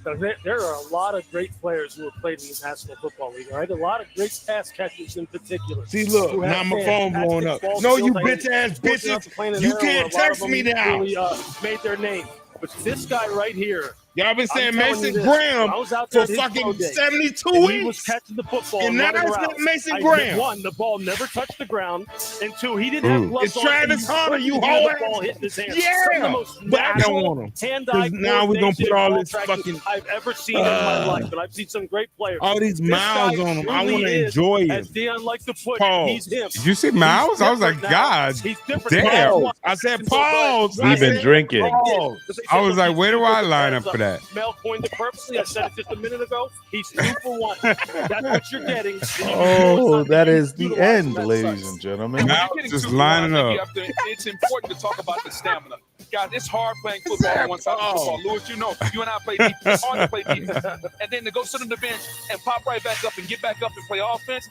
There are a lot of great players who have played in the National Football League, all right? A lot of great pass catchers in particular. See, look, who have now my phone fantastic blowing up. ball No, you skills bitch ass and fortunate enough bitches. to play in an You era can't where a lot text of me them now. Really, made their name. But this guy right here, Y'all been saying I'm telling Mason you this, Graham when I was out there for at his fucking pro day, 72 and he weeks. was catching the football. And now running it's not routes. Mason Graham. One, the ball never touched the ground, and two, he didn't have gloves It's on. Travis and Hunter, you couldn't hoe hear ass. the ball hitting his hand. Yeah, Some of the most but I don't natural want him. hand-eye 'Cause now we're gonna put coordination all ball this tracking fucking I've ever seen in my life, and I've seen some great players. all these This miles guy on him. I truly want to is, enjoy him. As Deion likes to put, Pause. he's him. Did you see Miles? I was like, Different now. God He's different. damn. now. I said pause. We've been drinking. I was like, where do I line up for that? Mel coined it purposely. I said it just a minute ago. He's 2 for 1. That's what you're getting. Oh, that is the end, ladies and gentlemen. Now just lining up. It's important to talk about the stamina. Guys, it's hard playing football on one side of the football. Lewis, you know, you and I play defense. It's hard to play defense. And then to go sit on the bench and pop right back up and get back up and play offense.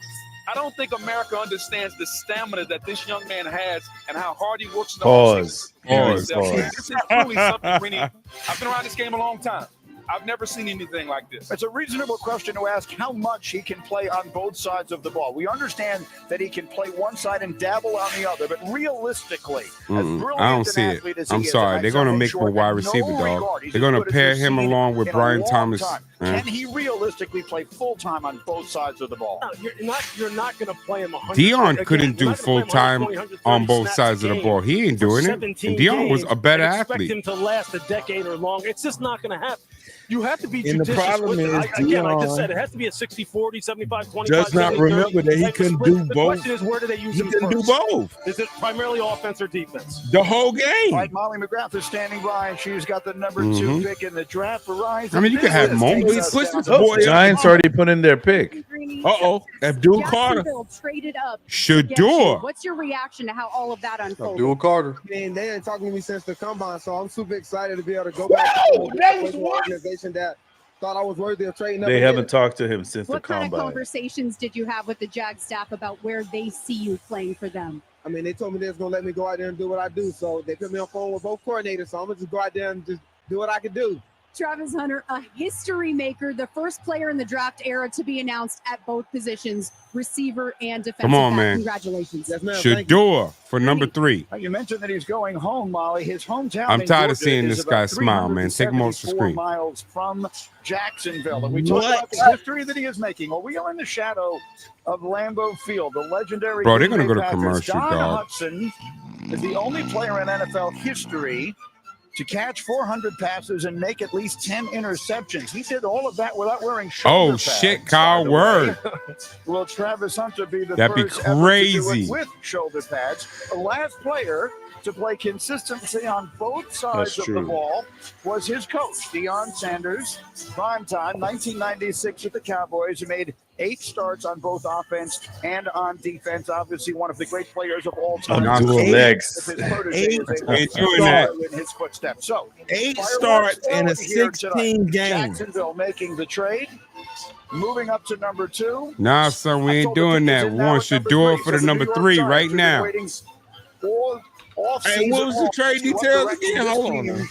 I don't think America understands the stamina that this young man has and how hard he works in the Pause. offseason. Pause. This is truly something we need. I've been around this game a long time. I've never seen anything like this. It's a reasonable question to ask how much he can play on both sides of the ball. We understand that he can play one side and dabble on the other, but realistically, as brilliant I don't an see it. athlete as he I'm is, sorry. and They're I going to saw him make him a short wide in no receiver, dog. regard. He's They're as going good to as pair we've him seen along with in a Brian long Thomas. time. Can he realistically play full-time on both sides of the ball? No, you're not going to play him 100. Dion Again, couldn't you're do not gonna play him full time 120, 130 on both snaps sides a of the game ball. He ain't for doing it. 17 And Dion was games a better and expect athlete. him to last a decade or longer. It's just not going to happen. You have to be And the judicious problem with it. is, Again, I just Dion said it has to be a 60-40, 75-25. does not 70-30 remember that he type of couldn't split. do The both. question is, where do they use He him couldn't do first? both. Is it primarily offense or defense? The whole game. All right, Molly McGrath is standing by, and she's got the number 2 pick in the draft. Verizon. I mean, you can have Business moments. takes us Push down this to boy. Oh, Giants already put in their pick. Uh-oh. Abdul Carter. Jacksonville traded up. Shador. What's your reaction to how all of that unfolded? Abdul Carter. And they ain't talking to me since the combine, so I'm super excited to be able to go back to an organization that thought I was worthy of trading up. They and haven't talked to him since What the kind of combine. conversations did you have with the Jag staff about where they see you playing for them? I mean, they told me they was gonna let me go out there and do what I do, so they put me on phone with both coordinators. So I'm gonna just go out there and just do what I can do. Travis Hunter, a history maker, the first player in the draft era to be announced at both positions, receiver and defensive Come on, back. man. Congratulations. Yes, ma'am. Thank you. Shador for number 3. You mentioned that he's going home, Molly. His hometown. I'm in tired of Georgia seeing is this guy about smile, man. Take him off the 374 screen. miles from Jacksonville, and we talk about the history that he is making. Well, we are in the shadow of Lambeau Field, the legendary. Bro, they're Green gonna go Bay to Packers. commercial, Don dog. Hudson is the only player in NFL history to catch 400 passes and make at least 10 interceptions. He did all of that without wearing shoulder Oh, pads, shit, by Kyle, the word. way. Will Travis Hunter be the That'd be first ever to do crazy. it with shoulder pads? The last player to play consistency on both sides That's of the true. ball was his coach, Deion Sanders. Prime time, 1996 with the Cowboys. He made 8 starts on both offense and on defense. Obviously, one of the great players of all time. Abdul next. His protege is able to doing that. follow in his footsteps. So 8 fireworks starts in a early here 16 tonight. game. Jacksonville making the trade. Moving up to number 2. Nah, son, we ain't doing that. We want Shador for the number 3 right now. Hey, what was the trade details again? Hold on.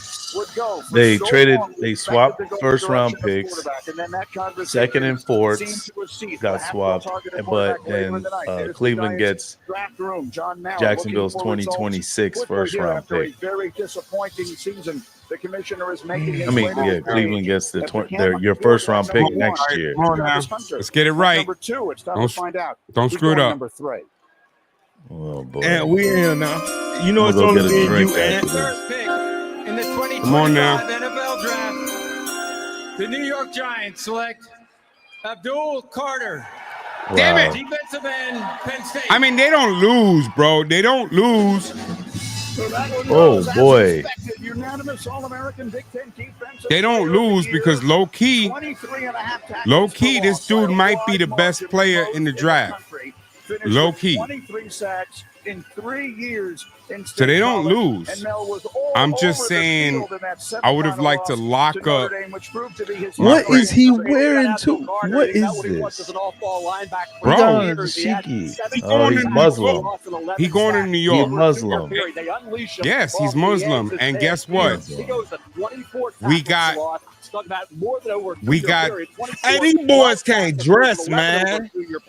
They swapped first round picks, second and fourth got swapped, but then Cleveland gets Jacksonville's 2026 first round pick. Very disappointing season. The commissioner is making. Cleveland gets your first round pick next year. Come on now. Let's get it right. Number 2. It's time to find out. Don't screw it up. Number 3. Oh boy. And we in here now. You know it's only me and you, and First pick in the 2025 Come on now. NFL Draft. The New York Giants select Abdul Carter. Damn it. Defensive end, Penn State. I mean, they don't lose, bro. They don't lose. Oh boy. Unanimous All-American Big Ten defensive They don't lose because low key, this dude might be the best player in the draft. Low key. 23 sacks in 3 years. So they don't lose. I'm just saying I would have liked to lock up. What is he wearing too? What is this? Bro, oh, he's Muslim. He going to New York. He's Muslim. Yes, he's Muslim. And guess what? We got. Hey, these boys can't dress, man. Yo,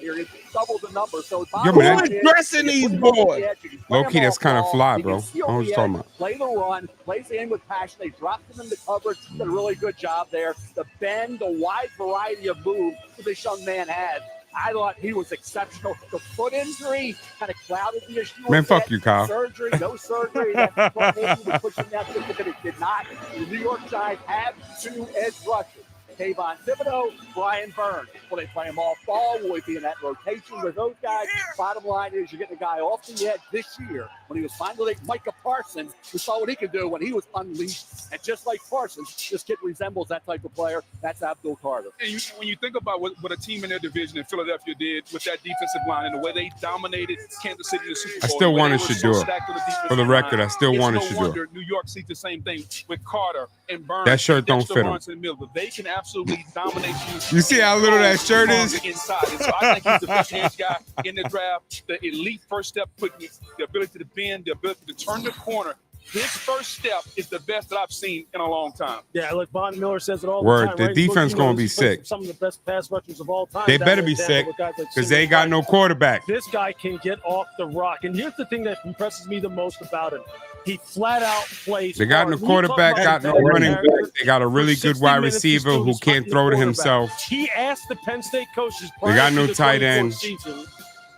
man. Who's dressing these boys? Low key, that's kind of fly, bro. I don't know what you're talking about. Play the run, plays in with passion. They dropped him in the coverage. Did a really good job there. The bend, the wide variety of moves that this young man had. I thought he was exceptional. The foot injury kind of clouded the issue. Man, fuck you, Kyle. Surgery, no surgery. That's what maybe was pushing that but it did not. The New York Giants have 2 edge rushers. Kayvon Thibodeau, Brian Burns. Will they play him off ball? Will he be in that rotation with those guys? Bottom line is you're getting a guy off the edge this year when he was finally Micah Parsons. We saw what he could do when he was unleashed. And just like Parsons, this kid resembles that type of player. That's Abdul Carter. And when you think about what a team in their division in Philadelphia did with that defensive line and the way they dominated Kansas City in the Super Bowl. I still wanted Shador. Shador. For the record, I still wanted Shador. New York sees the same thing with Carter and Burns. That shirt don't fit him. In the middle, but they can absolutely dominate you. You see how little that shirt is? Inside. And so I think he's the best edge guy in the draft. The elite first step, putting the ability to bend, the ability to turn the corner. His first step is the best that I've seen in a long time. Yeah, like Von Miller says it all Word, the time. the right? defense Look, gonna be sick. Some of the best pass rushers of all time. They better be sick because they ain't got no quarterback. This guy can get off the rock. And here's the thing that impresses me the most about him. He flat out plays. They got no quarterback, got no running back. They got a really good wide receiver who can't throw to himself. He asked the Penn State coaches They got no tight end.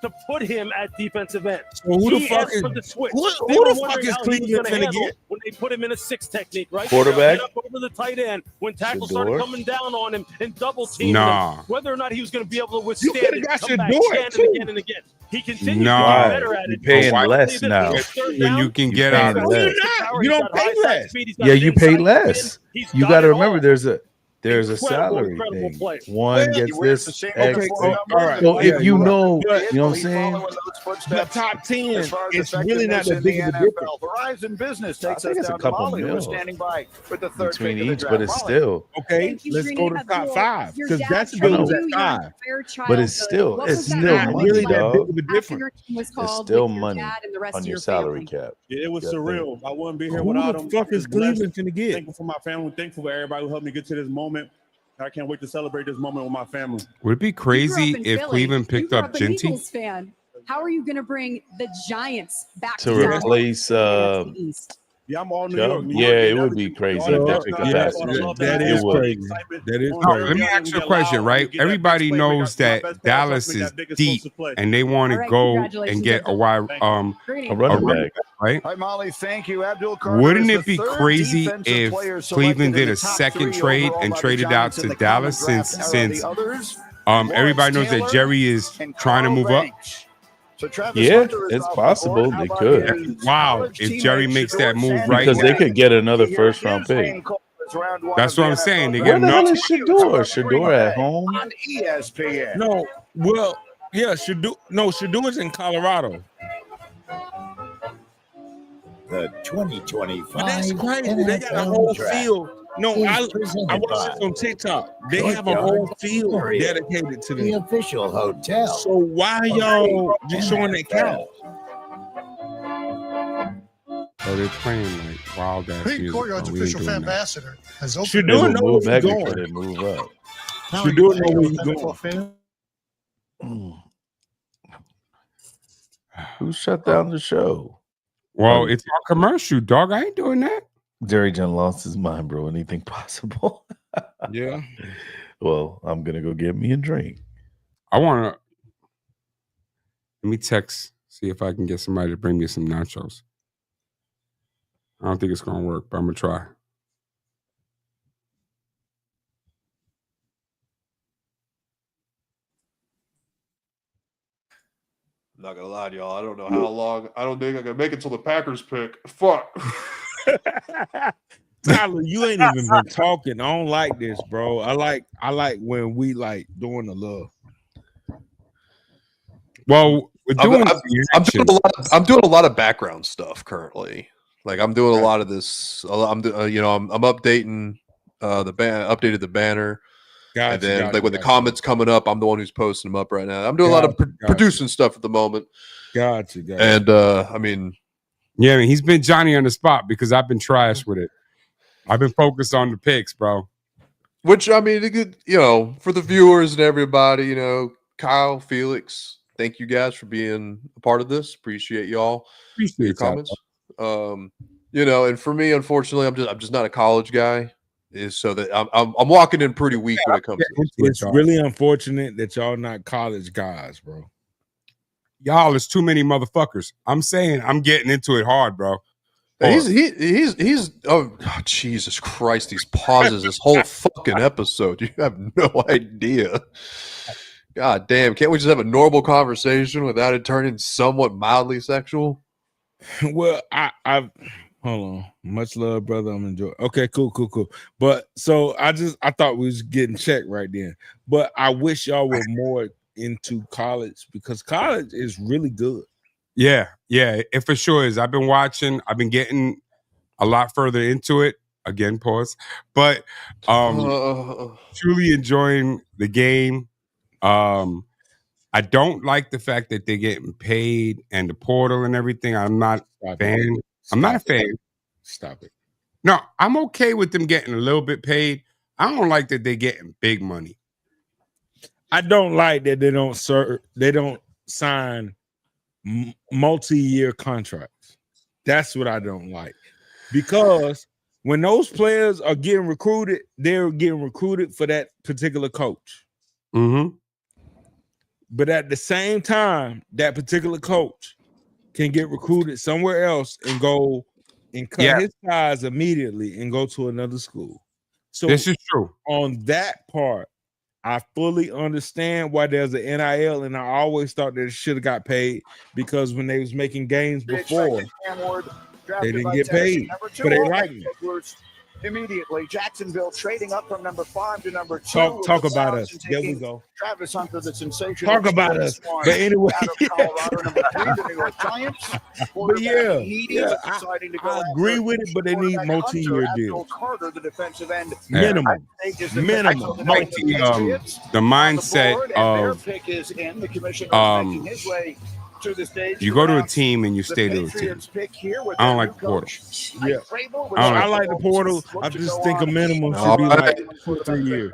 to put him at defensive end. So who the fuck is who the fuck is Cleveland finna get? When they put him in a 6 technique, right? Quarterback? Up over the tight end when tackles Shador? started coming down on him and double teaming Nah. him, whether or not he was going to be able to withstand coulda it, got come back Shador, again too. and again and again. He continues Nah. to get better at You're it. paying Why less would they now. do third When down? you can get You're out paying of less. You don't pay less. Yeah, you pay less. He's You got got to it remember all. there's a Incredible, salary incredible thing. player. One gets this Okay, X. all right. So Yeah, if you you're know, right. you know what I'm saying? The top 10, As far as it's really not effectiveness that in big the of a difference. NFL. Verizon Business I takes think us it's a down to couple Molly, who's mil standing by with the third between pick of the each, draft. but it's Molly. still, Okay, Thank you, let's Srini go to top Abdul. 5 Your because dad that's told Bill's you at your 5. entire but it's childhood. still, What it's was that still like? Not money, really that dog. big of a After difference. your team was It's called still with your money dad and the rest on of your your salary family. cap. Yeah, it was You gotta surreal. I wouldn't be here Who without the him. fuck is Just blessed. Cleveland finna get? Thankful for my family. Thankful for everybody who helped me get to this moment. I can't wait to celebrate this moment with my family. Would it be You grew crazy up in if Philly. Cleveland You picked grew up an Genty? Eagles fan. How are you going to bring the Giants back To the replace, NFC East? Yeah, I'm all New Chubb? York. New Yeah, York, it they would be never- crazy all the if best they pick guys, up all that. the love That they is have. would. crazy. That is No, crazy. let me ask you a question, right? Everybody knows that Dallas is deep and they want All to right, go congratulations, and get a wide Greetings. A running back. right? Hi, Molly. Thank you. Abdul Carter Wouldn't is it the be third crazy defensive if player selected Cleveland in did the a top second 3 trade overall and by the traded out Giants in to the common Dallas draft since era? The others, everybody knows that Taylor Jerry is and trying to Carl move up? Banks. So Travis Yeah, Hunter is it's off the possible. board. How They about could. his Wow, college if Jerry teammate, makes Shador that move Sanders? right Because they now. could get another Here first round is pick. Wayne Cole It's round one. That's of the what I'm NFL saying. They Draft. get Where the hell enough. is Shador? Shador at home? On ESPN. No, well, yeah, Shador is in Colorado. The 2025 But that's crazy. They got a NFL whole Draft field. No, is I presented watched this on TikTok. They have a Courtyard whole field Marriott, dedicated to the them. official hotel. So why y'all just showing that count? Oh, they're playing like wild ass Pete music. Courtyard's Oh, we ain't official doing fan that. ambassador has opened. Shador They will know move where back he's before going. they move up. How Shador are you know where he's NFL going. fan? Who shut down the show? Well, it's our commercial, dog. I ain't doing that. Jerry John lost his mind, bro. Anything possible? Yeah. Well, I'm gonna go get me a drink. I want to. Let me text, see if I can get somebody to bring me some nachos. I don't think it's going to work, but I'm going to try. I'm not gonna lie to y'all. I don't know how long. I don't think I can make it till the Packers pick. Fuck. Tyler, you ain't even been talking. I don't like this, bro. I like when we like doing the love. Well, we're doing I'm doing a lot of background stuff currently. Like I'm doing a lot of this. I'm updating updated the banner. And then when the comments coming up, I'm the one who's posting them up right now. I'm doing a lot of producing stuff at the moment. Gotcha. And I mean, yeah, I mean, he's been Johnny on the spot because I've been trash with it. I've been focused on the picks, bro. Which I mean, for the viewers and everybody, Kyle, Felix, thank you guys for being a part of this. Appreciate y'all. Appreciate your comments. And for me, unfortunately, I'm just not a college guy. Is so that I'm walking in pretty weak when it comes to this. It's really unfortunate that y'all not college guys, bro. Y'all is too many motherfuckers. I'm saying I'm getting into it hard, bro. He's oh Jesus Christ, these pauses this whole fucking episode. You have no idea. God damn, can't we just have a normal conversation without it turning somewhat mildly sexual? Well, I've hold on. Much love, brother. I'm enjoying. Okay, cool. But so I thought we was getting checked right then. But I wish y'all were more into college because college is really good. Yeah, it for sure is. I've been watching. I've been getting a lot further into it. Again, pause. But truly enjoying the game. I don't like the fact that they're getting paid and the portal and everything. I'm not a fan. I'm not a fan. Stop it. No, I'm okay with them getting a little bit paid. I don't like that they're getting big money. I don't like that they don't sign multi-year contracts. That's what I don't like. Because when those players are getting recruited, they're getting recruited for that particular coach. Mm-hmm. But at the same time, that particular coach can get recruited somewhere else and go and cut his ties immediately and go to another school. So this is true. On that part, I fully understand why there's an NIL, and I always thought that it should have got paid because when they was making games before, they didn't get paid. But they like me. Immediately, Jacksonville trading up from number 5 to number 2. Talk about us. There we go. Travis Hunter, the sensational. Talk about us. But anyway, Colorado, number 3, the New York Giants. But I agree with it, but they need multi-year deals. Carter, the defensive end. Minimum. Like the mindset of pick is in. The commissioner making his way to the stage. You go to a team and you stay to a team. I don't like the portal. Yeah, I like the portal. I just think a minimum should be like 2 or 3 years.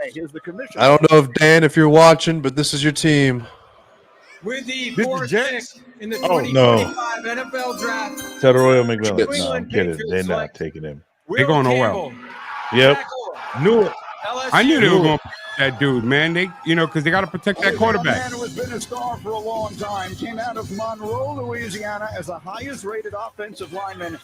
I don't know if you're watching, but this is your team. With the fourth pick in the Oh, no. 2025 NFL Draft. Tell Royal McMillan. No, I'm kidding. They're not taking him. They're going nowhere. Yep. Knew it. I knew they were going to pick that dude, man. They, because they got to protect that quarterback. Man who has been a star for a long time came out of Monroe, Louisiana, as the highest-rated offensive lineman.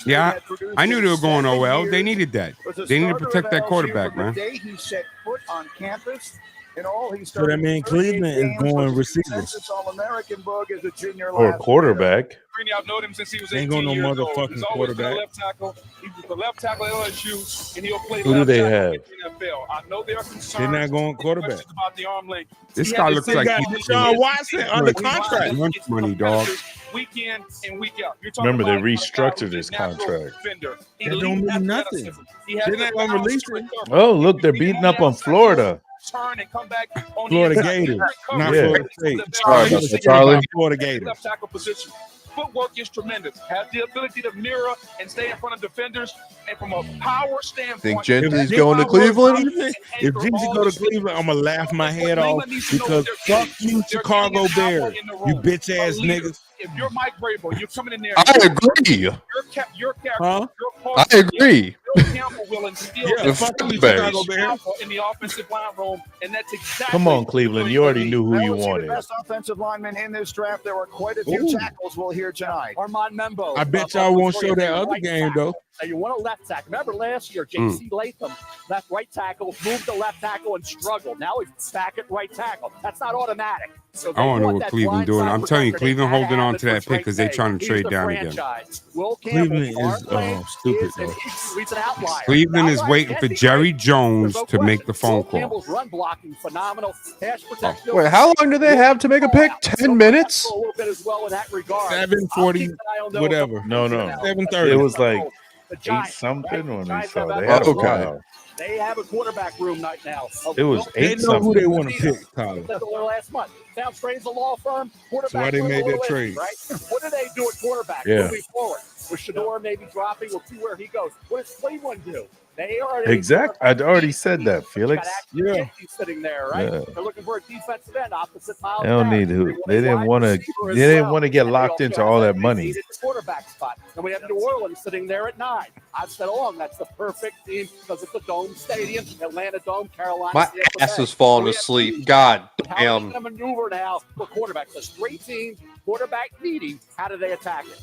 Yeah, I knew they were going OL. They needed that. They need to protect that quarterback, man. The day he set foot on campus. In all, he So that means Cleveland is going receiver. All-American bug as a junior Or a quarterback. Greeny, I've known him since he was Ain't 18 going no years old. motherfucking He's always been a quarterback. left tackle. He was the left tackle at LSU, and he'll play Who do left they tackle have? in the NFL. I know they're concerned. They're not going quarterback. About the arm length. This He guy had looks this like thing he- about Deshaun Watson under He contract. Lunch money, dog. Week in and week out. You're talking Remember, they about a guy restructured who's a his natural contract. defender. That don't Elite mean nothing. athleticism. He has They're the not gonna balance release to him. recover. Oh, look, they're beating up on Florida. Turn and come back on Florida the inside. Gators, not Yeah. Florida State. Sorry about that, Charlie. Florida Gators. Left tackle position. Footwork is tremendous. Has the ability to mirror and stay in front of defenders. And from a power standpoint, Think Gentry's If going to Cleveland? If Gentry go to Cleveland, I'm gonna laugh my head off because fuck you, Chicago Bears, you bitch ass niggas. If you're Mike Vrabel, you're coming in there. I agree. Your character, Huh? your I agree. Bill Campbell will instill Yeah, that fuck you, Bears. Chicago Bears. alpha in the offensive line room, and that's exactly. Come on, Cleveland. You already knew who Now you we'll see wanted. the best offensive linemen in this draft. There were quite a few Ooh. tackles we'll hear tonight. Armand Membo. I bet y'all won't show that other game though. Now you want a left tackle. Remember last year, J.C. Latham, left right tackle, moved to left tackle and struggled. Now he's back at right tackle. That's not automatic. So I want to know want what that Cleveland doing. blindside I'm telling you, protector. Cleveland They had holding on it to that for pick because they're Drake trying May. to He's trade the down again. franchise. Will Campbell, Cleveland our is plan stupid is an though. he's an outlier. Cleveland Now, is right, waiting for Jesse Jerry Drake, Jones there's to no make the question. phone Will call. Campbell's run blocking phenomenal. Pass protection. Wait, how long do they have to make a pick? 10 minutes? A little bit as well in that regard. 7:40, I'll keep an eye on Noah whatever. No, no. 7:30. It was like The 8 Giants, something when we Giants saw. have They about had a okay. while. They have a quarterback room right now. It was They 8 know who they something. want to pick, Tyler. Last month. Sounds strange, a law firm. That's why they room, made a little that iffy, trade. Right? What do they do at quarterback Yeah. moving forward? With Shador maybe dropping, we'll see where he goes. What does Cleveland do? They already Exact. I'd already said that, Felix. Yeah. He's sitting there, right? Yeah. They're looking for a defensive end opposite Miles. They don't Garrett. need who. want They a didn't wide want to. receiver as They didn't well. want to get And they locked also into have all that that money. needed quarterback spot. And we have New Orleans sitting there at 9. I've said along that's the perfect team because it's a dome stadium, Atlanta Dome, Carolina. My Tampa ass Bay. is falling We have asleep. teams. God How are they damn. going to maneuver now for quarterbacks? A straight team, quarterback needy. How do they attack it?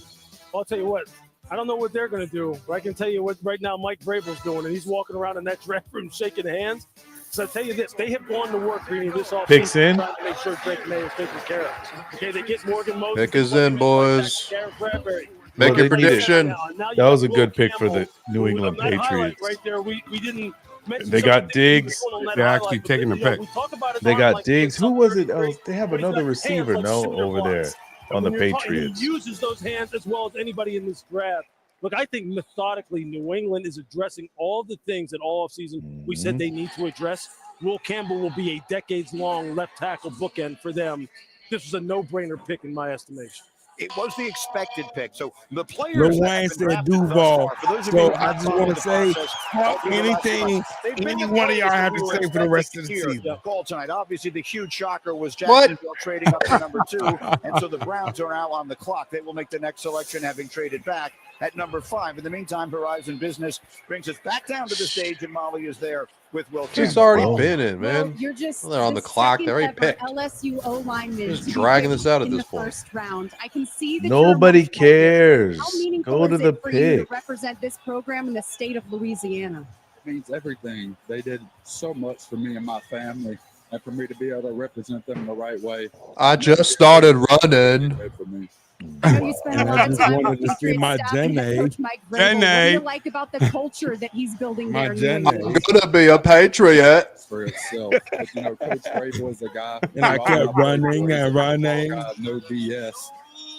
I'll tell you what. I don't know what they're going to do, but I can tell you what right now Mike Vrabel's doing, and he's walking around in that draft room shaking hands. So I'll tell you this, they have gone to work really this offseason Picks in. trying to make sure Drake May is taken care of. Okay, they get Morgan Moses. Pick is in, boys. Garrett Bradbury. Make Well, a they needed- prediction. Now you That was a have good Will pick for the Campbell, New who- England that highlight Patriots. Right there, we didn't mention They some got of the things Diggs. going on that They're highlight, actually but taking then, the you know, pick. we talk about his They arm got like Diggs. it's Who something was it very else? They have but he's another got hands receiver, like no, cinder over there blocks. on the When you're talking- Patriots. He uses those hands as well as anybody in this draft. Look, I think methodically New England is addressing all the things that all offseason we said they need to address. Will Campbell will be a decades-long left tackle bookend for them. This was a no-brainer pick in my estimation. It was the expected pick. So the players. Lil that have Wayne been said drafted thus Duval. far, for those of you So who I have just followed want the to say, process, fuck over the last anything month, they've been any the one of y'all players have we to were say for the rest of the expecting to season. hear call tonight. Obviously, the huge shocker was Jacksonville trading up to number 2, and so the Browns are now on the clock. They will make the next selection, having traded back at number 5. In the meantime, Verizon Business brings us back down to the stage, and Molly is there with Will She's Campbell. already been in, Well, man. you're just They're on the clock. They second already ever picked. LSU O lineman Just to be dragging picked this out at in this the point. first round. I can see that Nobody you're emotional. cares. How meaningful Go to is the it for you to pick. represent this program in the state of Louisiana? It means everything. They did so much for me and my family, and for me to be able to represent them the right way. I just started running. For me. I know you spent a lot of just time wanted with to see Patriots my staff and head Jenny. coach Mike Vrabel. What do Jenny. you like about the culture that he's building My there? in New Jenny. England? I'm gonna be a Patriot. For itself. But, you know, Coach Vrabel is a guy. And I who kept always running plays and for running. God, no BS.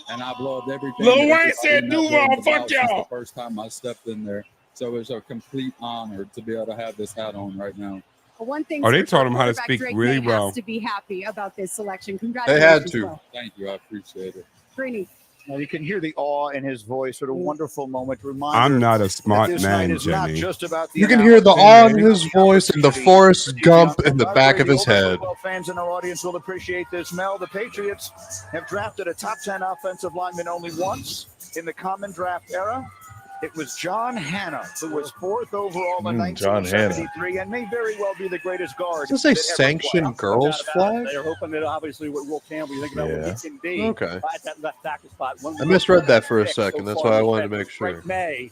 And I've loved everything. Lil that Wayne I've said seen that Duval, building fuck about since y'all. The first time I stepped in there. So it was a complete honor to be able to have this hat on right now. Well, one thing Oh, they for sure, taught him how to quarterback speak Drake really May well. has to be happy about this selection. They Congratulations, had to. Will. Thank you. I appreciate it. Greeny. Now you can hear the awe in his voice. What a wonderful moment. Reminder I'm not a that smart this night man, is not Jenny. just about the You can hear the awe in announcement. his voice and the Forrest Gump in the back of his head. Well, fans in our audience will appreciate this. Mel, the Patriots have drafted a top 10 offensive lineman only once in the common draft era. It was John Hanna, who was 4th overall in John 1973 and may very well be the greatest guard. Does this say that ever sanctioned played. girls flag? They're hoping that obviously with Will Campbell, you think about Yeah. what he can be Okay. at that left tackle spot. One of I the misread that best for a picks second. so That's far why I was wanted to Drake make sure. May.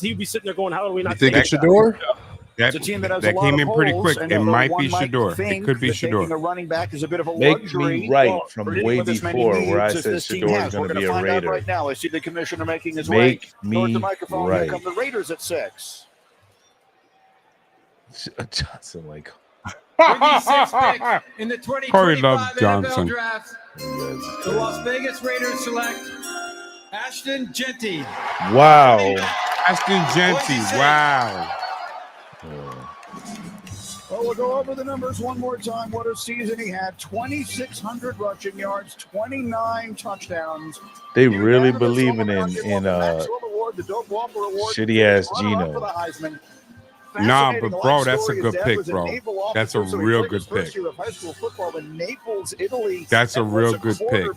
Giants, he'd be sitting there going, "How do we not?" You think take it's that?" Shador? It's a team that has that a lot came of in pretty holes, quick. and It although might one be Shador. It think could be that Shador. taking a running back is a bit of a Make luxury. me right Well, from for way with as many before where I needs as said this team Shador is has. We're going to gonna be a find out Raider. right now. I see the commissioner making his Make way me towards the microphone. right. Here come the Raiders at 6. Johnson, like, With the sixth pick in the Corey 2025 loves NFL Johnson. Draft, the Las Vegas Raiders select Ashton Genty. Wow. Ashton Genty. Wow. Well, we'll go over the numbers one more time. What a season he had. 2,600 rushing yards, 29 touchdowns. They really believing in shitty ass Geno. Nah, but bro, that's a good pick, bro. That's a real good pick. That's a real good pick.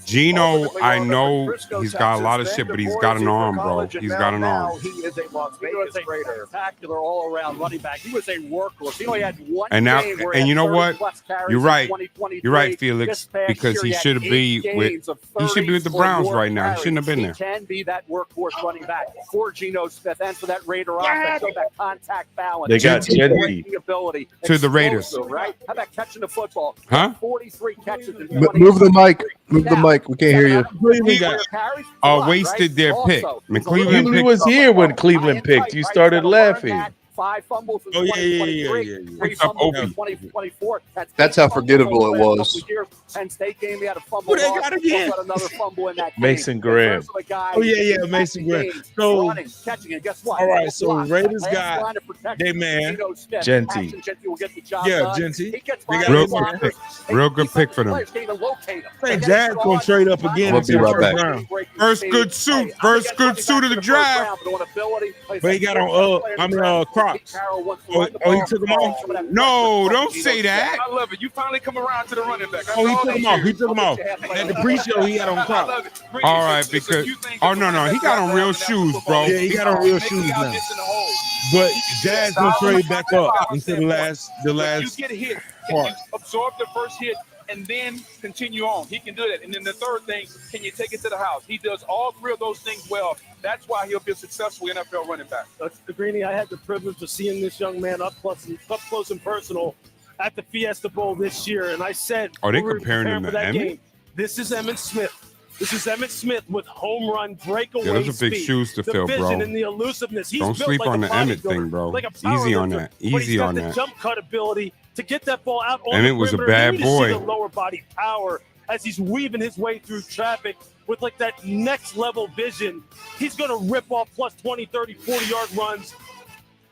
Geno, I know he's got a lot of shit, but he's got an arm, bro. He's got an arm. He is a Las Vegas Raider. Spectacular all-around running back. He was a workhorse. He only had one And now, game where and he you had know what? 30+ carries You're in right. 2023. You're right, Felix, This past because year, he had should 8 be with. games of He should be with the 30 Browns or right now. He more shouldn't have been there. He can be that workhorse running back for Geno Smith and for that Raider offense. So that contact balance. They got Genty ability to the Raiders. Right? How about catching the football? Huh? 43 catches in Move the mic. Move the mic. We can't hear you. Wasted their pick. Cleveland was here when Cleveland picked. You started laughing. 5 fumbles in Oh, yeah, 2023, 3 fumbles in 2024. That's how forgettable it was. Penn State game, he had a fumble. Who they got again? Got another fumble in that game. Mason Graham. Oh, yeah, Mason Graham. So, running, catching, and guess what? all right, so Blocked. Raiders Last got line of protection. their man, Geno Smith. Genty. Ashton Genty will get the job Yeah, done. Genty. He gets They got Real his good man. pick. Real good pick for them. Players can't even locate him. I think Jags gonna trade up again. We'll be right back. First good suit. First good suit of the drive. But he got on Crocs. Oh, he took them off? No, don't say that. I love it. You finally come around to the running back. Oh, he took them off. He took them off. At the pre-show, he had on Crocs. All right, because no, he got on real shoes, bro. Yeah, he got on real shoes now. But Jags gonna trade back up into the last You get a hit, can part. you absorb the first hit and then continue on? He can do that. And then the third thing, can you take it to the house? He does all 3 of those things well. That's why he'll be a successful NFL running back. Greeny, I had the privilege of seeing this young man up close and personal at the Fiesta Bowl this year, and I said, Are they when we were comparing him for to that Emmett? game, this is Emmitt Smith. This is Emmitt Smith with home run breakaway Yeah, those are big speed, shoes to the fill, vision bro. and the elusiveness. He's Don't built sleep like on a the Emmett bodybuilder, thing, bro. like a power Easy on lifter, that. but he's Easy got on the that. jump cut ability to get that ball out on Emmett the was a perimeter. bad You need to see boy. the lower body power as he's weaving his way through traffic with like that next level vision. He's going to rip off plus 20, 30, 40-yard runs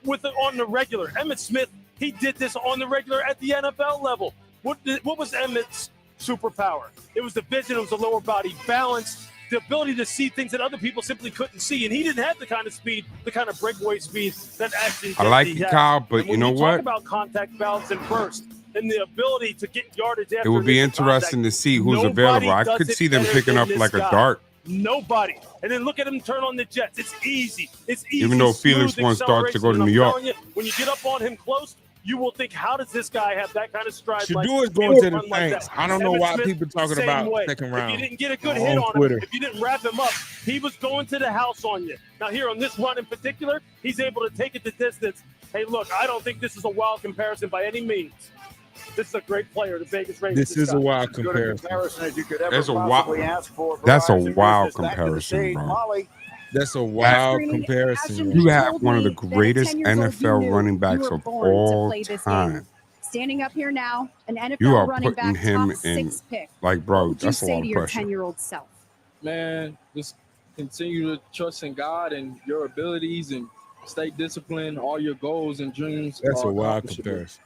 with it on the regular. Emmitt Smith, he did this on the regular at the NFL level. What was Emmett's superpower? It was the vision. It was the lower body balance, the ability to see things that other people simply couldn't see. And he didn't have the kind of speed, the kind of breakaway speed that actually I like he it, had. Kyle, but And you when know talk what? about contact balance and burst and the ability to get yardage after It would be initial interesting to see who's Nobody available. I does could it see them better picking than up this like a guy. dart. Nobody. And then look at him turn on the Jets. It's easy. It's easy. Even though Felix smooth wants Dart to go to acceleration. New And York. I'm telling you, when you get up on him close, you will think, how does this guy have that kind of stride? Shador is going to the Saints. I don't know why people talking same about way. second If round you didn't get a good on hit on Twitter. him, if you didn't wrap him up, he was going to the house on you. Now here on this run in particular, he's able to take it the distance. Hey, look, I don't think this is a wild comparison by any means. This is a great player, the Vegas Raiders. This is a wild As good a comparison. comparison as you could ever That's a possibly wild. ask for. That's a Verizon wild business back to the comparison, stage. bro. Molly, That's a wild comparison. You have one of the greatest NFL running backs of all time. Standing up here now, an NFL You are running putting back him top in, 6 pick. like, bro, What would you that's a say lot to of your pressure. 10-year-old self? Man, just continue to trust in God and your abilities and stay disciplined. All your goals and dreams. That's are a wild accomplishable. comparison.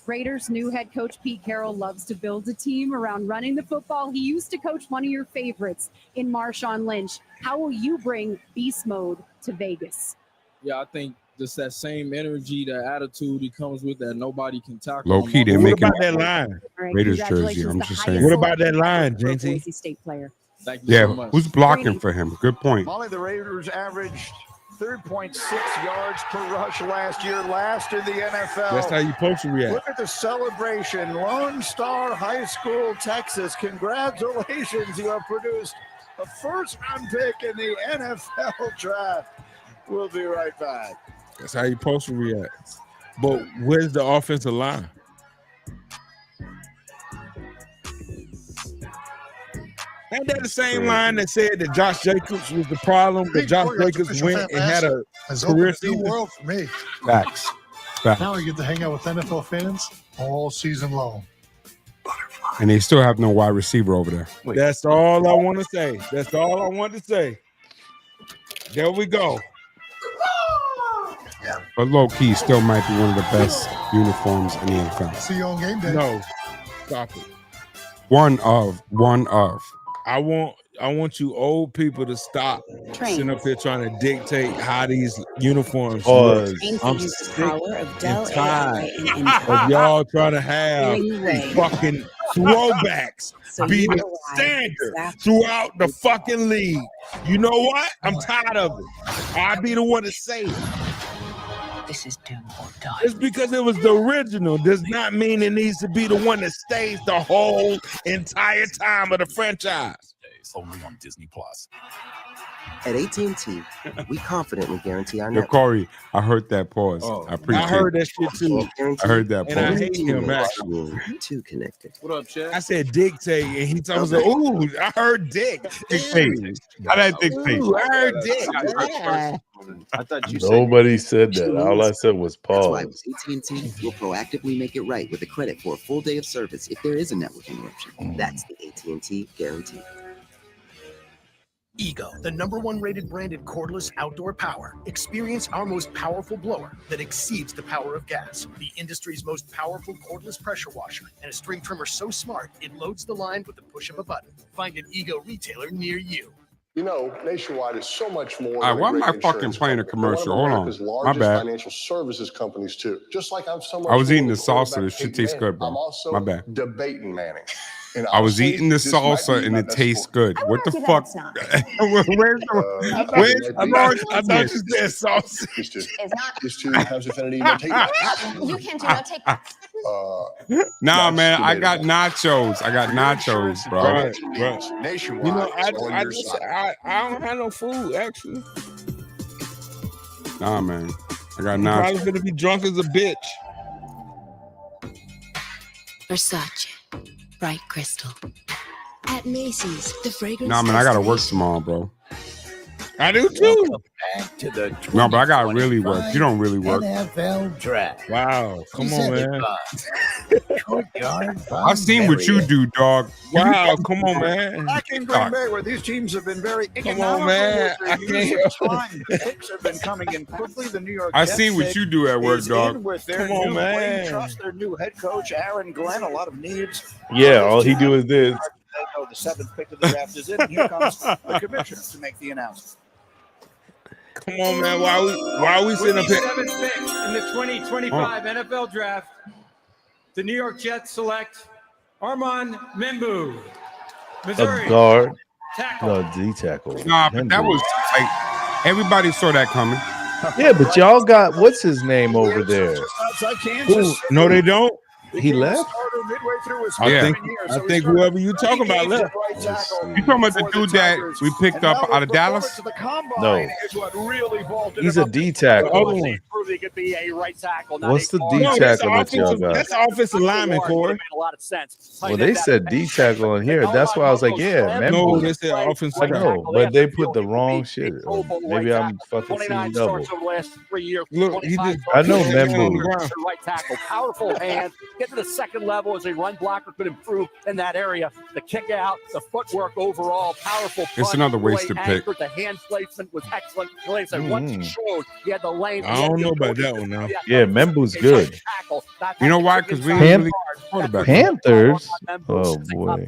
Raiders' new head coach Pete Carroll loves to build a team around running the football. He used to coach one of your favorites in Marshawn Lynch. How will you bring beast mode to Vegas? Yeah, I think just that same energy, that attitude he comes with that nobody can tackle. Low key, they're What making about that line? All right, Raiders jersey. congratulations, I'm the just highest saying. What about that line, for a Genty? Boise State player. Thank you Yeah, so much. who's blocking for him? Good point. Molly, the Raiders averaged 3.6 yards per rush last year, last in the NFL. That's how you supposed to react. Look at the celebration. Lone Star High School, Texas. Congratulations. You have produced a first-round pick in the NFL draft. We'll be right back. That's how you supposed to react. But where's the offensive line? Ain't that the same line that said that Josh Jacobs was the problem? That Josh Jacobs went and had a career New season? world for me. Facts. Facts. Now I get to hang out with NFL fans all season long. And they still have no wide receiver over there. That's all I want to say. That's all I want to say. There we go. But low key still might be one of the best uniforms in the NFL. See you on game day. No, stop it. One of. I want you old people to stop sitting up here trying to dictate how these uniforms look. I'm sick and tired of y'all trying to have fucking throwbacks be the standard throughout the fucking league. You know what? I'm tired of it. I'll be the one to say it. This is do or die. It's because it was the original. Does not mean it needs to be the one that stays the whole entire time of the franchise. Only on Disney Plus. At AT&T, we confidently guarantee our Yo, network. Corey, I heard that pause. I appreciate I heard that shit too. I heard that And I pause. hate him actually. Too connected. What up, Chad? I said dictate, and he told me, "Ooh, I heard dick." Dictate. How that dictate? Ooh, I heard dick. I thought you Nobody said that. All I said was That's why pause. with AT&T, we'll proactively make it right with a credit for a full day of service if there is a network interruption. That's the AT&T guarantee. Ego, the #1 rated branded cordless outdoor power. Experience our most powerful blower that exceeds the power of gas. The industry's most powerful cordless pressure washer and a string trimmer so smart it loads the line with the push of a button. Find an Ego retailer near you. You know, Nationwide is so much more. All right, than a why am great I fucking insurance playing a company. They're one of commercial? Hold on. America's My largest bad. financial services companies too. Just like I'm so much. I was eating more the than salsa. quarterback This shit Peyton tastes Manning. good, bro. I'm also My bad. debating Manning. And I was honestly, eating the this might salsa be and my it best tastes sport. good. What the fuck? Just 2 times infinity. No, take that. You can't do no take that. Nah, man, I got nachos. I got nachos, bro. Right. Nationwide. You know, on your I don't have no food actually. Nah, man, I got I'm nachos. probably gonna be drunk as a bitch. Versace, bright crystal. At Macy's, the fragrance. Nah, man, I gotta work tomorrow, bro. I do too. Back to the No, but I gotta really work. You don't really work. NFL draft. Wow, come on, man. I seen what you do, dog. Wow, come on, man. Back in Green Bay, where these teams have been very economical man. with their use of time. The picks have been coming in quickly. The New York I Jets seen what pick you do at work, is dog. in with their Come on, new man. brain trust, their new head coach, Aaron Glenn. A lot of needs. Yeah, all he do is this. They know the 7th pick of the draft is in. And here comes the commissioner to make the announcement. Come on, man. Why are we sitting up With here? the 7th pick in the 2025 NFL Draft, the New York Jets select Armand Membu, Missouri. A guard. Tackle. No, D tackle. Nah, but that was like everybody saw that coming. Yeah, but y'all got what's his name over there? Outside Kansas. Ooh, no, they don't. He left. Midway through his Yeah. I think whoever you talking about left. You talking about the dude that we picked up out of Dallas? No, is what really vaulted he's him a up. D tackle. Proved he could be a right tackle. not What's a the guard. D No, that's tackle that y'all offensive. got? That's offensive lineman, Corey. Made a lot of sense. Well, they said D tackle in here. That's why I was like, yeah, man. No, they said offensive I know, but they put the wrong shit. Maybe I'm fucking 29 seeing double. starts over the last 3 years. Look, he just. I know Membu. Membu. Right tackle, powerful hands. Get to the second level as a run blocker could improve in that area. The kick out, the footwork overall, powerful. It's punch, another wasted great pick. anchor. The hand placement was excellent. Like I said, once he showed he had the length. I don't know about that one now. Yeah, Membu's good. You know why? Because we ain't really quarterback. Panthers. Oh boy,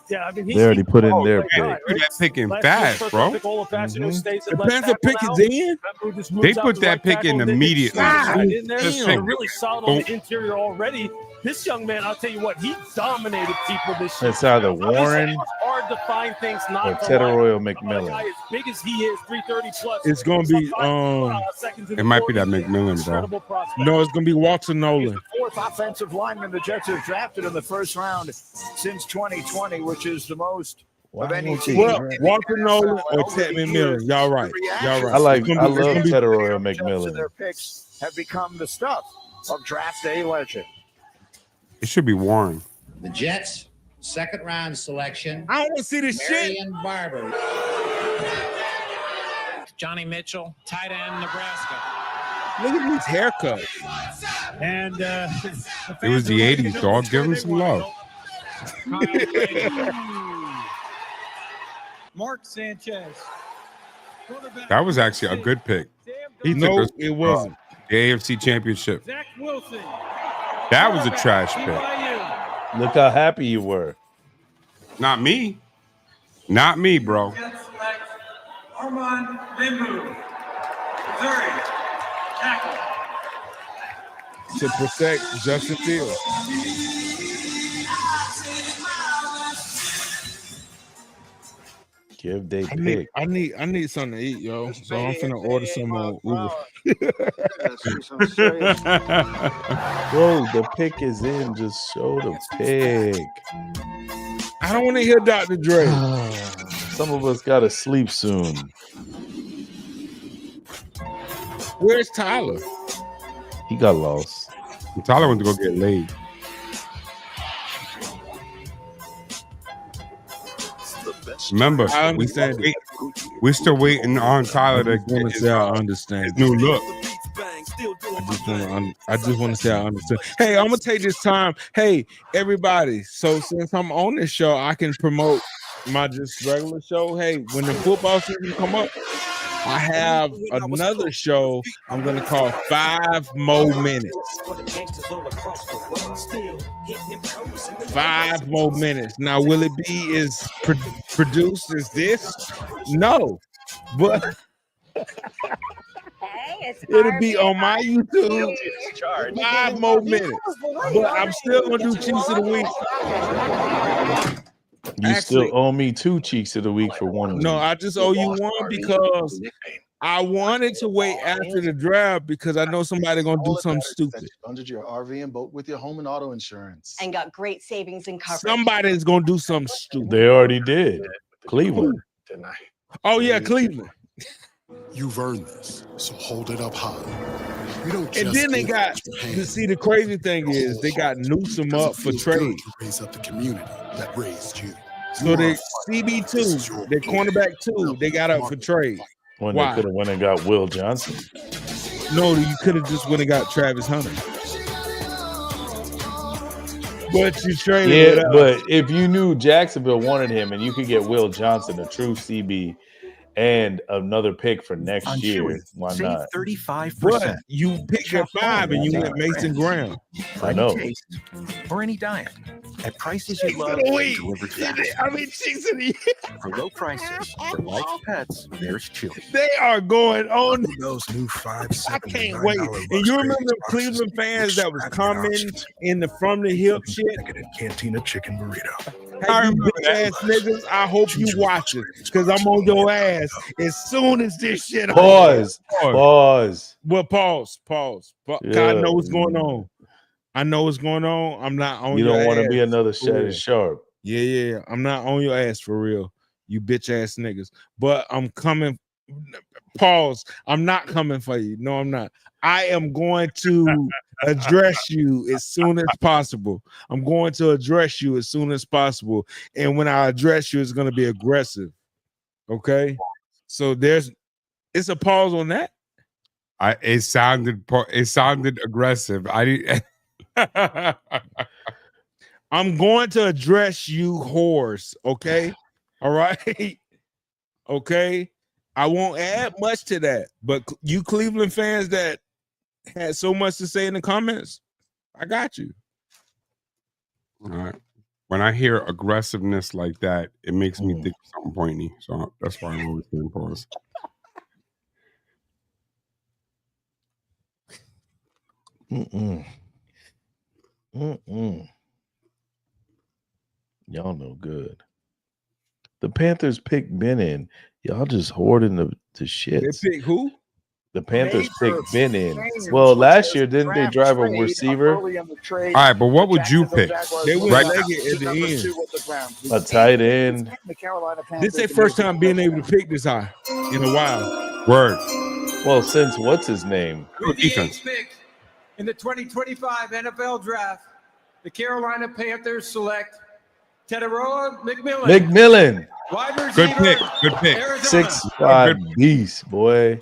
Yeah, I mean, they already put in their Dude, pick. that picking last fast, year's bro. first pick, All of Pasadena State's The at left Panther tackle pick now. is in. Membu just They moves out put to that right pick tackle, in and then immediately. gets right in there. Just They're pick. really solid on the interior already. This young man, I'll tell you what, he dominated people this year. It's either It's Warren hard to find things not or to Ted like. Arroyo A McMillan. guy as big as he is, 330 plus. It's gonna be It might be that McMillan, bro. Incredible prospect. No, it's gonna be Walter Nolan. Fourth offensive lineman the Jets have drafted in the first round since 2020, which is the most of any team. Well, Walter Nolan or Ted McMillan. Y'all right. Y'all right. I like. It's gonna I be- it's love gonna be- Ted Arroyo Jets and McMillan. their picks have become the stuff of draft day legend. It should be Warren. The Jets, second round selection. I don't want to see this shit. Marion Barber. Johnny Mitchell, tight end, Nebraska. Look at these haircuts. And It was the 80s, dog. Give him some love. Mark Sanchez. That was actually a good pick. He took No, us it wasn't. the AFC Championship. Zach Wilson. That was a trash pick. BYU. Look how happy you were. Not me. Not me, bro. Armand Limbu. Missouri. Tackle. To protect Justin Fields. Give they I pick. need something to eat, yo. So I'm finna order some on Uber. Bro, the pick is in. Just show the pick. I don't want to hear Dr. Dre. Some of us gotta sleep soon. Where's Tyler? He got lost. Tyler went to go get laid. Remember, I understand. we're still waiting on Tyler to I want to say I understand. his new look. I just want to say I understand. Hey, I'm gonna take this time. Hey, everybody. So since I'm on this show, I can promote my just regular show. Hey, when the football season come up, I have another show I'm gonna call 5 More Minutes. 5 More Minutes. Now, will it be as produced as this? No, but it'll be on my YouTube. 5 More Minutes. But I'm still gonna do Cheeks of the Week. You still owe me 2 cheeks of the week for 1 week. No, I just owe you one because I wanted to wait after the draft because I know somebody gonna do something stupid. Funded your RV and boat with your home and auto insurance. And got great savings and coverage. Somebody's gonna do something stupid. They already did. Cleveland. Didn't I? Oh yeah, Cleveland. You've earned this, so hold it up high. You don't And just then they give got extra to hand. see the crazy thing is they got Newsom Because up it for feels good trade. to raise up the community that raised you. So they CB2, their cornerback 2, they got up for trade. When Why? they could have went and got Will Johnson. No, you could have just went and got Travis Hunter. But you traded it Yeah, up. but if you knew Jacksonville wanted him and you could get Will Johnson, a true CB, and another pick for next On year, Chewy, why save not? 35%. But you picked at 5 and you went Mason Graham. For I any know. taste or any diet, at prices you love, Wait, delivered fast. I mean, Cheeks of the For low prices, for life pets, there's Chewy. They are going on. Those new 5, I 7, can't wait. And you remember the Cleveland fans that was commenting in the from the hip shit? Cantina chicken burrito. Hey, you bitch ass niggas, I hope you watch it because I'm on your ass as soon as this shit. Pause. over. Pause. Well, pause. 'Cause I Yeah. know what's going on. I know what's going on. I'm not on You your don't want to ass be another for Shannon real. Sharp. Yeah. I'm not on your ass for real. You bitch ass niggas. But I'm coming. Pause. I'm not coming for you. No, I'm not. I am going to address you as soon as possible. I'm going to address you as soon as possible. And when I address you, it's going to be aggressive. Okay. So it's a pause on that. It sounded aggressive. I'm going to address you, whores. Okay. All right. Okay. I won't add much to that, but you Cleveland fans that had so much to say in the comments, I got you. All right. When I hear aggressiveness like that, it makes me think of something pointy. So that's why I'm always saying pause. Y'all know good. The Panthers picked Benin. Y'all just hoarding the shit. They pick who? The Panthers picked Benin. Well, last year didn't they drive a receiver? All right, but what would you pick? They went Right Leggett at the end. A tight end. This is their first time being able to pick this high in a while. Word. Well, since what's his name? With the 8th pick in the 2025 NFL Draft, the Carolina Panthers select Teteroa McMillan. McMillan. Wide Good receiver, pick. Good pick. Arizona. 6'5" beast, boy.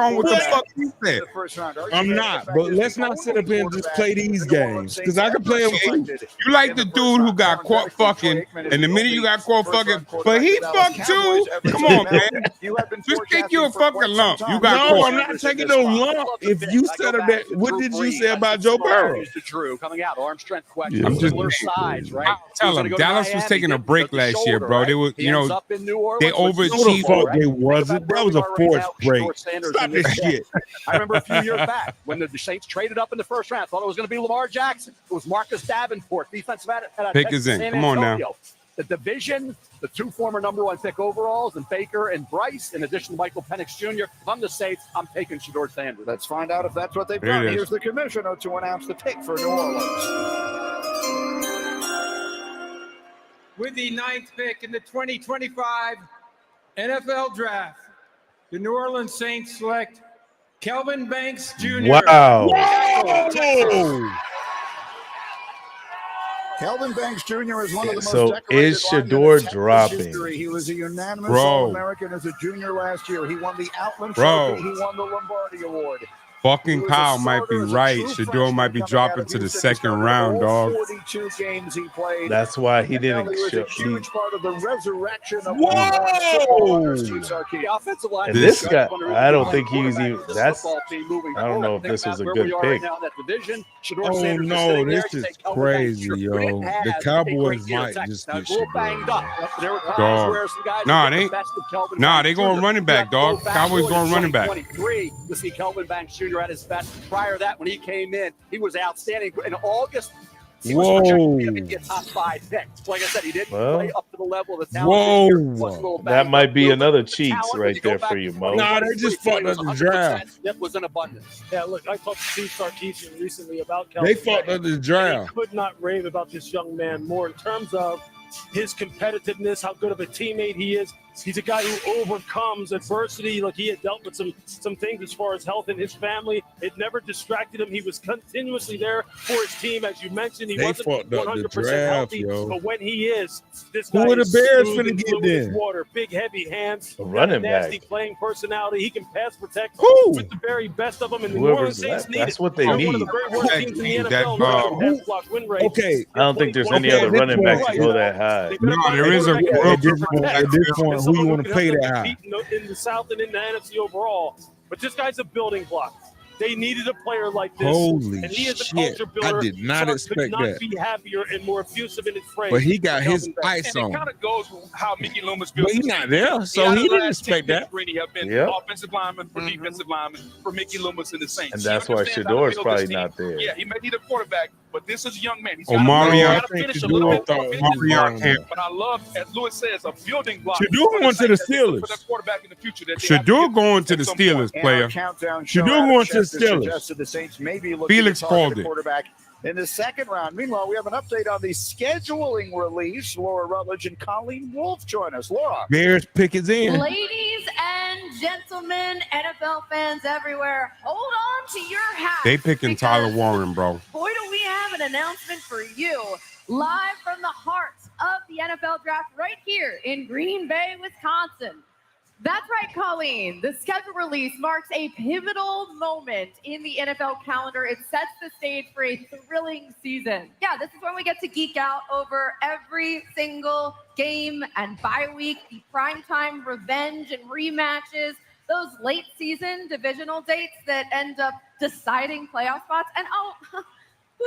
on what the fuck you said. I'm not, but let's not sit up here and just play these games because I can play them. You like the dude who got caught fucking, and the minute you got caught fucking, but he fucked too. Come on, man. Just think you a fucking lump. You got no, caught. I'm not taking no lump. If you said that, what did you say about Joe Burrow? to Drew coming out. Arm strength question. I'm just- Similar size, right? Tell them Dallas was taking a break last year, bro. They were, you know, they overachieved. No, they wasn't. That was a forced break. Stop this shit. I remember a few years back when the Saints traded up in the first round. Thought it was going to be Lamar Jackson. It was Marcus Davenport, defensive at Pick is in. San Come on now. Antonio. The division, the 2 former number 1 pick overalls, and Baker and Bryce, in addition to Michael Penix Jr. If I'm the Saints, I'm taking Shedeur Sanders. Let's find out if that's what they've There done. it is. Here's the commissioner to announce the pick for New Orleans. With the 9th pick in the 2025 NFL Draft, the New Orleans Saints select Kelvin Banks Jr. Wow. Whoa! Kelvin Banks Jr. is one of the most So decorated is linemen in Shedeur Texas dropping? history. He was a unanimous Bro. All-American as a junior last year. He won the Outland Bro. Trophy. He won the Lombardi Award. Fucking Kyle might be right. Shedeur might be dropping to the second round, dog. 42 games he played. That's why he And now didn't he was show. a huge part of the resurrection of Whoa! The offensive line. This is guy, one of the I don't reasons think why he's quarterback even. of this That's. football team moving I don't know forward. if this Think was a about good where we are pick. right now in that division. Shedeur Oh Sanders no, sitting there. this You is take Kelvin crazy, Banks Jr. yo. It The has a great Cowboys deal of might Texas. just Now, get it's a little Shedeur. banged up. There were times Dog. where some guys Nah, were they- the best of Kelvin Nah, Banks they going Jr. running back, You have to dog. go back Cowboys to going running back. 2023 to see Kelvin Banks Jr. at his best. Prior to that, when he came in, he was outstanding. In August, he was projected to be a top 5 pick. Like I said, he didn't Well. play up to the level of the talent. this year. Was a little That banged might up. be Little another bit of cheeks talent. When right you go there back for to you, Mo. 2023, Nah, they just fucked he was up the 100%. draft. Dip was in abundance. Yeah, look, I talked to Steve Sarkisian recently about They Kelvin fucked Banks, up the and draft. he could not rave about this young man more in terms of his competitiveness, how good of a teammate he is. He's a guy who overcomes adversity. Like, he had dealt with some things as far as health in his family. It never distracted him. He was continuously there for his team. As you mentioned, he They wasn't fucked up the 100% draft, healthy, yo. but when he is, this Who guy are the is Bears smooth finna and get fluid as then? water. Big, heavy hands, A running nasty back. playing personality. He can pass protect Who? with the very best of them. And the New Whoever's Orleans Saints left, need that's it. what they They're need. one of the very worst That- teams in the that, NFL. Look at their who- pass block win rate. Okay. I don't think there's any Okay, other at this running backs point, to go that high. They better No, find there is a quarterback real that At this can point, protect. at this point, And who you someone want who to can pay help that them high? compete in the South and in the NFC overall. But this guy's a building block. They needed a player like this. Holy and he is a shit. culture builder. I did not Sark could expect not that. be happier and more effusive in his phrase. But he got than his Kelvin Banks. ice And on. it kind of goes with how Mickey Loomis feels. But he's not there, so out he of the didn't last expect 10 that. years, Really have been Yep. offensive lineman for defensive lineman for Mickey Loomis and the Saints. And He that's why understands how to Shedor's build probably this team. not there. Yeah, he may need a quarterback, but this is a young man. He's Omarion- got to finish a little bit more. Finish his Omarion mark. can't- But I love, as Lewis says, a building block. Shedeur for going to the Saints that they look Steelers. For that quarterback in the future that they have to Shedeur get going to the at some point. Steelers, And player. our countdown Shedeur show out of going to the Chester Steelers. suggested the Saints may be looking Felix to target called the it. quarterback in the second round. Meanwhile, we have an update on the scheduling release. Laura Rutledge and Colleen Wolf join us. Laura. Bears pick is in. Ladies and gentlemen, NFL fans everywhere, hold on to your hats. They picking Tyler because, Warren, bro. Boy, do we have an announcement for you. Live from the heart of the NFL draft right here in Green Bay, Wisconsin. That's right, Colleen. The schedule release marks a pivotal moment in the NFL calendar. It sets the stage for a thrilling season. Yeah, this is when we get to geek out over every single game and bye week, the primetime revenge and rematches, those late season divisional dates that end up deciding playoff spots. And who's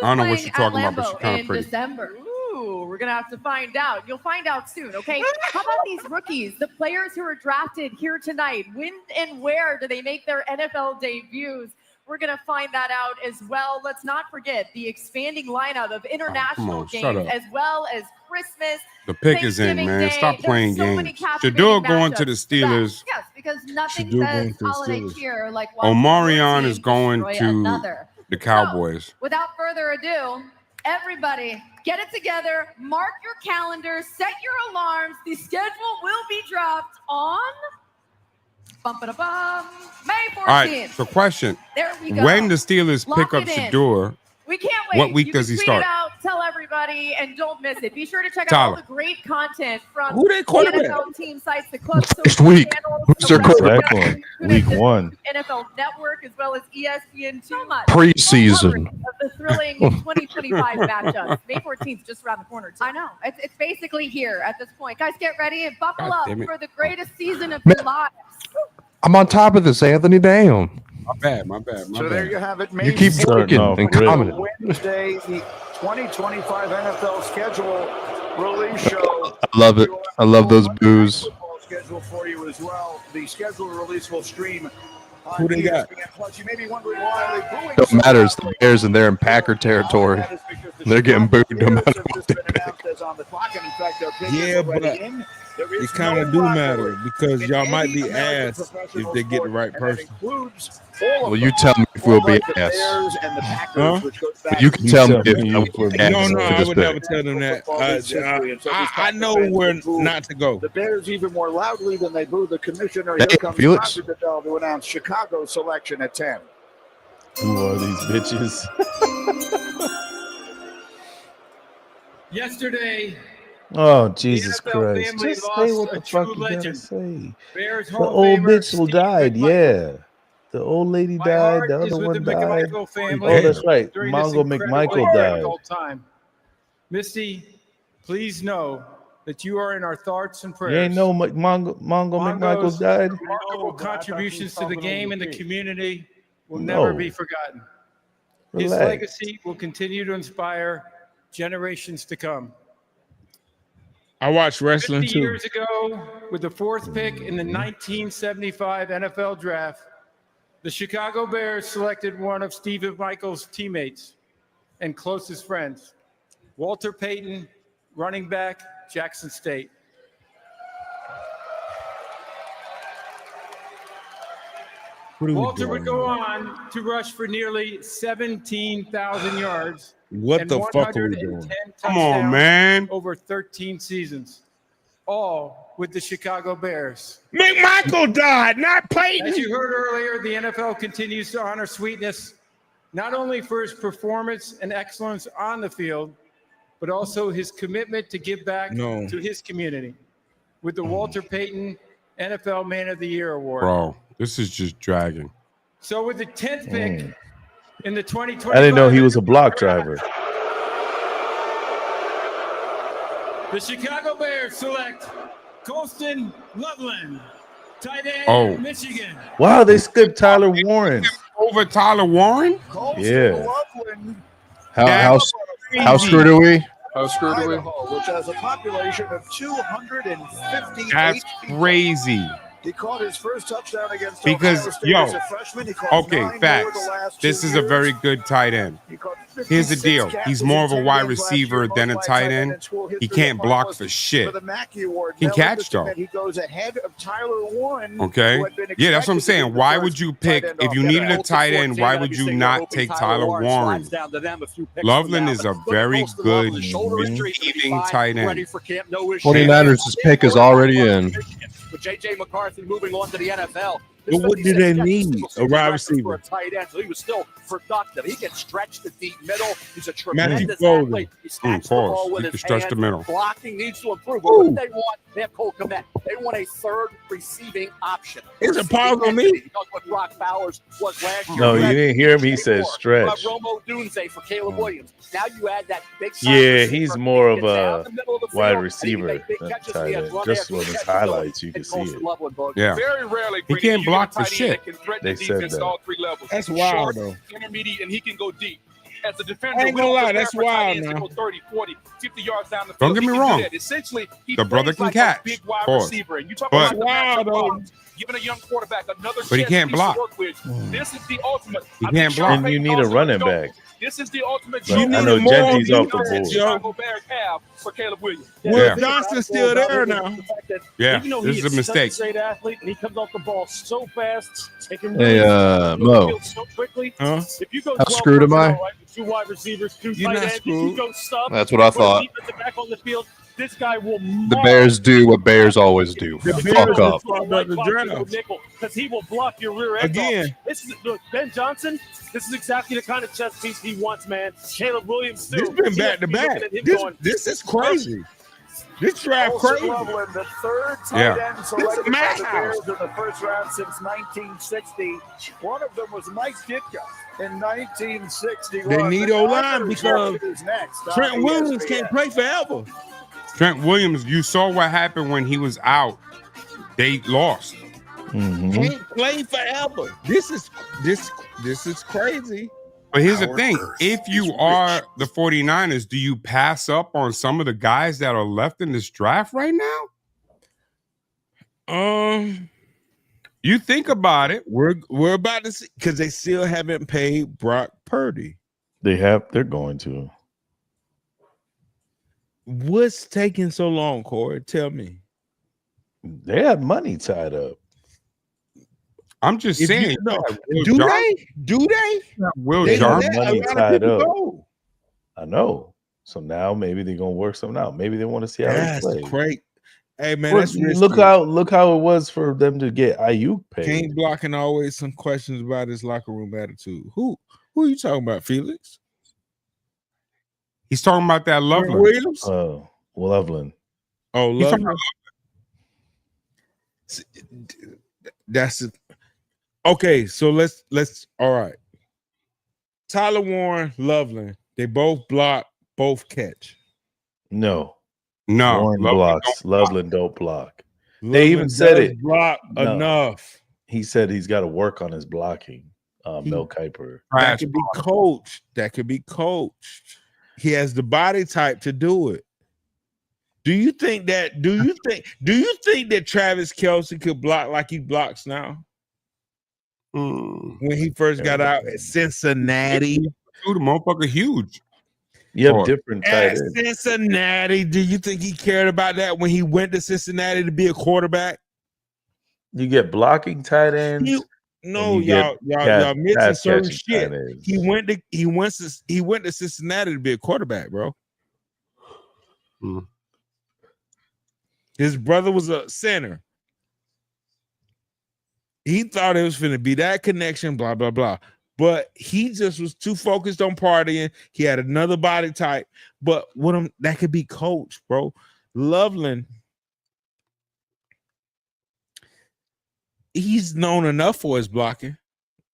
I don't know what playing you're talking at about, but Lambeau you're kinda in pretty. December? Ooh, we're gonna have to find out. You'll find out soon, okay? How about these rookies, the players who are drafted here tonight? When and where do they make their NFL debuts? We're gonna find that out as well. Let's not forget the expanding lineup of international on, shut games up. as well as Christmas. The pick is in, Thanksgiving man. Day. Stop playing There's so many games. captivating Shedeur going to the matchups. Steelers. Yes, because nothing Shedeur says going to the holiday Steelers. cheer like watching Omarion your is team going destroy to another. the Cowboys. Without further ado, everybody get it together, mark your calendars, set your alarms. The schedule will be dropped on May 14th. All right, so question. There we go. When the Steelers Lock pick up it in. Shedeur, We can't wait. what week You does can he tweet start? It out, tell everybody, and don't miss it. Be sure to check out all Tyler. the great content from Who they the quarterback? NFL team sites, the club Next social week. channels, Who's their around quarterback? the Exactly. country, Week 1. NFL Network, as well as ESPN2. So much. Preseason. Of the thrilling 2025 matchups. May 14th, just around the corner. Too. I know. It's basically here at this point. Guys, get ready and buckle God up damn it. for the greatest season of Man. your lives. I'm on top of this, Anthony. Damn. My bad. So there you have it. You keep talking and commenting. Wednesday, the 2025 NFL schedule release show. I love it. I love those boos. Schedule for you as well. The schedule release will stream. Who they got? Plus, you may be wondering why they're booing Don't matter. It's the Bears and they're in Packer territory. They're getting booed no matter what they pick. Yeah, but it kind of do matter because y'all might be ass if they get the right person. Well, you tell me if we'll be ass. Huh? You can tell me if No, we'll be ass. I would never tell them that. I know where not to go. The Bears even more loudly than they boo the commissioner. Hey, Here comes Felix. Roger Goodell to announce Chicago selection at 10. Who are these bitches? Yesterday, Oh, Jesus NFL Christ. family Just say lost what a the true fuck you gotta legend. say. Bears The Hall of old Famer bitch Steve died, McMichael. yeah. The old lady My died. heart The is other with one the died. McMichael family Oh, that's right. during this Mongo incredibly McMichael died. difficult time. Misty, please know that you are in our thoughts and prayers. You ain't know Mongo McMichael Mongo's died? remarkable contributions to the game and the community will No. never be forgotten. His Relax. legacy will continue to inspire generations to come. I watch wrestling 50 too. years ago, with the fourth pick in the 1975 NFL Draft, the Chicago Bears selected one of Steve McMichael's teammates and closest friends, Walter Payton, running back, Jackson State. Walter would go on to rush for nearly 17,000 yards. What and the fuck are we 110 doing? Come on, touchdowns man. Over 13 seasons, all with the Chicago Bears. McMichael died, not Peyton. As you heard earlier, the NFL continues to honor Sweetness, not only for his performance and excellence on the field, but also his commitment to give back to his community with the Walter Payton NFL Man of the Year Award. Bro, this is just dragging. So with the 10th pick in the 2020, I didn't know he was a block driver. the Chicago Bears select Colston Loveland, tight end, Michigan. Wow, they skipped Tyler Warren. Over Tyler Warren? Yeah. How screwed are we? How screwed are we? Idaho, which has a population of 258 That's people. crazy. He caught his first touchdown against Because, Ohio State yo, as a freshman. He caught 9 more the facts. last This 2 is a years. very good tight end. Here's the 56 deal. catches He's in more of a 10 wide games last receiver year, than a most by tight tight end end. in school He history. can't The block finalist for shit. For the Mackey Award, He now catch, with the though. Met, He goes ahead of Tyler Warren. Okay. who had been Yeah, that's what I'm expected to be saying. the Why first would you tight pick, end if off you the needed a bat? tight end, why would you not take Tyler Warren? Loveland is a very good receiving tight end. 49ers' pick is already in. With J.J. McCarthy moving on to the NFL. But what do they need? A wide receiver. For a tight end, so he was still productive. He can stretch the deep middle. He's a Matthew tremendous Golden. athlete. He snatched the ball Pause. with You his can stretch hands. the middle. Blocking needs to improve. But what they want, they have Cole Kmet. They want a third receiving option. It's a Receiving pause on me. entity, because what Brock Bowers was last year. No, you Stretch, didn't hear him. He said more. stretch. Romo Dunze for Caleb Williams. Now you add that big Yeah, he's more of Gets down a the middle of the wide field, and he receiver made big than catches. tight He had end. run Just after on his catch. highlights, you can And see Colston it. Loveland, bro. Yeah. Very rarely He Brady, can't you block get a for tight end shit. that can threaten They the said defense that. at all 3 levels. That's Short, wild, though. intermediate, and he can go deep. As a defender, I ain't we gonna don't lie, prepare that's for tight wild ends to now. go 30, 40, 50 yards down the field. Don't get He me can do wrong. that. Essentially, he The brother plays can like catch. a big wide Pause. receiver. And you talk But- about the Wow, matchup though. problems, giving a young quarterback another But he chance can't to block. work with. This is the ultimate. He I'm can't sure block. And you Peyton need a Carson running knows back. This is the ultimate But joke. I know more Genty's of off the these board. guys, Chicago Bears have for Caleb Williams. Will Yeah. Johnson's still there now. Yeah, Even though this he is a such mistake. great athlete and he comes off the ball so fast, taking Hey, Mo. so quickly. Huh? If you go How 12 screwed am I? personnel, right, with 2 wide receivers, 2 You're tight not ends, if you screwed. go sub, That's what I put a thought. defensive back on the field, this guy will The Bears do what Bears always do. The Fuck Bears up. fucked up the draft. because he will block your rear end. Again. Off. This is look, Ben Johnson. This is exactly the kind of chess piece he wants, man. Caleb Williams too. This been He back to has be back. looking at him This is crazy. This draft Colston crazy. Loveland, the third tight Yeah. end selected by the madhouse. Bears in the first round since 1960. One of them was Mike Ditka in 1961. They need The O-line other because is next on Trent Williams ESPN. can't play forever. Trent Williams, you saw what happened when he was out. They lost. Can't play forever. This is crazy. But here's the thing. If you are the 49ers, do you pass up on some of the guys that are left in this draft right now? You think about it. We're about to see, because they still haven't paid Brock Purdy. They're going to. What's taking so long, Corey? Tell me. They have money tied up. I'm just saying. Do they? Will They Jarman have money tied up. I know. So now maybe they're gonna work something out. Maybe they want to see how That's they play. great. Hey man, Well, that's look how it was for them to get Ayuk paid. Kane blocking always some questions about his locker room attitude. Who are you talking about, Felix? He's talking about that Loveland. Williams? Loveland. Oh, He's talking Loveland. That's it. Okay, so let's all right. Tyler Warren, Loveland, they both block, both catch. No. Warren blocks. Loveland don't block. Loveland They even said does it. block enough. He said he's got to work on his blocking. Mel Kiper. That could be coached. That could be coached. He has the body type to do it. Do you think that Travis Kelce could block like he blocks now? When he first got out at Cincinnati. Dude, the motherfucker huge. You have different tight At ends. Cincinnati, do you think he cared about that when he went to Cincinnati to be a quarterback? You get blocking tight ends. No, and you y'all get missing pass certain catching shit. tight ends. He went to Cincinnati to be a quarterback, bro. His brother was a center. He thought it was finna be that connection, blah, blah, blah. But he just was too focused on partying. He had another body type. But that could be coached, bro. Loveland, he's known enough for his blocking.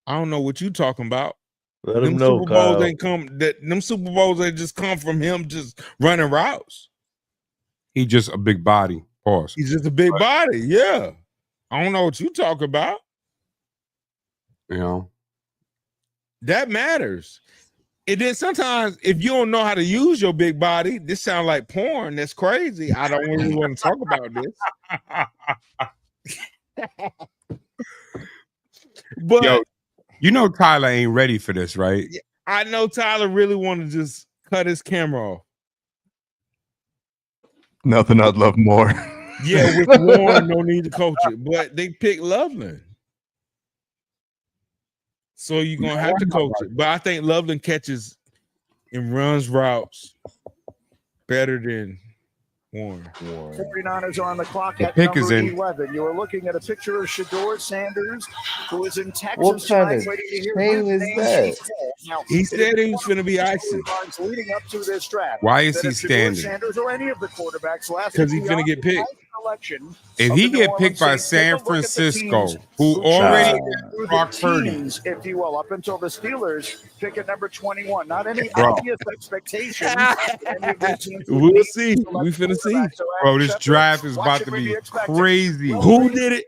I don't know what you talking about. Let him know, Super Bowls Kyle. them Super Bowls ain't just come from him just running routes. He just a big body. Pause. He's just a big body. Yeah. I don't know what you talk about. You know, that matters. And then sometimes if you don't know how to use your big body, this sounds like porn. That's crazy. I don't really want to talk about this. But yo, you know Tyler ain't ready for this, right? I know Tyler really want to just cut his camera off. Nothing I'd love more. Yeah, with Warren, no need to coach it. But they picked Loveland. So you're going to have to coach it. But I think Loveland catches and runs routes better than Warren. 49ers are on the clock The at pick is number in. 11. You are looking at a picture of Shador Sanders, who is in Texas. What kind tonight, of waiting to hear name his is name that? being called. Now, He said he was going to be icy. storylines leading up to this draft. Why is that he if Shador standing? Sanders or any of the quarterbacks last 'Cause he's week gonna get picked. selection If of he the New get Orleans picked by Saints, take a San look at the Francisco, teams who who already chose got through Brock the Purdy, teams, if you will, up until the Steelers pick at number 21. Not any Bro. obvious expectations. that any of these teams would We'll need see. to select We finna see. quarterbacks. So, bro, Adam this Schefter, draft is what about should to we be expecting? crazy. Who did it?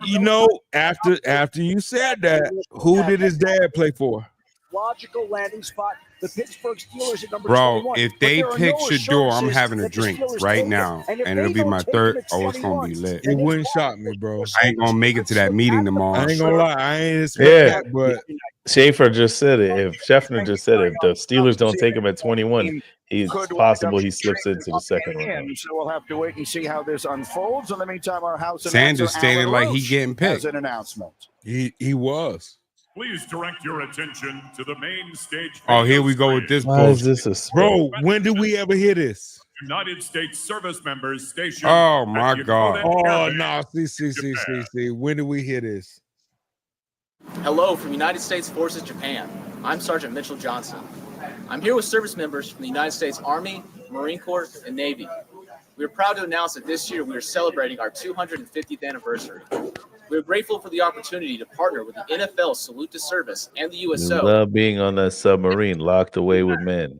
You know, after you said that, who did his dad play for? Logical landing spot. The Pittsburgh Steelers at number Bro, 21. if But they there are pick no Shador, I'm assurances having a that the drink Steelers right take him. now, And if and they it'll be don't my take him third. at Oh, it's gonna be 21, lit. It wouldn't shock me, bro. I ain't gonna make it to that meeting tomorrow. I ain't gonna lie. I ain't expect Yeah. that, but Schaefer just said it. If Scheffner just said it, if the Steelers don't take him at 21, it's possible he slips into the second round. So we'll have to wait and see how this unfolds. In the meantime, our house Sanders announcer, standing Alan like he Roach, getting has picked. an announcement. he was. Please direct your attention to the main stage. Oh, here we go with this Why is bullshit. this a Bro, when do we ever hear this? United States service members stationed. Oh my at God. Oh Yakuza no, see. When do we hear this? Hello from United States Forces Japan. I'm Sergeant Mitchell Johnson. I'm here with service members from the United States Army, Marine Corps, and Navy. We are proud to announce that this year we are celebrating our 250th anniversary. We are grateful for the opportunity to partner with the NFL Salute to Service and the You USO love being on that submarine locked away with men.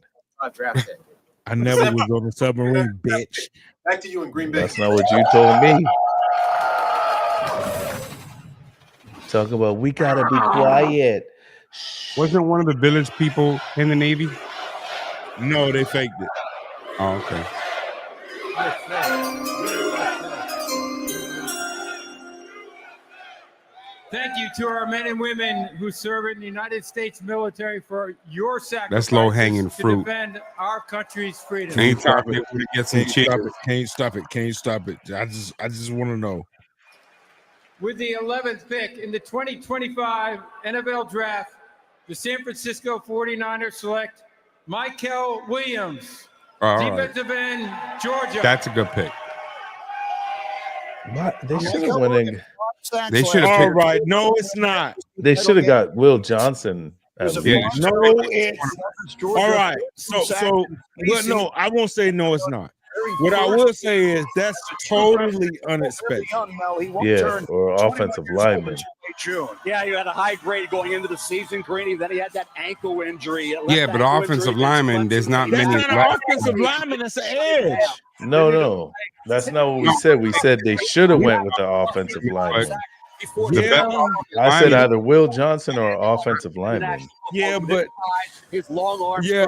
draft day. I never was on a submarine, bitch. Back to you in Green Bay. That's not what you told me. Talk about we gotta be quiet. Wasn't one of the village people in the Navy? No, they faked it. Oh, okay. Thank you to our men and women who serve in the United States military for your sacrifice. That's low-hanging fruit. To defend our country's freedom. Anytime they want to get some cheers. Can't you stop it? I just want to know. With the 11th pick in the 2025 NFL Draft, the San Francisco 49ers select Michael Williams, All right. defensive end, Georgia. That's a good pick. What? They should have went. They should have. All right. No, it's not. They should have got Will Johnson. At No, least. it's all right. So, well, no, I won't say no, it's not. What I will say is that's totally unexpected. Yeah, or offensive lineman. Yeah, you had a high grade going into the season, Greeny. Then he had that ankle injury. Yeah, but offensive lineman, there's not many. That's not an offensive lineman. That's an edge. No, that's not what we said. We said they should have went with the offensive lineman. I said either Will Johnson or offensive lineman. Yeah, but his long arms. yeah.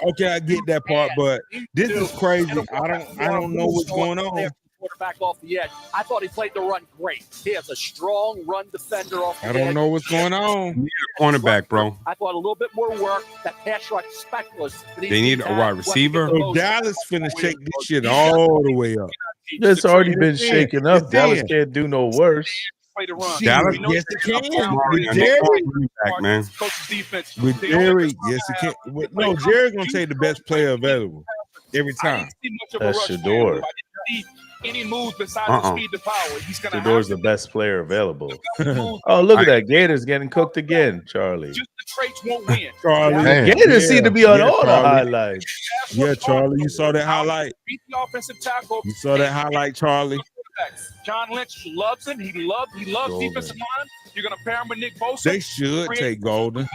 Okay, I get that part, but this is crazy. I don't know what's going on. Quarterback off the edge. I thought he played the run great. He has a strong run defender off the I edge. don't know what's going on. Need a cornerback, bro. I thought a little bit more work. That pass rush specialist. They need a wide receiver. So Dallas finna shake this shit all the way up. It's already been shaken up. Dallas can't do no worse. Dallas, yes, it can. With With Jerry, Jerry, back, man. with Jerry, yes, it can. No, Jerry's gonna take the best player available every time. That's Shador. Any moves besides the speed to power. He's gonna Shador's the best player available. Oh, look at that. Gators getting cooked again, Charlie. just the traits won't win. Charlie, Gators seem to be on all the Charlie. highlights. Yeah, Charlie, you saw that highlight. Beat the offensive tackle. You saw that highlight, Charlie. John Lynch loves him. He loves Golden. defensive line. You're gonna pair him with Nick Bosa. They should take Golden,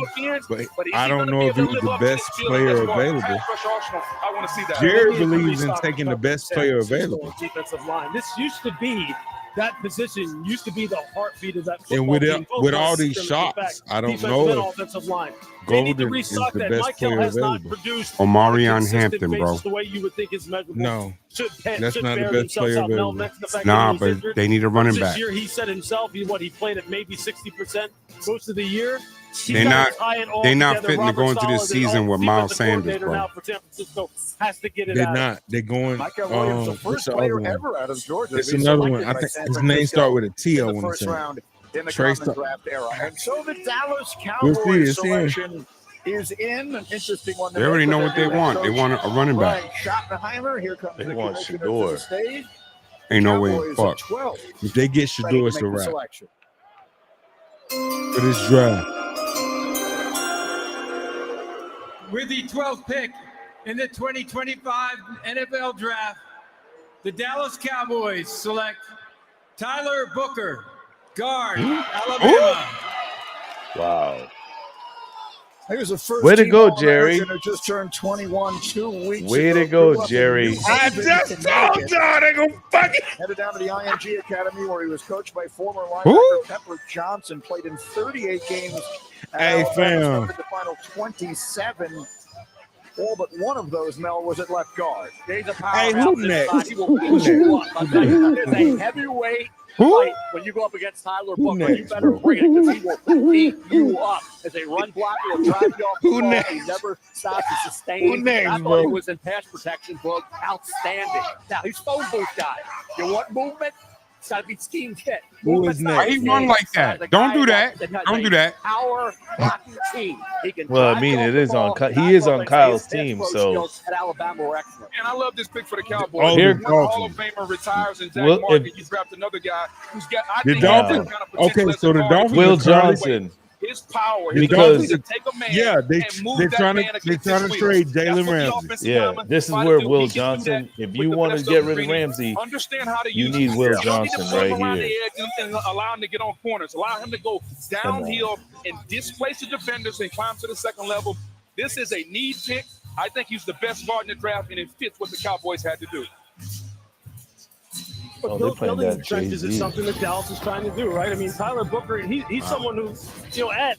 but is I he don't gonna know be if able he's to the live up to best his player feeling as far as available. pass rush arsenal? I want to see that. Jerry believes in taking the best player available. Defensive line. This used to be that position. Used to be the heartbeat of that. And with football team, both with on all these system and shots, back, I don't defensive know and if offensive line. They need to Golden is restock the that. best Michael player has not available. produced Omari on a on consistent Hampton, bro. basis the way you would think is measurable. No, Should that's should not the bear best themselves player out. Mel available. mentioned the fact Nah, that he was but injured. they need a running This back. year, he said himself, he played at maybe 60% most of the year. He's They're got not- to tie it all they're not together. fitting to Robert go into this Saleh, the season with Miles defensive Sanders, coordinator bro. now for San Francisco, has to get it they're out. not. They're going. Michael Williams, the What's first the player other one? ever out of Georgia. It's to be another one. selected I by think San his name Francisco start with a T. I in the want first to say. round in the Trey common Sto- draft era. And so the Dallas We'll see, Cowboys it's in. selection is in. An interesting one. to They already make know with what they their new want. head They want coach, a running back. Brian Schottenheimer. Here comes They the want commissioner to Shador. the stage. Ain't no way. Cowboys Fuck. at 12. If they get ready Shador, to it's a make the wrap selection. for this draft. With the 12th pick in the 2025 NFL Draft, the Dallas Cowboys select Tyler Booker, guard, Alabama. Wow. He was the first Way to team go, All-American Jerry. who just turned 21 2 weeks Way ago. to go, Grew up in Jerry. New I Haven, just told Connecticut. y'all they gonna fuck it. Headed down to the IMG Academy where he was coached by former Who? linebacker Pepper Johnson. Played in 38 games. Hey, fam. Started the final 27. All but one of those, Mel, was at left guard. He's a Hey, powerhouse who inside. next? He will beat you up. I'll tell you, that is a heavyweight fight when you go up against Tyler Who Booker. You next, better bro? bring it because he will beat you up. As a run blocker, he'll drive you off the Who ball. next? He never stops to sustain. Who next, I thought bro? he was in pass protection, bro. Outstanding. Now, he's phone booth guy. You want movement? It's got to be scheme fit. Who is next? Why he run like that? Don't do that. Don't do that. Power blocking team. He can Well, I drive mean, you off it the is on ball, Ky- he drive is up on and Kyle's his team, pro so- skills at Alabama were excellent. And I love this pick for the Cowboys. Oh, Here- The Hall of Famer retires and Zach Well, Martin. if- You draft another guy who's got. I The think Dolphins. has that kind of potential Okay, as so a the guard. Dolphins. Will are trying to- Johnson. His power, The his Because- ability to take a man Yeah, and move they're that trying man to against they're trying his to will. trade That's Jalen what the Ramsey. offensive Yeah, lineman this is try to where do. Will He can do Johnson, that if with you the want to best get of rid of them. Ramsey, Understand how to you use need him. Will You don't need to Johnson put him right around here. the edge and allow him to get on corners. Allow him to go downhill and displace the defenders and climb to the second level. This is a need pick. I think he's the best guard in the draft, and it fits what the Cowboys had to do. But they're playing building that trenches is Jay-Z. something that Dallas is trying to do, right? I mean, Tyler Booker, he's someone who, at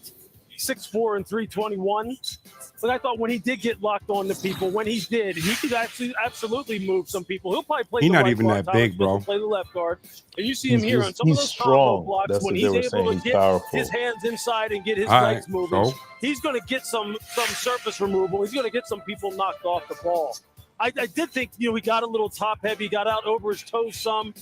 6'4" and 321. But I thought when he did get locked on to people, when he did, he could actually absolutely move some people. He'll probably play He the not right even guard, that Tyler big, Smith bro. will play the left guard. And you see him He's here just- on some of he's those combo strong. blocks That's when what he's they were able saying. to He's get powerful. his hands inside and get his All right, legs moving. so? He's going to get some surface removal. He's going to get some people knocked off the ball. I did think, he got a little top heavy, got out over his toes some.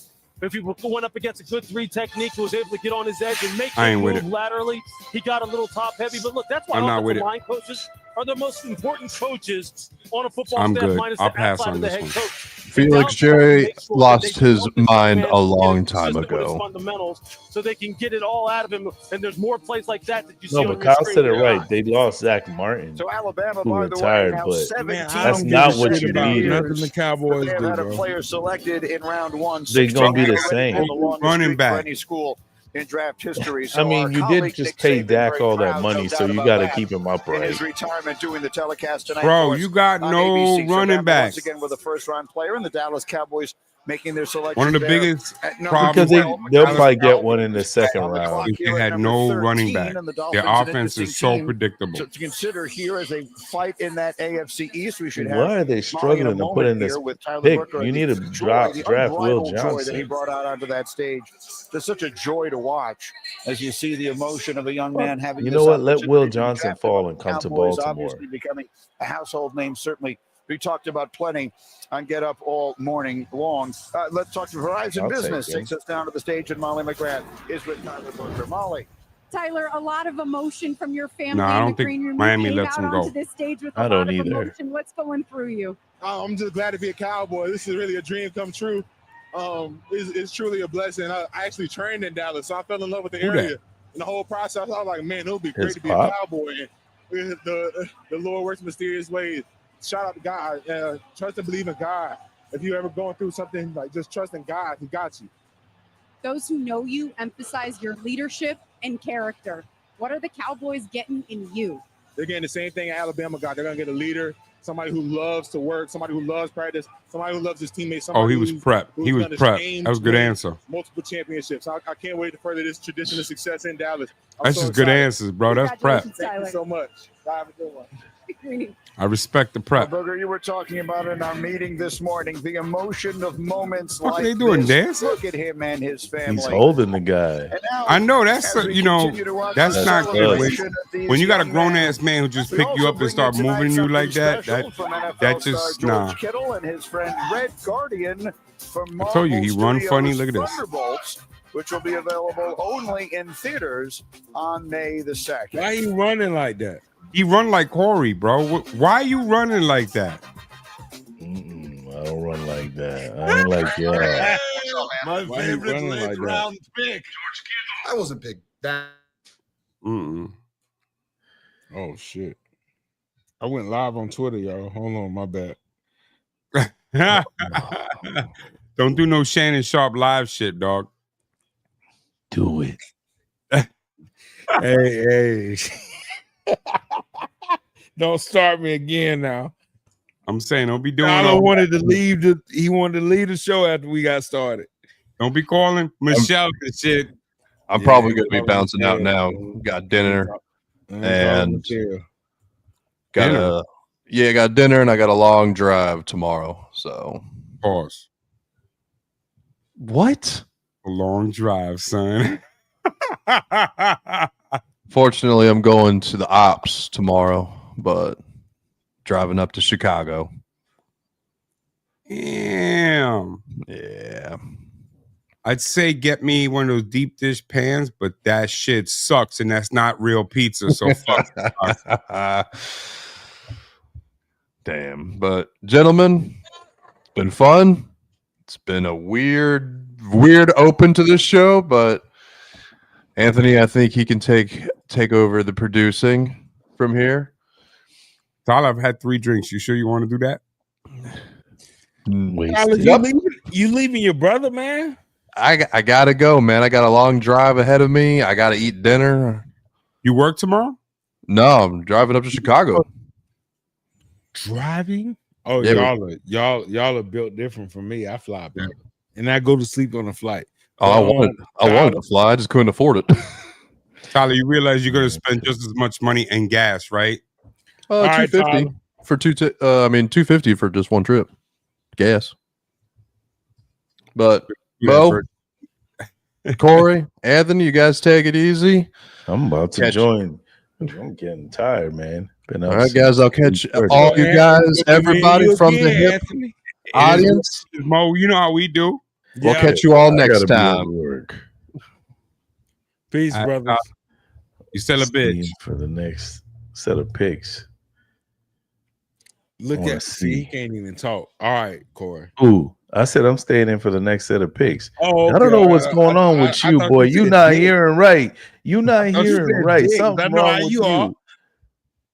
If he went up against a good 3 technique, was able to get on his edge and make I him ain't with move it. laterally. He got a little top heavy, but look, that's why I'm not with offensive it. line coaches are the most important coaches on a football I'm staff, good. minus I'll the pass outside on of the this head one. coach. Felix Jerry lost his mind a long time Consistent with his ago. fundamentals, so they can get it all out of him. And there's more plays like that you see No, on but your Kyle screen. said it right. They lost Zach Martin, So Alabama, who by the way, retired, now but 17 that's not what you about needed. nothing the Cowboys They have do, had a bro. player selected in round 1. They're 6 gonna be the already same. on the longest Running streak back. for any school in draft history. I So mean, our you colleague did just Nick pay Saban, Dak very all that proud, money, no so doubt you about got to that, keep him in upright. his retirement doing the telecast tonight. Bro, for us you got on no ABC. So running Bama backs. Once again with a first-round player, and the Dallas Cowboys making their selection. One of the there biggest at number problems Because 12. they'll Dallas probably get Cowboys one in the second On the clock round. is here they at had number no running 13, back. and the Their Dolphins, an offense is interesting so team predictable. to consider here as a fight in that AFC East. We should have Why are they Molly in a struggling to put moment in this here with Tyler pick? Booker, You the need to joy, the draft Will unbridled joy that he Johnson. brought out onto that stage. It's such a joy to watch as you see the emotion of a young man having. You this know what? Let opportunity Will to be Johnson drafted fall by and the come to Cowboys, Baltimore. obviously becoming a household name. Certainly, we talked about plenty on Get Up all morning long. Let's talk to Verizon I'll Business. take him. Takes us down to the stage, and Molly McGrath is with Tyler Booker. Molly. Tyler, a lot of emotion from your family No, I in don't the think green room. Miami You came lets out him onto go. this stage with I a don't lot of either. emotion. What's going through you? I'm just glad to be a Cowboy. This is really a dream come true. It's truly a blessing. I actually trained in Dallas, so I fell in love with the Who that? area. And the whole process, I was like, man, it would be great His to be pop? a Cowboy. And the Lord works mysterious ways. Shout out to God. Trust and believe in God. If you're ever going through something, like just trust in God, He got you. Those who know you emphasize your leadership and character. What are the Cowboys getting in you? They're getting the same thing Alabama got. They're going to get a leader, somebody who loves to work, somebody who loves practice, somebody who loves his teammates. Oh, Somebody he was who's- prepped. who's He was gonna prepped. aim That was a good to win answer. Multiple championships. I can't wait to further this tradition of success in Dallas. I'm That's so just good excited. answers, bro. That's prep. Congratulations, Thank you Tyler. so much. God, have a good one. I respect the prep. Booger, you were talking about in our meeting this morning the emotion of moments What like they doing, this. dancing? Look at him and his family. He's holding the guy. And now, I know that's as we you know continue to watch that's the not good. celebration When, of these when you got a young grown men, ass man who just we pick you also up and bring start tonight moving you like something that, special from NFL that star just George nah. Kittle and his friend Red Guardian from I told you, he Marvel run Studios' funny. Look at this. Thunderbolts, which will be available only in theaters on May the 2nd. Why you running like that? He run like Corey, bro. Why are you running like that? I don't run like that. I ain't like that. My favorite late round pick. I wasn't picked. That. Mm-mm. Oh shit! I went live on Twitter, y'all. Hold on, my bad. Don't do no Shannon Sharp live shit, dog. Do it. Hey. Don't start me again now. I'm saying don't be doing Tyler all wanted to leave he wanted to leave the show after we got started. Don't be calling Michelle and shit. I'm Yeah, probably going to be probably bouncing out did. now. Got dinner and got Dinner? got dinner and I got a long drive tomorrow. So Pause. what? A long drive, son. Fortunately, I'm going to the ops tomorrow, but driving up to Chicago. Damn. Yeah. I'd say get me one of those deep dish pans, but that shit sucks and that's not real pizza. So fuck. Damn. But gentlemen, it's been fun. It's been a weird open to this show, but Anthony, I think he can take over the producing from here. Tyler, I've had 3 drinks. You sure you want to do that? Tyler, you leaving your brother, man? I gotta go, man. I got a long drive ahead of me. I gotta eat dinner. You work tomorrow? No, I'm driving up to Chicago. Driving? Oh, Yeah, y'all are built different from me. I fly back. and I go to sleep on the flight. I wanted to fly. I just couldn't afford it. Tyler, you realize you're going to spend just as much money in gas, right? right, 250 Tyler. for 250 for just one trip, gas. But Bo, Corey, Anthony, you guys take it easy. I'm about to join. I'm getting tired, man. Been All right, guys. I'll catch all you guys, everybody from the hip audience. Mo, you know how we do. We'll catch you all next gotta be at time. work. Peace, brothers. You still a bitch. For the next set of picks. Look wanna at see, he can't even talk. All right, Corey. Ooh, I said I'm staying in for the next set of picks. Oh, I don't okay. know what's going on with you, thought boy. you You said not dick. hearing right. You not I thought you hearing said right. dick. I Something know wrong how with you are. you.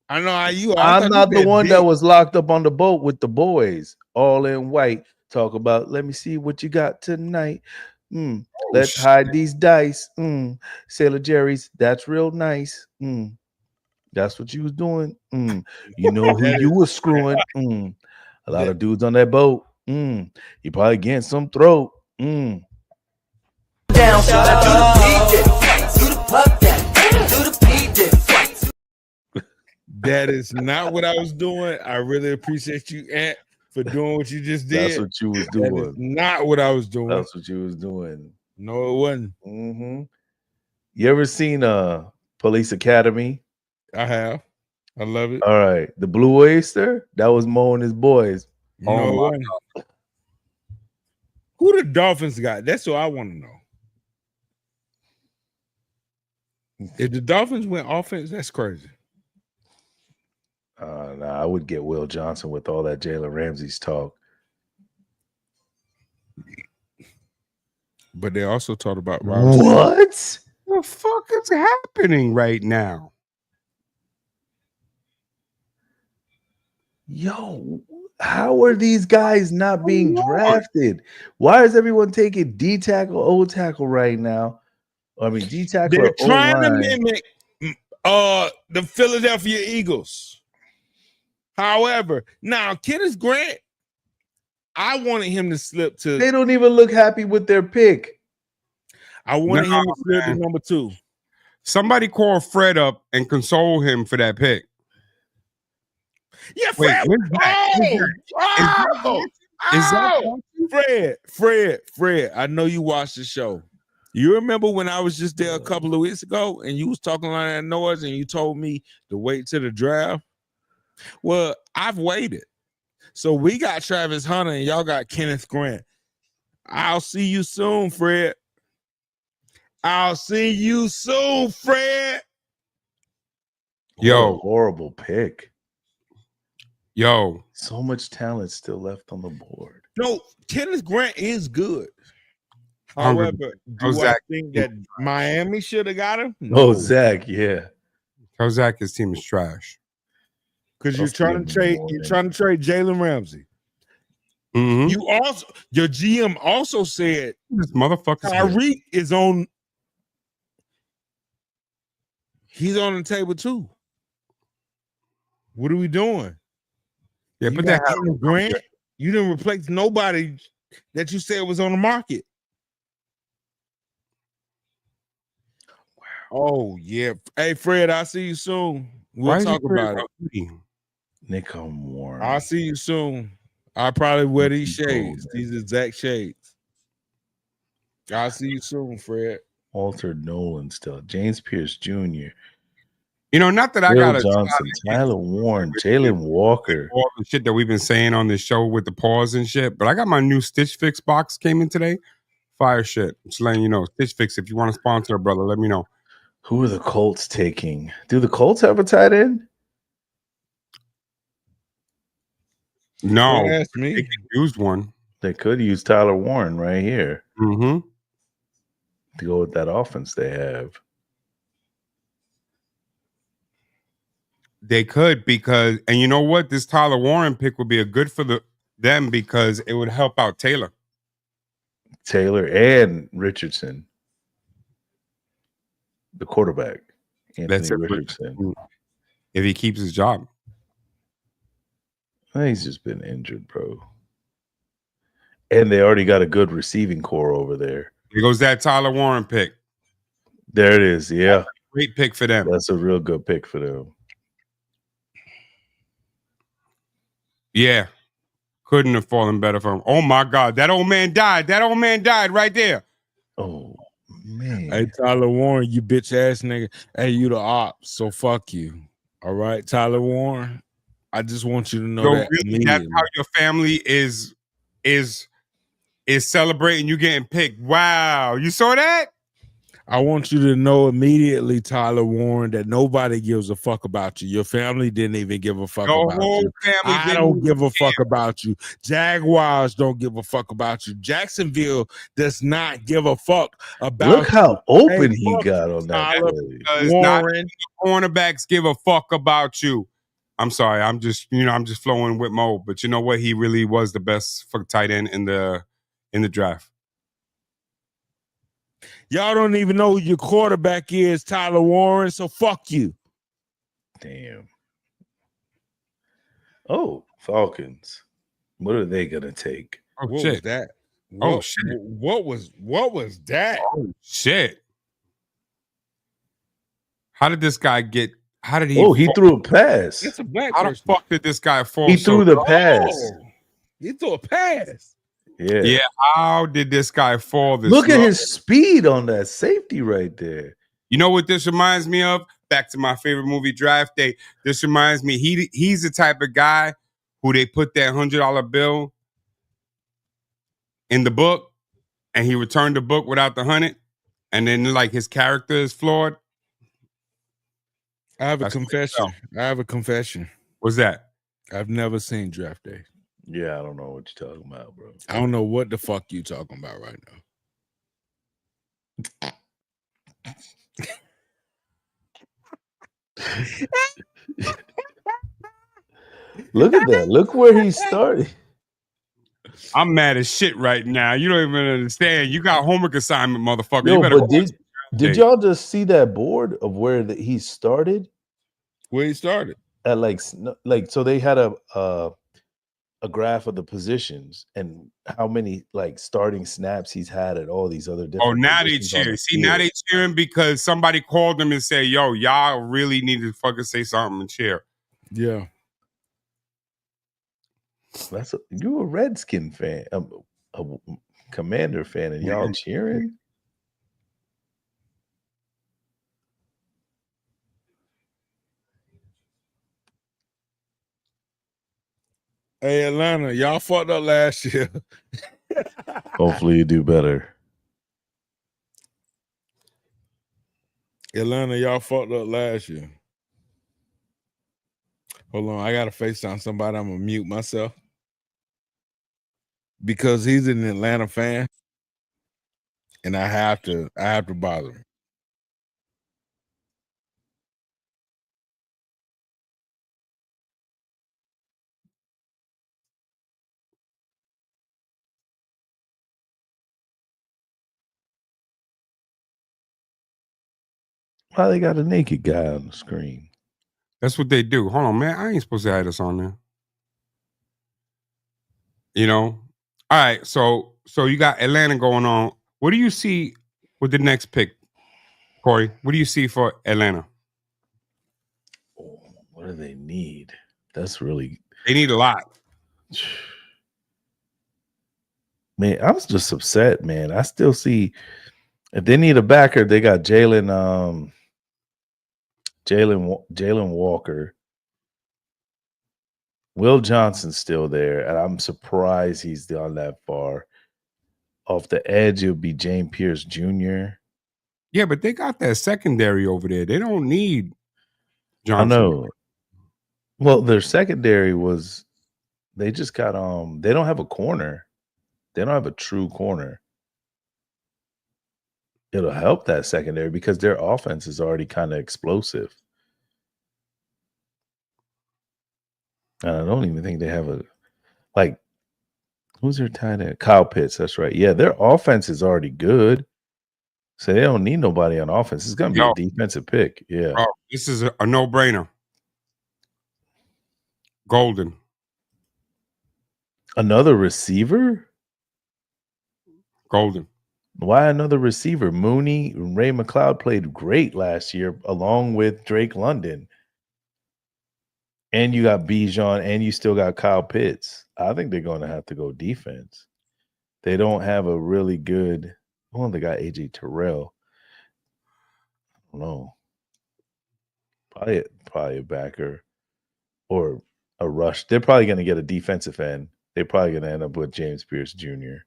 I know how you are. I I'm thought not you the said one dick. that was locked up on the boat with the boys, all in white. Talk about, let me see what you got tonight. Let's hide these dice. Sailor Jerry's, that's real nice. That's what you was doing. You know who you was screwing. A lot of dudes on that boat. You probably getting some throat. Down, so I do the P-dip, do the puff that, do the P-dip. That is not what I was doing. I really appreciate you, Ant, for doing what you just did. That's what you was That is doing. not what I was doing. That's what you was doing. No, it wasn't. You ever seen Police Academy? I have. I love it. All right. The Blue Oyster, that was Mo and his boys. No, it wasn't. Who the Dolphins got? That's what I want to know. If the Dolphins went offense, that's crazy. Nah, I would get Will Johnson with all that Jalen Ramsey's talk. But they also talked about What? The fuck is happening right now? Yo, how are these guys not being drafted? Why is everyone taking D tackle, O tackle right now? I mean, D tackle. They're or trying to O-line. mimic the Philadelphia Eagles. However, now Kenneth Grant, I wanted him to slip to. They don't even look happy with their pick. I wanted him to slip to number 2. Somebody call Fred up and console him for that pick. Yeah, Wait, Fred. when's that? Is that Fred. I know you watched the show. You remember when I was just there a couple of weeks ago and you was talking like that noise and you told me to wait till the draft? Well, I've waited. So we got Travis Hunter and y'all got Kenneth Grant. I'll see you soon, Fred. I'll see you soon, Fred. Yo, horrible pick. Yo, so much talent still left on the board. No, Kenneth Grant is good. Hungry. However, do Oh, I Zach. think that Miami should have got him? Oh, Zach, yeah. Tell Zach his team is trash. Because you're trying to trade. You're trying to trade Jalen Ramsey. Mm-hmm. You also, your GM also said This motherfucker's here. Tyreek is on. He's on the table too. What are we doing? Yeah, You but got that Kenneth Grant. You didn't replace nobody that you said was on the market. Oh yeah. Hey Fred, I'll see you soon. We'll talk about it. Nick Warren. I'll see you soon. I'll probably wear these shades, these exact shades. I'll see you soon, Fred. Walter Nolan still. James Pierce Jr. You know, not that I Will got Johnson, Tyler Warren, Jalen Walker. all the shit that we've been saying on this show with the pause and shit, but I got my new Stitch Fix box came in today. Fire shit. Just letting you know. Stitch Fix, if you want to sponsor a brother, let me know. Who are the Colts taking? Do the Colts have a tight end? No, Don't ask me. they could use one. They could use Tyler Warren right here Mm-hmm. to go with that offense they have. They could because, and you know what? This Tyler Warren pick would be a good for them because it would help out Taylor. Taylor and Richardson, the quarterback. That's Anthony it. Richardson. If he keeps his job. He's just been injured, bro. And they already got a good receiving core over there. Here goes that Tyler Warren pick. There it is. Yeah. Great pick for them. That's a real good pick for them. Yeah. Couldn't have fallen better for him. Oh my God. That old man died. That old man died right there. Oh man. Hey, Tyler Warren, you bitch ass nigga. Hey, you the op, so fuck you. All right, Tyler Warren. I just want you to know that really, that's how your family is celebrating you getting picked. Wow. You saw that? I want you to know immediately, Tyler Warren, that nobody gives a fuck about you. Your family didn't even give a fuck Your about whole you. family I didn't don't give a care. fuck about you. Jaguars don't give a fuck about you. Jacksonville does not give a fuck about Look how open Hey, he fuck got you, on that Tyler play. Because not even the cornerbacks give a fuck about you. I'm sorry. I'm just flowing with Mo. But you know what? He really was the best for tight end in the draft. Y'all don't even know who your quarterback is, Tyler Warren, so fuck you. Damn. Oh, Falcons. What are they gonna take? Oh What shit. was that? Oh, What- shit. What was that? Oh shit. How did this guy get how did he Oh, he fall? threw a pass. That's a black How the person. fuck did this guy fall? He so threw the low? pass. Oh, he threw a pass. Yeah. Yeah, how did this guy fall this Look at low? his speed on that safety right there. You know what this reminds me of? Back to my favorite movie, Draft Day. This reminds me, he's the type of guy who they put that $100 bill in the book, and he returned the book without the 100, and then like his character is flawed. I have a That's what confession. I have a confession. What's that? I've never seen Draft Day. Yeah, I don't know what you're talking about, bro. I don't know what the fuck you talking about right now. Look at that. Look where he started. I'm mad as shit right now. You don't even understand. You got homework assignment, motherfucker. Yo, you better but go watch did Day. y'all just see that board of where he started? Where he started? At like so they had a graph of the positions and how many like starting snaps he's had at all these other different. Oh, now they positions on cheering. the See, now field. they cheering because somebody called them and said, yo, y'all really need to fucking say something and cheer. Yeah. You a Redskin fan, a Commander fan, and y'all cheering? Hey, Atlanta, y'all fucked up last year. Hopefully you do better. Atlanta, y'all fucked up last year. Hold on, I gotta FaceTime somebody. I'm gonna mute myself because he's an Atlanta fan, and I have to bother him. Why they got a naked guy on the screen? That's what they do. Hold on, man. I ain't supposed to have this on there. You know? All right, so you got Atlanta going on. What do you see with the next pick, Corey? What do you see for Atlanta? What do they need? That's really They need a lot. Man, I was just upset, man. I still see if they need a backer, they got Jalen Walker. Will Johnson's still there, and I'm surprised he's gone that far. Off the edge, it would be James Pierce Jr. Yeah, but they got that secondary over there. They don't need Johnson. I know. Well, their secondary was they just got they don't have a corner. They don't have a true corner. It'll help that secondary because their offense is already kind of explosive. And I don't even think they have who's their tight end? Kyle Pitts, that's right. Yeah, their offense is already good. So they don't need nobody on offense. It's gonna be a defensive pick. Yeah. Bro, this is a no-brainer. Golden. Another receiver? Golden. Why another receiver? Mooney and Ray McLeod played great last year, along with Drake London. And you got Bijan, and you still got Kyle Pitts. I think they're going to have to go defense. They don't have a really good. Well, they got AJ Terrell. I don't know. Probably a backer or a rush. They're probably going to get a defensive end. They're probably going to end up with James Pierce Jr.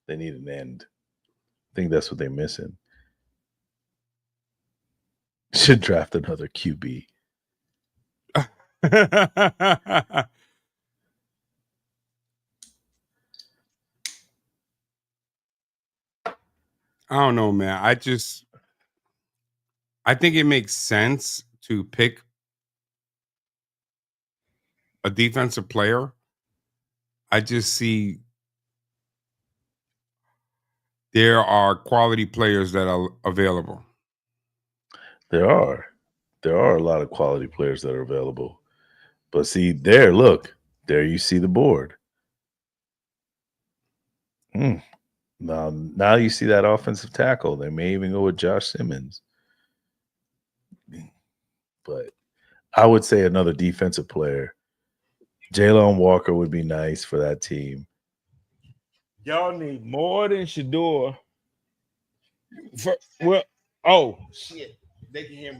They need an end. I think that's what they're missing. Should draft another QB. I don't know, man. I think it makes sense to pick a defensive player. I just see there are quality players that are available. There are a lot of quality players that are available. But see, there you see the board. Now you see that offensive tackle. They may even go with Josh Simmons. But I would say another defensive player. Jalen Walker would be nice for that team. Y'all need more than Shador. Oh, shit. They can hear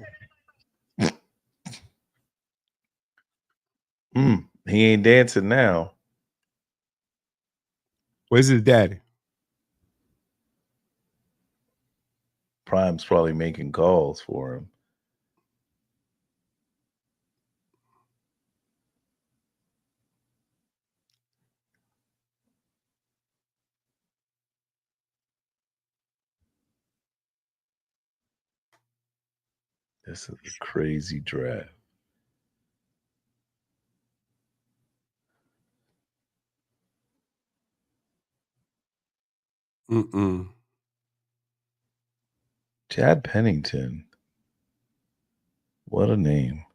me. He ain't dancing now. Where's his daddy? Prime's probably making calls for him. This is a crazy draft. Chad Pennington. What a name.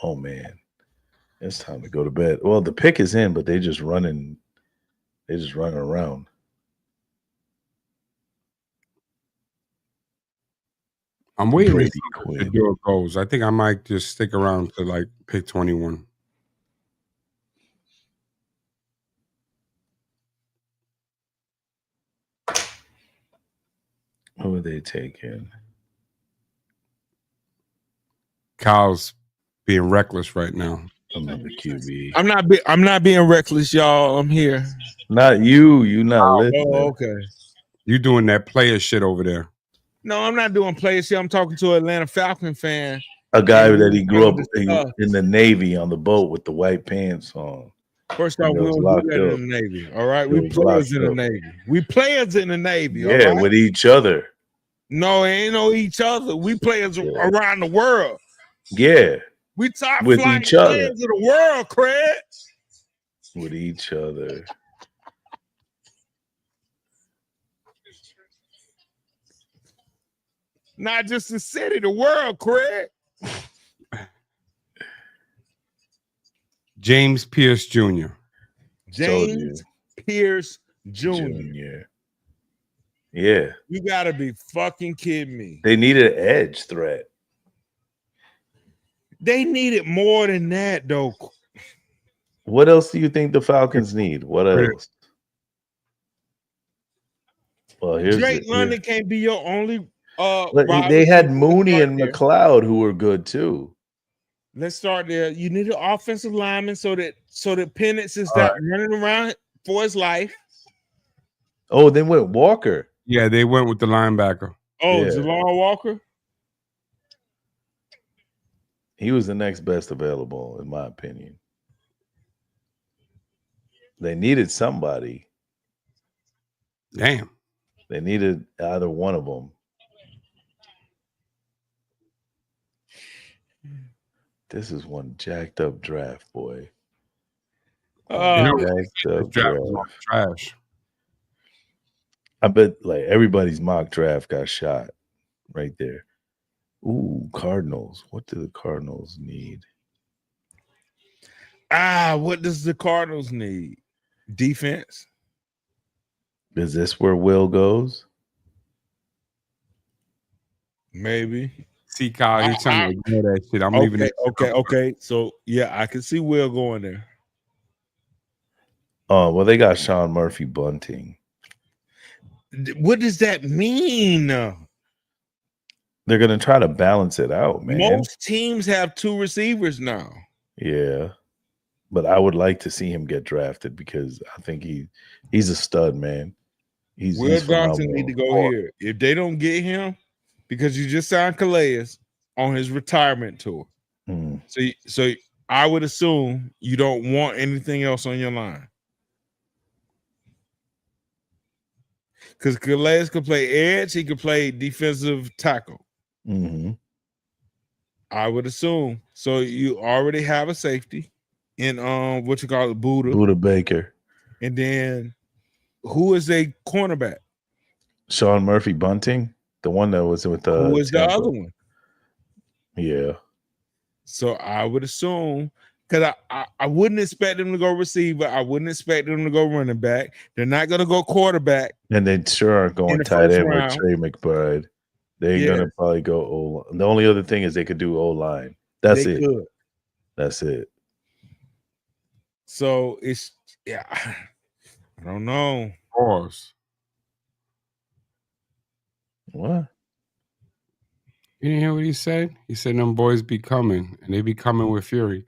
Oh man. It's time to go to bed. Well, the pick is in, but they just running around. I'm waiting Brady to see Quinn. where the door goes. I think I might just stick around to like pick 21. Who are they taking? Kyle's being reckless right now. Another QB. I'm not being reckless, y'all. I'm here. Not you. You not listening. Oh, okay. You doing that player shit over there. No, I'm not doing players here. I'm talking to an Atlanta Falcon fan. A guy that he grew up in the Navy on the boat with the white pants on. First off, we don't do that in the Navy. All right, we players in the Navy. We players in the Navy. Yeah, all right? with each other. No, it ain't no each other. We players around the world. Yeah. We top With flight each other. players of the world, Craig. With each other. Not just the city, the world, Craig. James Pierce Jr. James Pierce Jr. Yeah. You gotta be fucking kidding me. They needed an edge threat. They needed more than that, though. What else do you think the Falcons need? What else? Well, here's Drake London can't be your only they had Mooney and McLeod who were good too. Let's start there. You need an offensive lineman so that Penix is not running around for his life. Oh, they went Walker. Yeah, they went with the linebacker. Oh, Yeah. Jalon Walker. He was the next best available, in my opinion. They needed somebody. Damn. They needed either one of them. This is one jacked up draft, boy. You know, Jacked up this draft was all trash. I bet like everybody's mock draft got shot right there. Ooh, Cardinals. What do the Cardinals need? What does the Cardinals need? Defense. Is this where Will goes? Maybe. See, Kyle, you're trying to ignore that shit. I'm leaving it. Okay. So yeah, I can see Will going there. Oh, well, they got Sean Murphy Bunting. What does that mean? They're gonna try to balance it out, man. Most teams have 2 receivers now. Yeah. But I would like to see him get drafted because I think he's a stud, man. Will Johnson need to go here. If they don't get him, because you just signed Calais on his retirement tour. So I would assume you don't want anything else on your line. Because Calais could play edge, he could play defensive tackle. I would assume. So you already have a safety in Buda Baker. And then who is a cornerback? Sean Murphy Bunting, the one that was with who was the Tampa. other one? Yeah. So I would assume, because I wouldn't expect them to go receiver. I wouldn't expect them to go running back. They're not going to go quarterback. And they sure aren't going the tight first end with round. Trey McBride. They're gonna probably go O. The only other thing is they could do O line. That's They it. could. That's it. So it's I don't know. Pause. What? You didn't hear what he said? He said them boys be coming, and they be coming with fury.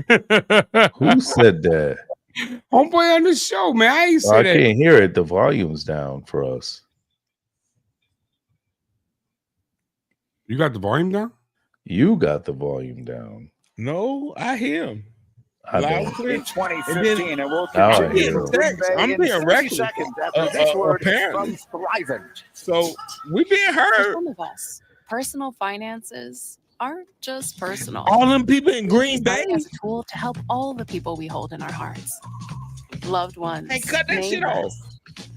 Who said that? Homeboy on the show, man. I ain't say I that. can't hear it. The volume's down for us. You got the volume down? You got the volume down. No, I hear him. I Loud don't. and clear. In 2015, and we'll Now I continue hear to him. Green Bay I'm in being 60 reckless. seconds after this word Apparently. from Thrivent. So we being For heard. some of us, personal finances aren't just personal. All them people in Green Bay. Started as a tool to help all the people we hold in our hearts, loved ones. Hey, cut that shit neighbors. off.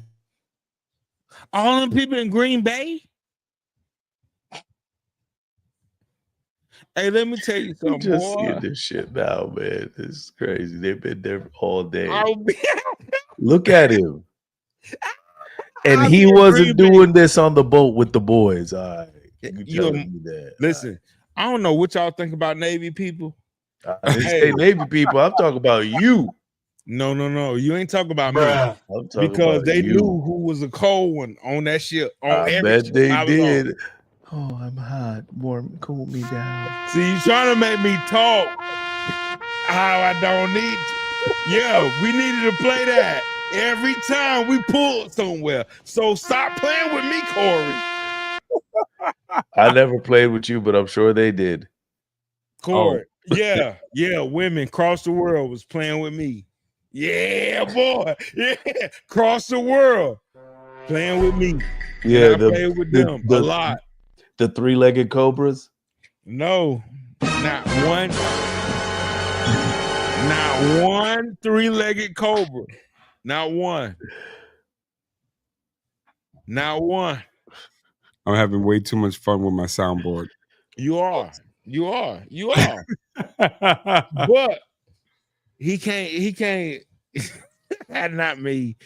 All them people in Green Bay. Hey, let me tell you You something, just boy. seeing this shit now, man. It's crazy. They've been there all day. I'll be- Look at him. And I'll he be in wasn't Green Bay. doing this on the boat with the boys. All right. You You- telling me that. Listen, I don't know what y'all think about Navy people. I didn't say Navy people. I'm talking about you. No. You ain't talking about me. I'm talking Because about they you. knew who was a cold one on that ship. On I every bet ship they I was on. did. Oh, I'm hot. Warm, cool me down. See, you trying to make me talk how I don't need to. Yeah, we needed to play that every time we pulled somewhere. So stop playing with me, Corey. I never played with you, but I'm sure they did. Corey. Yeah. Women across the world was playing with me. Yeah, boy. Yeah. Across the world. Playing with me. Yeah, And I played with them a lot. The 3-legged cobras. No, not one 3-legged cobra. Not one. I'm having way too much fun with my soundboard. You are. But he can't. Not me.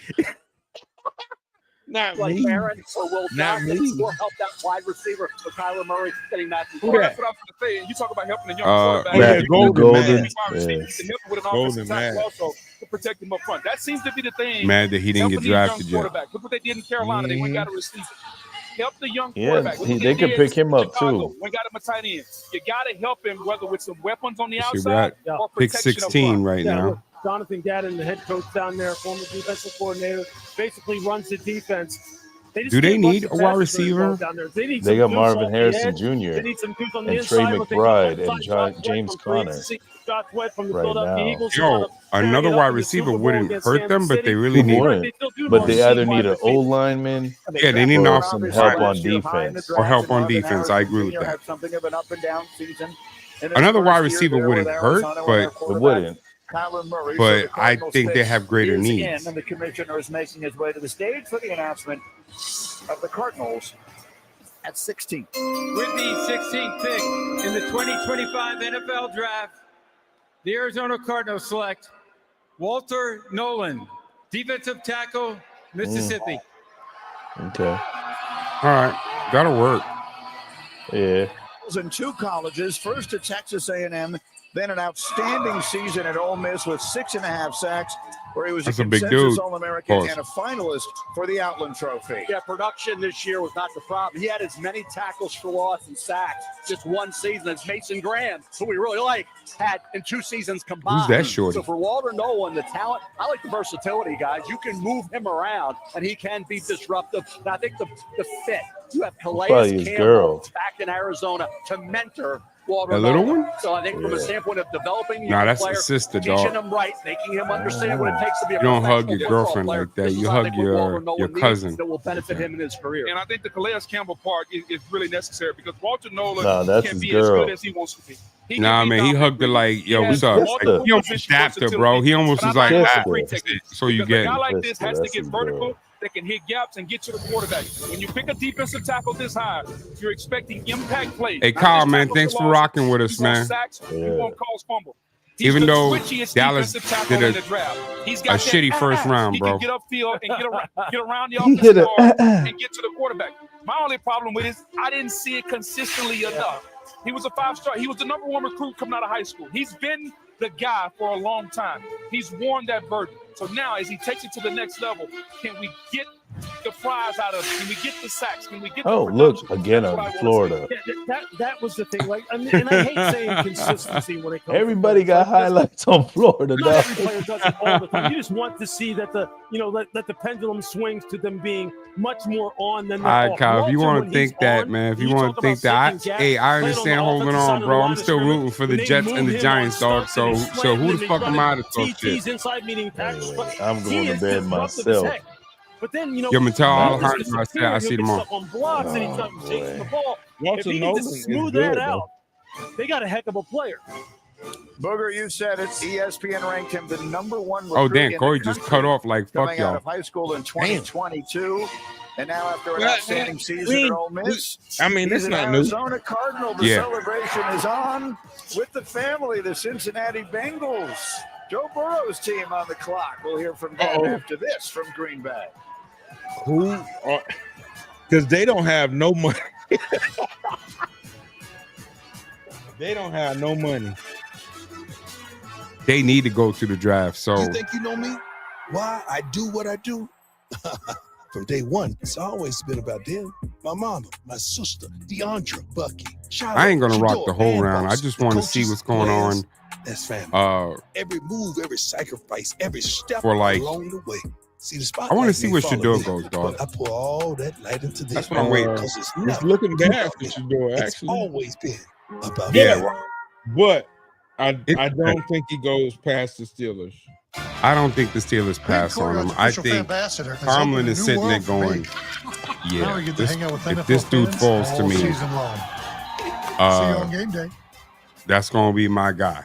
Not Like me. Barron or Will Not Johnson me. will help that wide receiver with Kyler Murray getting Matthew. Well, that's what I was going to say. You talk about helping the young quarterback. Golden. You can help him with an Golden offensive tackle man. also to protect him up front. That seems to be the thing. Mad that he didn't Helping get these young drafted yet. quarterbacks. Look what they did in Carolina. They went and got a receiver. Help the young Yeah, quarterback. Look what they can did pick him in up, Chicago. too. Went got him a tight end. You got to help him, whether with some weapons on the See, outside we're at or pick protection up 16 front. right now. Look, Jonathan Gannon, the head coach down there, former defensive coordinator, basically runs the defense. They just Do they can't rush need the a wide passes very well receiver? down there. They need They some got dudes Marvin off the Harrison edge. Jr. They need some dudes on the and Trey inside. But they McBride need and Josh Sweat James from Conner. Josh Sweat from the Right Philadelphia now. Eagles. Yo, another wide receiver wouldn't hurt them, but they really need. But they either need an O lineman, Yeah, they need an or off some help on defense. or help on defense. I agree with that. Had something of an up and down season. in his Another first wide year receiver there wouldn't with hurt, Arizona, but where their It quarterback wouldn't. Kyler Murray. But the I Cardinals think they pitch have greater is needs. in, and the commissioner is making his way to the stage for the announcement of the Cardinals at 16. With the 16th pick in the 2025 NFL Draft, the Arizona Cardinals select Walter Nolan, defensive tackle, Mississippi. Okay. All right, that'll work. Yeah. In 2 colleges, first at Texas A&M, then an outstanding season at Ole Miss with 6.5 sacks, where he was That's a a big consensus dude. All-American Pause. and a finalist for the Outland Trophy. Yeah, production this year was not the problem. He had as many tackles for loss and sacks just one season as Mason Graham, who we really like, had in 2 seasons combined. Who's that shorty? So for Walter Nolan, the talent, I like the versatility, guys. You can move him around, and he can be disruptive. And I think the fit, you have Probably Calais his Campbell girl. back in Arizona to mentor Walter That little Nolan. one? So I think from a Yeah. standpoint of developing Nah, young that's the player, sister, teaching dog. him right, making him understand what it takes to be a You don't hug professional your football girlfriend player. like that. This You is, I hug think, what Walter your Nolan needs cousin. that will benefit him in his career. And I think the Calais Campbell part is really necessary because Walter Nolan Nah, that's can his be girl. as good as he wants to be. He can Nah, be man, he dominant. hugged her like, yo, He what's has up? multiple Like, he almost position dapped her, bro. versatility. He almost And was I like, like ah, those three techniques. so you Because get a guy it. like this has to That's get his vertical, girl. that can hit gaps and get to the quarterback. When you pick a defensive tackle this high, you're expecting impact plays. Hey, Not Kyle, just man, tackles thanks for for loss. rocking with us, You want man. sacks, you Yeah. won't cause fumble. He's Even the though twitchiest Dallas defensive tackle did in the draft. He's got a that shitty first round, he bro. can get upfield and get around the He hit offensive a guard and get to the quarterback. My only problem with it is I didn't see it consistently enough. He was a 5-star. He was the #1 recruit coming out of high school. He's been the guy for a long time. He's worn that burden. So now, as he takes it to the next level, can we get the prize out of him? Can we get the sacks? Can we get Oh, the look, production? again That's what I on wanna Florida. Yeah, that was the thing. Like, and I hate saying consistency when it comes. Everybody to got players. highlights on Florida, Not dog. every player does it all the time. You just want to see that that the pendulum swings to them being much more on than All right, off. Kyle, if you Walter, want when to he's think that, on, man, if when you want talk to think about that, taking hey, I playing on the understand holding offensive side on, of the bro. line I'm of still scrimmage, rooting for the when they Jets and move the him Giants, on dog. stunts So, and he's so slanting who him, the he's fuck am running I to talk shit? TTs inside meaning tackles. Anyway, I'm He going to is bed disruptive as myself. heck. But then, Yo, Mattel Nolan's Alejandro, I said, I disappearing. see He'll them get all. stuck on blocks and he's not Oh, chasing the boy. ball. Walter If he Nolan can just is smooth good, that though. out, they got a heck of a player. Booger, you said it. ESPN ranked him the #1 recruit Oh, damn, in Corey the just country cut off like, fuck coming out y'all. of high school in 2022. And now after an Well, outstanding season at Ole Miss, I mean, he's that's an not new. Arizona Cardinal. The Yeah. celebration is on with the family, the Cincinnati Bengals. Joe Burrow's team on the clock. We'll hear from them Uh-oh. after this from Green Bay. Who are? Because they don't have no money. They don't have no money. They need to go to the draft. So You think you know me? Why I do what I do? From day one, it's always been about them. My mama, my sister, DeAndre, Bucky. I ain't gonna rock the whole round. I just want to see what's going on. That's family. Every move, every sacrifice, every step For, like, along the way. See the spot. I want to see where Shador goes, dog. I pour all that light into this. That's what I'm waiting. Because it's It's never looking been bad about for me. Shador, It's actually. always been about Yeah. me. But I don't think he goes past the Steelers. I don't think the Steelers pass on him. I think Tomlin is sitting there going, yeah, if this dude falls to me, that's going to be my guy.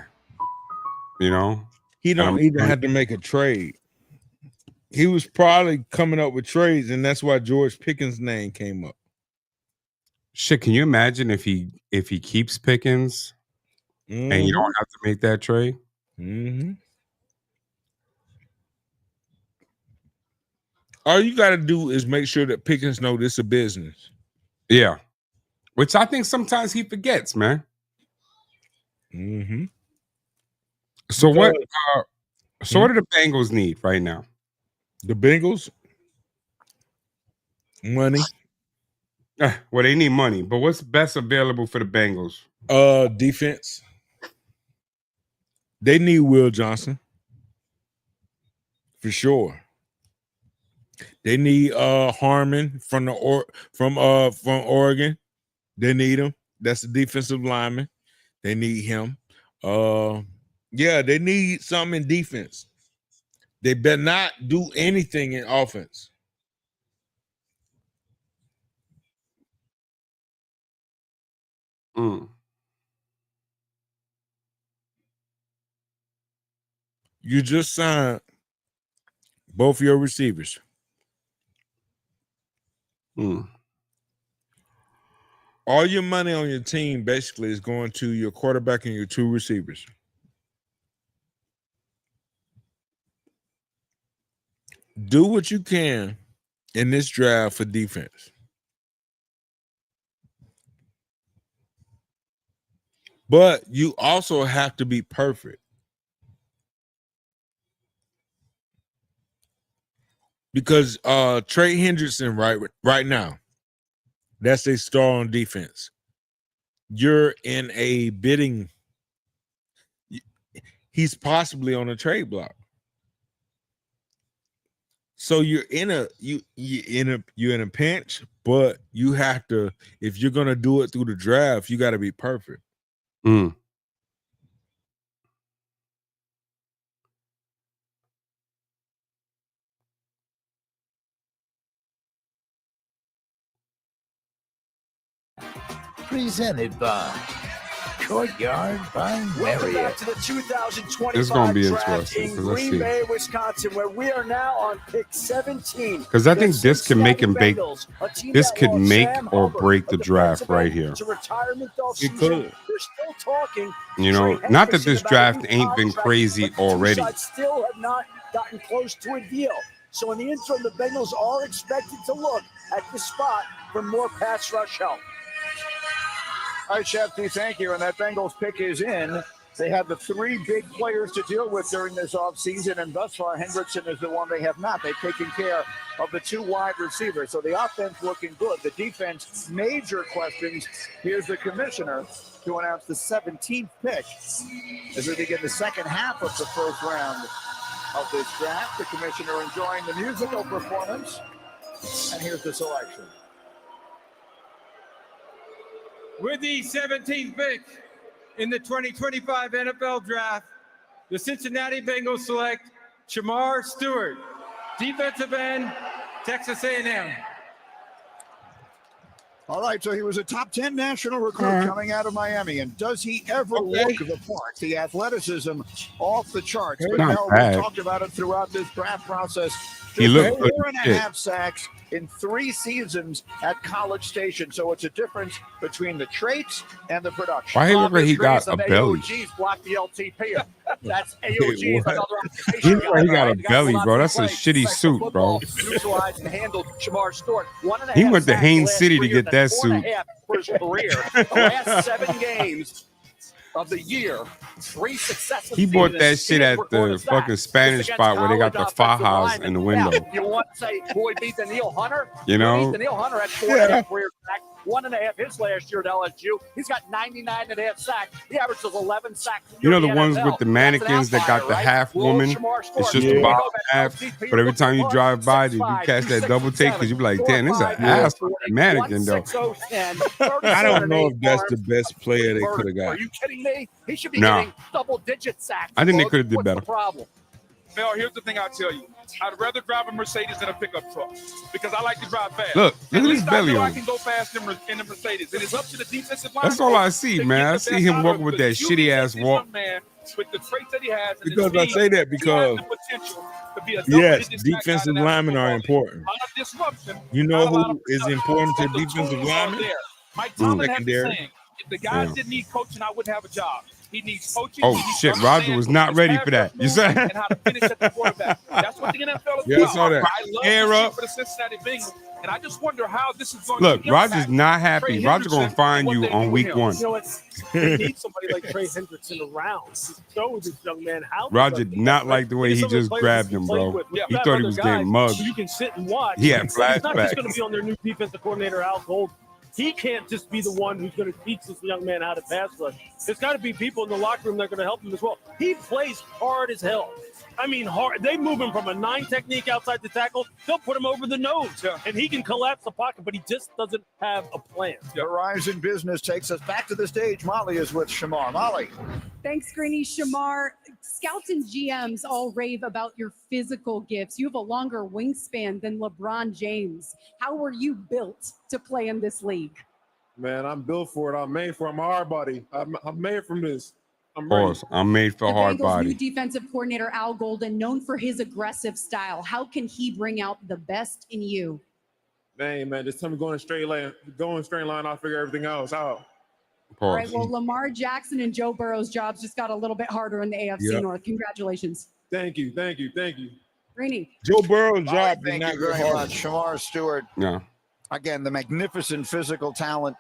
You know? He And don't I'm- even have to make a trade. He was probably coming up with trades, and that's why George Pickens' name came up. Shit, can you imagine if he keeps Pickens and you don't have to make that trade? Mm-hmm. All you got to do is make sure that Pickens know this is a business. Yeah. Which I think sometimes he forgets, man. Mm-hmm. So what do the Bengals need right now? The Bengals? Money. Well, they need money, but what's best available for the Bengals? Defense. They need Will Johnson. For sure. They need Harmon from Oregon. They need him. That's the defensive lineman. They need him. Yeah, they need something in defense. They better not do anything in offense. You just signed both your receivers. All your money on your team basically is going to your quarterback and your 2 receivers. Do what you can in this draft for defense. But you also have to be perfect. Because Trey Hendrickson right now, that's a star on defense. You're in a bidding. He's possibly on a trade block. So you're in a pinch, but you have to, if you're gonna do it through the draft, you got to be perfect. Presented by Courtyard by Welcome Marriott. back to the 2025 It's gonna be draft interesting, in 'cause let's Green see. Bay, Wisconsin, where we are now on pick 17. 'Cause I think The this can make Cincinnati and bake. Bengals, a team This that could lost make Sam or Hubbard, break a the draft defensive right end, here. to retirement this It season. could. They're still talking. You know, Trey not that this Hendrickson about a draft new ain't been contract, crazy but the two already. sides still have not gotten close to a deal. So in the interim, the Bengals are expected to look at the spot for more pass rush help. All right, Shefty, thank you. And that Bengals pick is in. They have the 3 big players to deal with during this offseason, and thus far, Hendrickson is the one they have not. They've taken care of the 2 wide receivers. So the offense looking good. The defense, major questions. Here's the commissioner to announce the 17th pick as we begin the second half of the first round of this draft. The commissioner enjoying the musical performance. And here's the selection. With the 17th pick in the 2025 NFL Draft, the Cincinnati Bengals select Shamar Stewart, defensive end, Texas A&M. All right, so he was a top 10 national recruit coming out of Miami. And does he ever look the part? The athleticism off the charts. But Not Mel, bad. we talked about it throughout this draft process. He Just looked good 4.5 as sacks in 3 seasons at College Station. So it's a difference between the traits and the production. Why he look like he got a belly? AOG's block the LTP. That's Wait, AOG's what? another He occupation. look like he got a The guy belly, will not bro. That's a play. shitty suit, bro. Neutralized and handled Shamar Stewart. He went to Haines City to get that suit. For his career. The last 7 games of the year, 3 successive He bought seasons. that shit at the fucking Spanish spot where they got the fajas in the window. Now, you want to say, boy, beat Daniil Hunter? You know? Daniil Hunter had 4.5 career sacks, 1.5 his last year at LSU. He's got 99.5 sacks. He averages 11 sacks. You know the ones with the mannequins that got the half woman? It's just the bottom half. But every time you drive by, you catch that double take because you be like, damn, this is an ass mannequin, though. I don't know if that's the best player they could have got. Are you kidding me? He should be Nah. getting double-digit sacks. I think they folks. could have did What's better. the problem? Mel, here's the thing I'll tell you. I'd rather drive a Mercedes than a pickup truck because I like to drive fast. Look at At his least I belly know I on. can go fast in the Mercedes. And it's up to the defensive line. That's all I see, to man. get I the see best him out walking of with it. that You shitty get ass this walk. young man with the traits that he has. And Because the I speed, say that he has because, the potential to be a yes, double-digit sack guy defensive in the linemen National are Football League. important. A lot of disruption. You know not a lot who of is production, important to but the defensive tools are linemen? there. Mike Tomlin has a Secondary. saying, if the guys Yeah. didn't need coaching, I wouldn't have a job. He needs coaching. Oh he needs shit, to Roger understand was not his ready pass for that. rush You moves said? and how to finish at the quarterback. That's what the NFL is Yeah, I about. saw that. I love Air this shit up. for the Cincinnati Bengals, and I just wonder how this is going Look, to Roger's impact not happy. Trey Roger gonna Hendrickson find and what you they on do week with him. 1. You know, they need somebody like Trey Hendrickson around to show this young man how. Roger did not like the way he just grabbed him, bro. He thought he was getting mugged. You can sit and watch. He had He's not just flashbacks. going to be on their new defensive coordinator, Al Gold. He can't just be the one who's going to teach this young man how to pass rush. There's got to be people in the locker room that are going to help him as well. He plays hard as hell. I mean, hard. They move him from a 9 technique outside the tackle. They'll put him over the nose, and he can collapse the pocket, but he just doesn't have a plan. Verizon Business takes us back to the stage. Molly is with Shamar. Molly. Thanks, Greeny. Shamar, scouts and GMs all rave about your physical gifts. You have a longer wingspan than LeBron James. How were you built to play in this league? Man, I'm built for it. I'm made for it. I'm a hard body. I'm made from this. Pause. I'm made for The hard Bengals' new body. defensive coordinator Al Golden, known for his aggressive style. How can he bring out the best in you? Man, just tell me going straight line. I'll figure everything else out. All right. Well, Lamar Jackson and Joe Burrow's jobs just got a little bit harder in the AFC Yep. North. Congratulations. Thank you. Rainey. Joe Burrow's All right, job did thank not you get very hard. much, Shamar Stewart. Yeah. Again, the magnificent physical talent,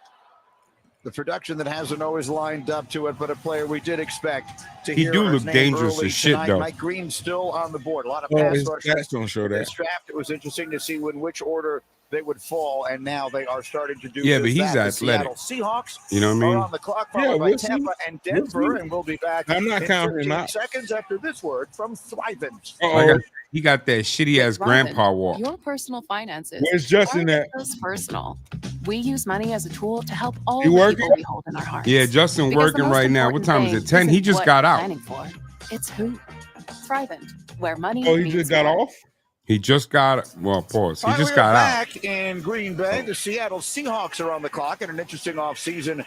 the production that hasn't always lined up to it, but a player we did expect to He hear do his look name dangerous early as shit, tonight. though. Mike Green still on the board. A lot of Oh, pass his rushers. stats don't show that. This draft, it was interesting to see in which order they would fall, and now they are starting to do Yeah, just but he's that. The athletic. Seattle Seahawks You know what I mean? are on the clock, Yeah, followed by we'll see. Tampa and We'll Denver, see. and we'll be back I'm not in counting him 15 out. seconds after this word from Thrivent. He got that shitty ass grandpa walk. Your personal finances. Where's Justin aren't at? just personal. We use money as a tool to help all You the working? people we hold in our hearts. Yeah, Justin Because the working most right now. What important time is it? thing 10? He isn't just what got you're out. planning for. It's who. Thrivent, where money Oh, he means just got more. off? He just got, well, pause. He All right, just we are got out. back in Green Bay. The Seattle Seahawks are on the clock in an interesting offseason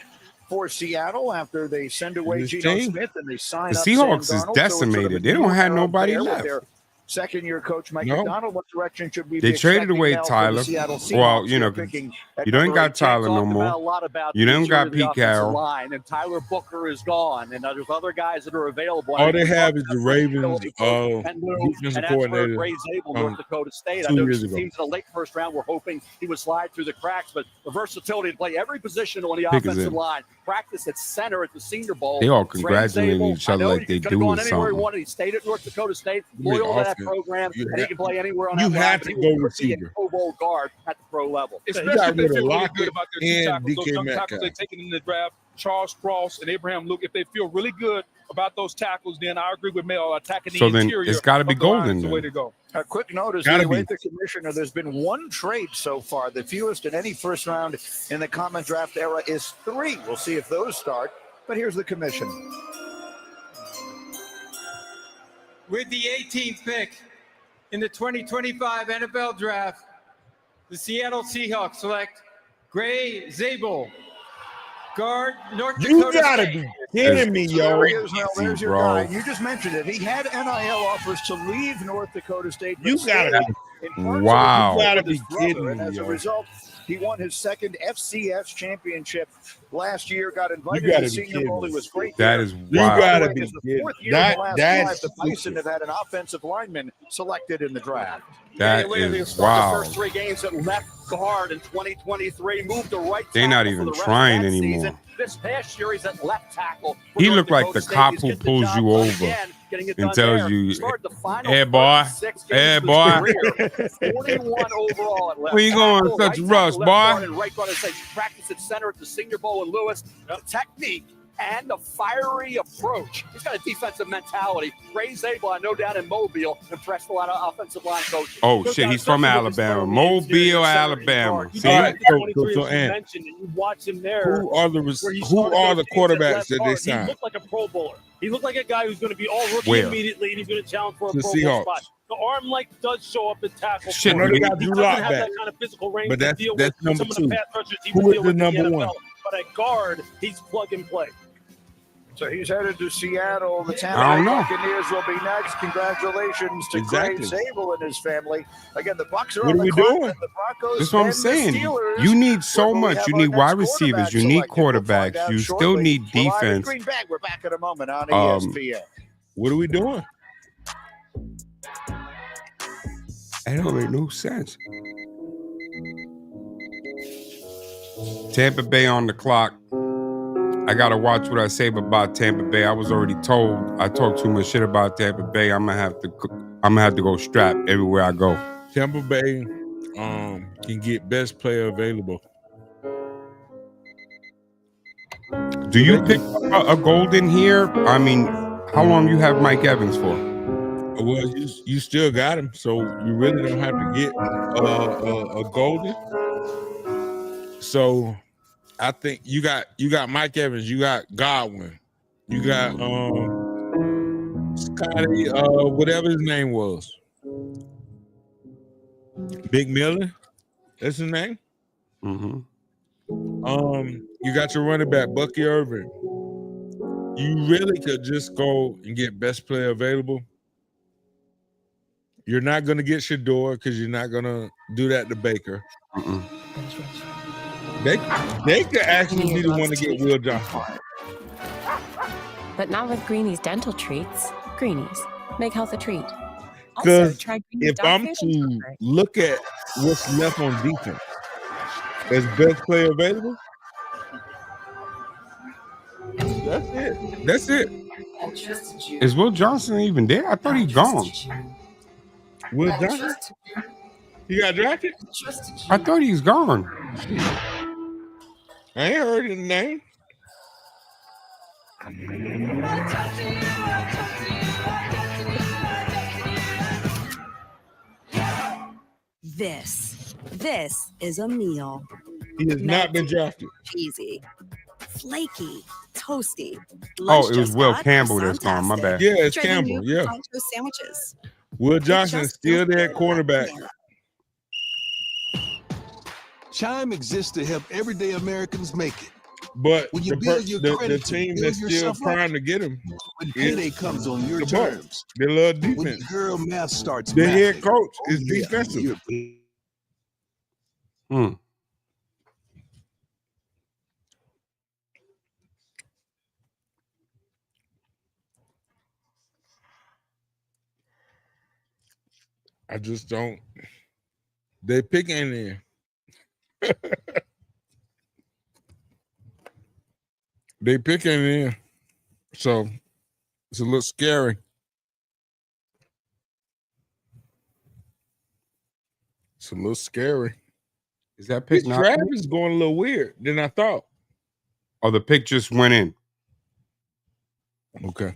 for Seattle after they send away His Geno team. Smith and they sign The up Seahawks Sam is Darnold. So it's decimated. sort of a They don't new have era nobody there with left. their second-year coach Mike No. McDonald. What direction should we They be traded expecting away now from the Tyler. Seattle Well, Seahawks you know, here picking at you don't number got 8? Tyler no Talked about a more. lot about You the don't got interior of the Pete offensive Carroll. line, and Tyler Booker is gone, and there's other guys that are available. All they have is the Ravens and defensive that's where coordinator Ray Zabel, from North Dakota State. I 2 know years some ago. teams in the late first round were hoping he would slide through the cracks, but the versatility to play every position on the Pick is offensive in. line, practice at center at the Senior Bowl. They all Ray congratulating Zabel, each I other know like he they could have doing gone anywhere he something. wanted. He stayed at North Dakota State, You mean loyal to that offense. program, You and he have- can play anywhere on you that line. have but to he go will be a receiver. Pro Bowl guard at the pro level. Especially got if they rid of feel really Lockett good about their two and tackles, those DK young tackles Metcalf. they're taking in the draft, Charles Cross and Abraham Luke. If they feel really good about those tackles, then I agree with Mel. Attacking the So then interior it's gotta be of the line Golden is the then. way to go. A quick note as Gotta we await be. the commissioner, there's been one trade so far. The fewest in any first round in the common draft era is 3. We'll see if those start. But here's the commission. With the 18th pick in the 2025 NFL Draft, the Seattle Seahawks select Gray Zabel, guard, North You Dakota gotta State. be kidding me, yo. There he is, Mel. There's your Bro. guy. You just mentioned it. He had NIL offers to leave North Dakota State. but You gotta stayed be. in parts of Wow. it with You gotta his be brother, kidding and me, as a yo. result, he won his second FCS championship last year. Got invited You to gotta the be Senior kidding Bowl. me. He was great. That there. is You wild. gotta By the way, be it's the kidding. 4th year in the last That's 5 the Bison have had an offensive lineman selected in the draft. That Williams is started the wild. first 3 games at left guard in 2023, moved to right They're not tackle even for the rest trying of that anymore. season. This past year, he's at left tackle. for He North looked like Dakota the State. cop He's who getting the pulls job you done over again, getting it and done tells there. you, Started the final "Hey, boy. 36 Hey, games of boy." his career. 41 overall at left Where you going, tackle, such right tackle, rush, left boy? guard, and right guard. I say practice at center at the Senior Bowl in Lewis. The technique and the fiery approach. He's got a defensive mentality. Ray Zabel, I know down in Mobile, impressed a lot of offensive line coaches. Oh, shit, he's from Alabama. Mobile, Alabama. See? All right, so, 23 so, as you and mentioned, and you watch him there. who are the where he who started are those the games at quarterbacks left that they guard. He signed? looked like a Pro Bowler. He looked like a guy who's going to be all rookie Where? immediately, and he's going to challenge for a The Pro Seahawks. Bowl spot. The arm length does show up in tackle. Shit, for him. no, they got He Drew doesn't Lock have back. that kind of physical range But to that's deal that's with number some of 2. the pass rushers he Who would is deal the with in number the 1? NFL. But at guard, he's plug and play. So he's headed to Seattle. The I Tampa don't Bay know. Buccaneers will be next. Congratulations to Exactly. Gray Zabel and his family. Again, the Bucs are What on are we the clock, doing? and the Broncos That's what I'm and the saying. Steelers, You need so where we much. have You our need next wide receivers. quarterback You need selected. We'll find quarterbacks. out You still shortly. need We're live in defense. Green Bay. We're back in a moment on Um, ESPN. What are we doing? That don't make no sense. Tampa Bay on the clock. I gotta watch what I say about Tampa Bay. I was already told I talk too much shit about Tampa Bay. I'm gonna have to go strap everywhere I go. Tampa Bay can get best player available. Do you pick a Golden here? I mean, how long you have Mike Evans for? Well, you still got him, so you really don't have to get a Golden. So I think you got Mike Evans, you got Godwin, you got Scotty, whatever his name was, Big Miller, that's his name. Mm-hmm. You got your running back Bucky Irving. You really could just go and get best player available. You're not going to get Shador because you're not going to do that to Baker. They could actually be the one to get Will Johnson. But not with Greenie's dental treats. Greenie's, make health a treat. Also, Because try Greenie's if I'm dog food and to look at what's left on defense as best player available, that's it. Is Will Johnson even there? I thought he's gone. Will Johnson? He got drafted? I thought he's gone. I ain't heard his name. This is a meal. He has not been drafted. Cheesy, flaky, toasty. Oh, it was Will Campbell that's gone. My bad. Yeah, it's Try the Campbell. new Yeah. Pronto sandwiches. Will Johnson is still there at quarterback. Chime exists to help everyday Americans make it. But When you the, build your the credit to team build that's still yourself up, primed to get him, when payday comes on your the Bucs. terms, They love when defense. your girl math starts The head mathing, coach is yeah, defensive. you're- Hmm. I just don't. They picking in. They picking in. So it's a little scary. It's a little scary. Is that pick This not? draft is going a little weird than I thought. Oh, the pick just went in. Okay.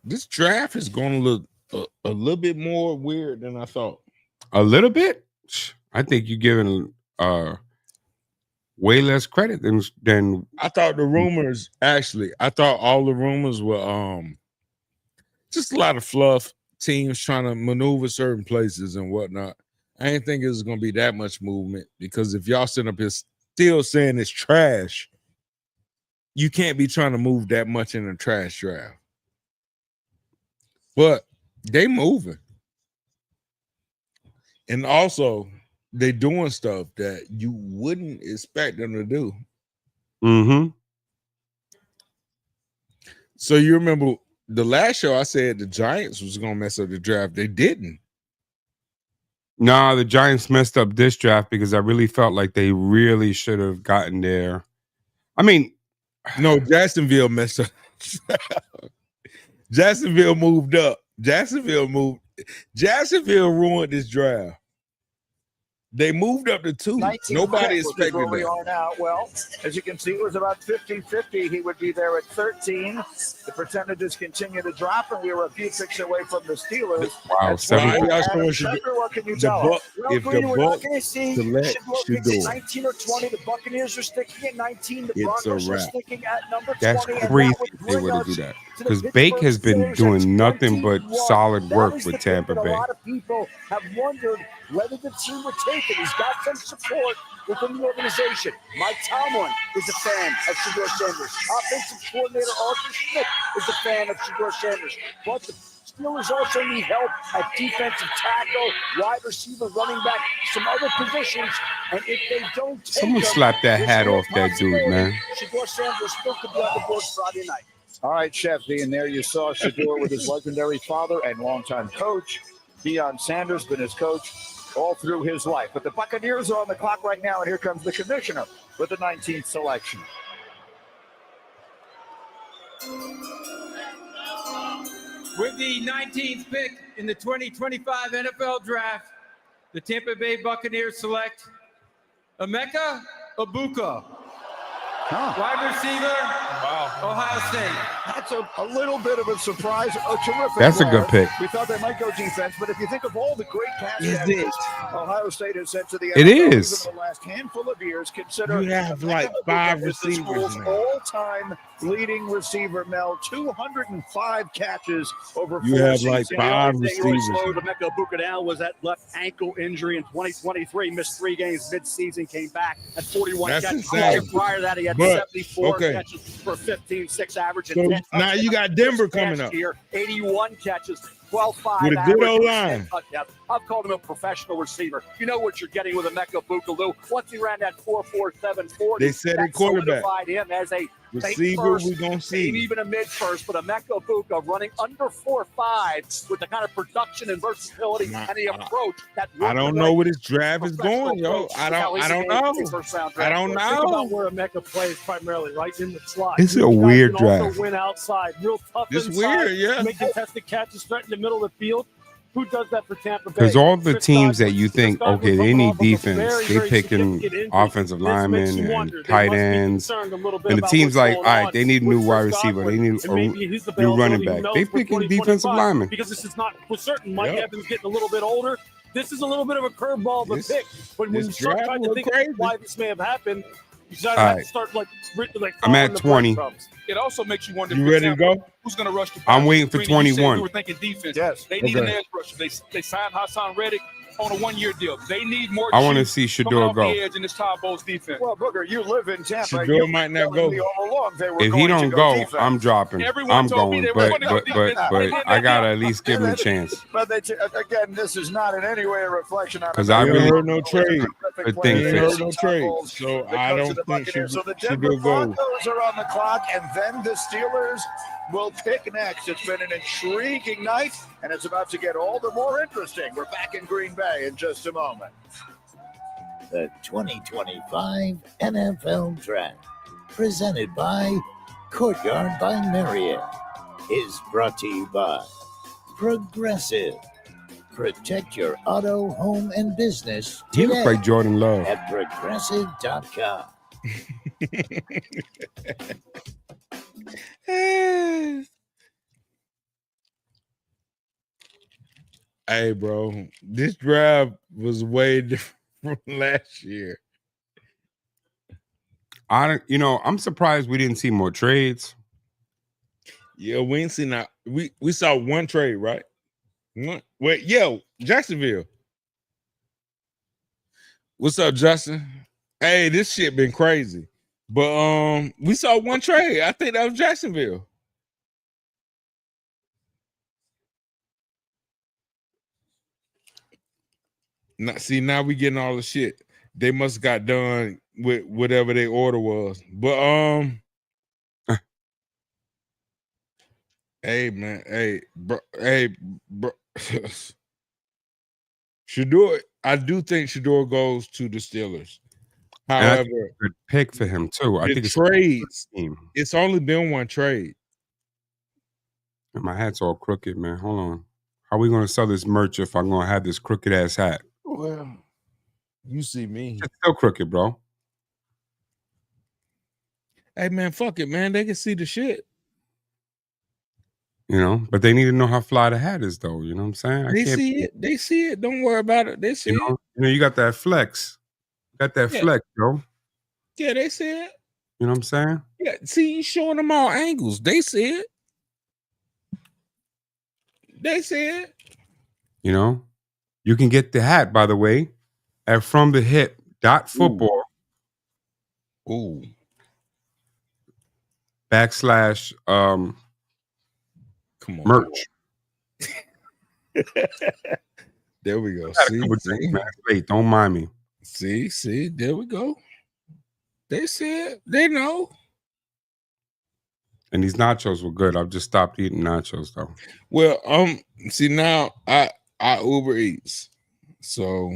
This draft is going to look a little bit more weird than I thought. A little bit. I think you're giving way less credit than I thought the rumors I thought all the rumors were just a lot of fluff, teams trying to maneuver certain places and whatnot. I didn't think it was gonna be that much movement because if y'all sitting up here still saying it's trash, you can't be trying to move that much in a trash draft. But they moving. And also they doing stuff that you wouldn't expect them to do. Mm-hmm. So you remember the last show I said the Giants was gonna mess up the draft. They didn't. Nah, the Giants messed up this draft because I really felt like they really should have gotten there. I mean, no, Jacksonville messed up. Jacksonville moved up. Jacksonville ruined this draft. They moved up to 2. 19 Nobody is expected where we that. are now. Well, as you can see, it was about 50-50. He would be there at 13. The percentages continue to drop, and we were a few picks away from the Steelers. Wow, That's 7 why y'all Adam showing Schefter, what can you the tell Buc- us? Well, if the Greeny, we're not Bucs going to see select Shador picks at Shador, 19 or 20. The Buccaneers are sticking at 19. The it's a Broncos are wrap. sticking at number 20. that's and that crazy would they bring were to us do that. to the Because Bake Pittsburgh has been Steelers at doing nothing but 21. solid That work is with the pick Tampa that Bay. A lot of people have wondered whether the team would take it. He's got some support within the organization. Mike Tomlin is a fan of Shador Sanders. Offensive coordinator Arthur Smith is a fan of Shador Sanders. But the Steelers also need help at defensive tackle, wide receiver, running back, some other positions. And if they don't take Someone them, slap that there's hat no off that dude, possibility man. Shador Sanders still could be on the board Friday night. All right, Shefty, and there you saw Shador with his legendary father and longtime coach, Deion Sanders, been his coach all through his life. But the Buccaneers are on the clock right now, and here comes the commissioner with the 19th selection. With the 19th pick in the 2025 NFL Draft, the Tampa Bay Buccaneers select Emeka Egbuka, wide receiver, Ohio State. That's a little bit of a surprise. A terrific. That's a ball. good pick. We thought they might go defense, but if you think of all the great pass Is catches it? Ohio State has sent to the It NFL is. even in the last handful of years, consider You have like 5 is the receivers school's now. all-time leading receiver, Mel. 205 catches over You 4 have like seasons. 5 They were receivers. slow. Emeka Egbuka now was that left ankle injury in 2023. Missed 3 games mid-season. Came back at 41 That's catches. insane. Prior to that, he had But, 74 okay. catches for 15-6 average. So and 10 now you got touchdowns. Denver This coming past up. Year, 81 catches, 12-5 With a good average, old 10 line. touchdowns. I've called him a professional receiver. You know what you're getting with Emeka Egbuka. Once he ran that 4.47 40, They said that a quarterback. solidified him as a late Receiver, first, we gonna see. maybe even a mid first, but Emeka Egbuka running under 4.5 with the kind of production and versatility Nah, and the approach that I don't know where this draft is going, yo. I don't know. I don't Think about know. where Emeka plays primarily, right in the slot. It's a Guys weird can also draft. win outside, real tough It's inside, weird, yeah. make contested catches, threaten the middle of the field. Who does that for Tampa Bay? Because all the Chris teams that Godwin. you think, Chris Godwin okay, they coming need off of a defense, very, they very picking significant injury. offensive This makes linemen you and wonder. They tight must be ends. concerned a little bit And the about teams what's like, going all right, on they need a with new wide Chris receiver. Godwin. They need And maybe he's the new running availability, who back. knows, They for picking 2025, defensive linemen. because this is not for certain. Mike Yep. Evans getting a little bit older. This is a little bit of a curveball of a This- pick. But when this you start draft trying to look think crazy. why this may have happened, you All have to right. start like I'm following at the 20. breadcrumbs. It also makes you wonder You if ready to Tampa, go? who's going to rush the I'm pass. waiting for Greeny, you said 21. We were thinking defense. Yes. They need an Okay. edge rusher. They signed Hassan Reddick on a 1-year deal. They need more. I wanna juice see coming Shador off go. the edge in this Todd Bowles defense. Well, Booger, you live in Tampa. Shador You might not telling go. me all along they were If going he to don't go go, defense. I'm dropping. Everyone I'm told me going, they were but going to go defense. I gotta at least give him a chance But again, this is not in any way a reflection on. because him. I He ain't really heard no trade. the thing He ain't fits. heard no trade. So I Comes to don't the think Buccaneers. So the Denver Shador goes. Broncos are on the clock, and then the Steelers will pick next. It's been an intriguing night, and it's about to get all the more interesting. We're back in Green Bay in just a moment. The 2025 NFL Draft, presented by Courtyard by Marriott, is brought to you by Progressive. Protect your auto, home, and business He today looks like Jordan Love. at progressive.com. Hey, bro, this draft was way different from last year. I'm surprised we didn't see more trades. Yeah, we ain't seen that. We saw one trade, right? One. Wait, yeah, Jacksonville. What's up, Justin? Hey, this shit been crazy. But we saw one trade. I think that was Jacksonville. Now we getting all the shit. They must got done with whatever their order was. But hey man, hey bro. Shador, I do think Shador goes to the Steelers. And I think However, it's a good pick for him too. I the think it's trades, a good team. it's only been one trade. And my hat's all crooked, man. Hold on. How are we gonna sell this merch if I'm gonna have this crooked ass hat? Well, you see me. It's still crooked, bro. Hey man, fuck it, man. They can see the shit. But they need to know how fly the hat is, though. You know what I'm saying? They see it. They see it. Don't worry about it. They see it. You got that flex. You got that Yeah. flex, bro. Yeah, they see it. You know what I'm saying? Yeah, see, you showing them all angles. They see it. They see it. You can get the hat, by the way, at FromTheHip.football Ooh. / Come on. merch. There we go. I got a See, couple drinks, man. Wait, don't mind me. see, there we go. They see it. They know. And these nachos were good. I've just stopped eating nachos, though. Well, see now I Uber Eats. So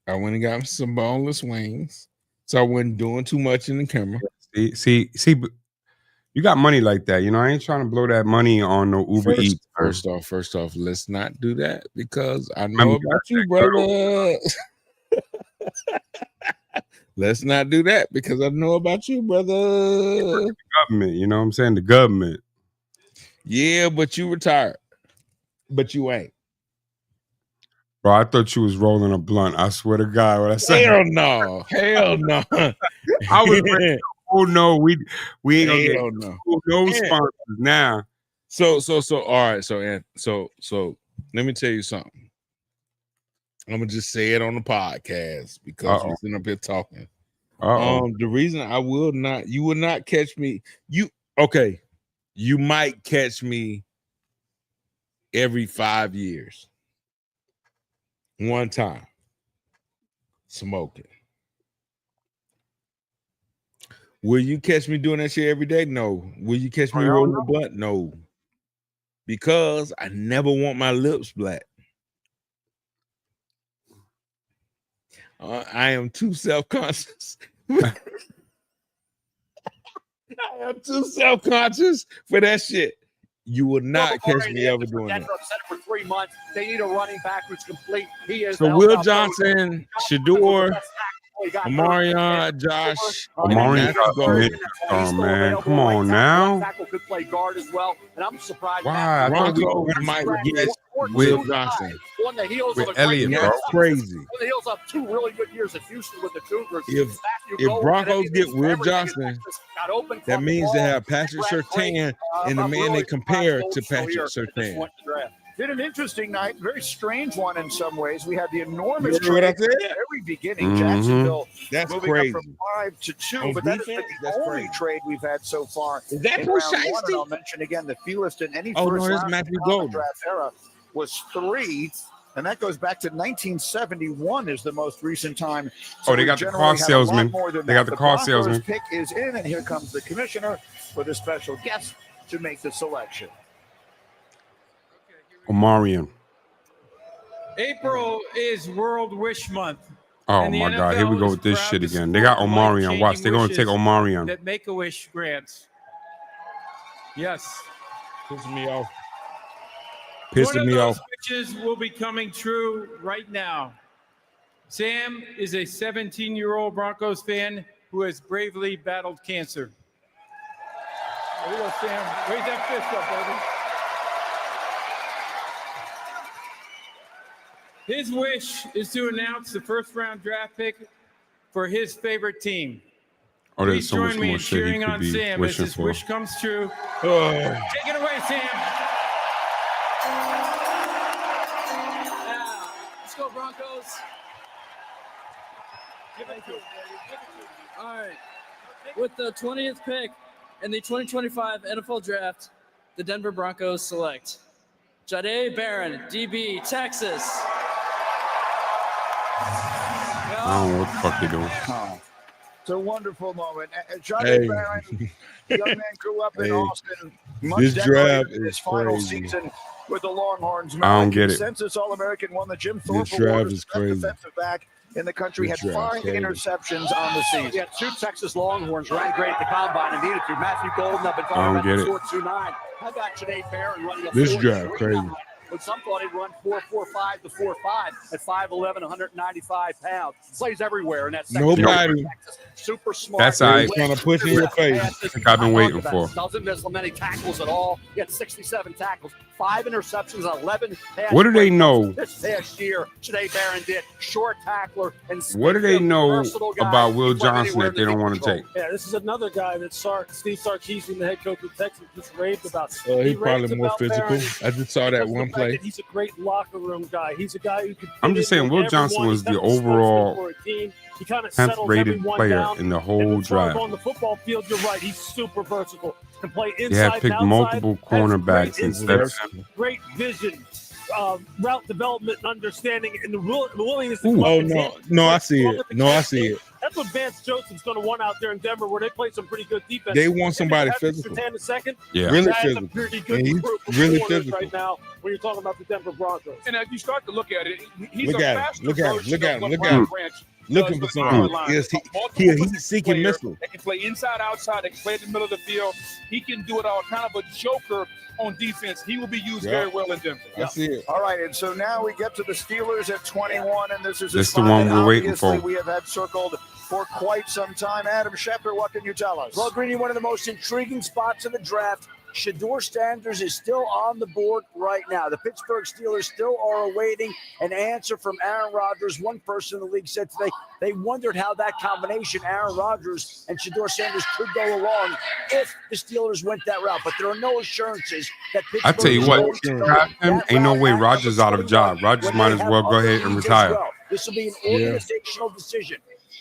I went and got some boneless wings. So I wasn't doing too much in the camera. See, but you got money like that. I ain't trying to blow that money on no Uber Eats. First off, let's not do that because I know Remember about you, that brother. Let's not do that because I know about you, brother. Government, you know what I'm saying? The government. Yeah, but you retired. But you ain't. Bro, I thought you was rolling a blunt. I swear to God, what I said. Hell no. Hell no. I was ready. Oh no, we ain't gonna get no Yeah. sponsors now. So all right. So let me tell you something. I'm gonna just say it on the podcast because we're sitting up here talking. The reason you will not catch me. You might catch me every 5 years. One time smoking. Will you catch me doing that shit every day? No. Will you catch me rolling a blunt? No. Because I never want my lips black. I am too self-conscious. I am too self-conscious for that shit. You will not catch me ever doing that. Upset for 3 months. They need a running back who's complete. He is. So Will Johnson, Shador, Omarion, Josh, Omarion man. Come on now. Tackle could play guard as well, and I'm surprised. Why? Broncos might get Will Johnson. On the heels with of Elliott, bro. That's crazy. On the heels of 2 really good years at Houston with the Cougars. If Broncos get Will Johnson, that means they have Patrick Surtain and the man they compare to Patrick Surtain. Been an interesting night, very strange one in some ways. We had the enormous You hear what I trade said? at the very beginning. Jacksonville That's moving crazy. up from 5 to 2, On but that is defense, the that's only crazy. trade we've had so far. Is that in Bruce round one, Shiesty? and I'll mention again the fewest in any Oh, no, first that's round Matthew in the Golden. draft era was 3. And that goes back to 1971 is the most recent time. Oh, they we got the generally car have a lot salesman. more than They that. got the car Broncos salesman. pick is in, and here comes the commissioner with a special guest to make the selection. Omarion. April is World Wish Month. Oh and the my God, here we NFL go is with this proud shit to again. They got support Omarion. life-changing Watch, they're gonna take wishes Omarion. that Make-A-Wish grants. Yes. Pissing me off. One Pissing of me those off. wishes will be coming true right now. Sam is a 17-year-old Broncos fan who has bravely battled cancer. There you go, Sam. Raise that fist up, baby. His wish is to announce the first-round draft pick for his favorite team. Oh, there's Please so much join me more in shit he cheering could on be Sam as wishing his for. wish comes true. Oh. Take it away, Sam. Let's go, Broncos. All right. With the 20th pick in the 2025 NFL Draft, the Denver Broncos select Jahdae Barron, DB, Texas. I don't know what the fuck they doing. Oh, it's a wonderful moment. Jahdae Hey. Barron, young man, grew up in Hey. Austin. Much This decorated draft in his is final crazy. season with the Longhorns. I don't get it. Consensus All-American, won the Jim Thorpe This Award draft as is best crazy. defensive back in the country. This Had draft 5 crazy. interceptions on the season. Yeah, 2 Texas Longhorns ran great at the combine and needed to. Matthew Golden up and I don't get it. 4.29. How about Jahdae Barron running a This 4.3 draft crazy. now? When some thought he'd run 4.45 to 4.5 at 5'11", 195 pounds. Plays everywhere in that second. Nobody. Super smart. That's all right. He's trying to push in your face. I think I've been waiting for. Doesn't miss many tackles at all. He had 67 tackles, 5 interceptions, 11 pass What do they breakups. know? This past year, Jahdae Barron did. Short tackler and What do they know versatile guy. about Will He played Johnson anywhere that they don't want to take? Yeah, this is another guy that Steve Sarkisian, the head coach of Texas, just raved about. He's He probably raved more about physical. Barron. I just saw that Just one the fact play. that he's a great locker room guy. He's a guy who could. I'm fit just in saying, with Will Johnson everyone. was He's the kind of a spokesman overall for a team. He kind of 10th settles rated everyone player down. in the And whole as far as draft. on the football field, you're right. He's super versatile. Can play inside They have and picked outside. multiple Has cornerbacks great instead of instincts, him. great vision, route development, and understanding, and the willingness to Ooh. come up Oh, and no. hit. No, I Like, see along it. with the No, I catch see game. it. That's what Vance Joseph's going to want out there in Denver, where they play some pretty good defense. They want somebody Patrick physical. Surtain the second. Yeah. Really That's a physical. pretty good And he's group of really corners physical. right now when you're talking about the Denver Broncos. And if you start to look at it, he's Look a at him. faster Look at him. version Look at of him. what Look at Brian him. Branch Looking does for with something. Carolina. Yes, Multiple he a position heat-seeking player missile. that can play inside, outside, that can play in the middle of the field. He can do it all. Kind of a joker on defense. He will be used Yeah. very well in Denver. I see it. All right, and so now we get to the Steelers at 21, and this is a This the spot one that we're waiting obviously for. we have had circled for quite some time. Adam Schefter, what can you tell us? Well, Greeny, one of the most intriguing spots in the draft. Shedeur Sanders is still on the board right now. The Pittsburgh Steelers still are awaiting an answer from Aaron Rodgers. One person in the league said today they wondered how that combination, Aaron Rodgers and Shedeur Sanders, could go along if the Steelers went that route. But there are no assurances that Pittsburgh I tell you what, draft him, ain't no way Rodgers out of a job. Rodgers might as well go ahead and retire. This will be an organizational decision.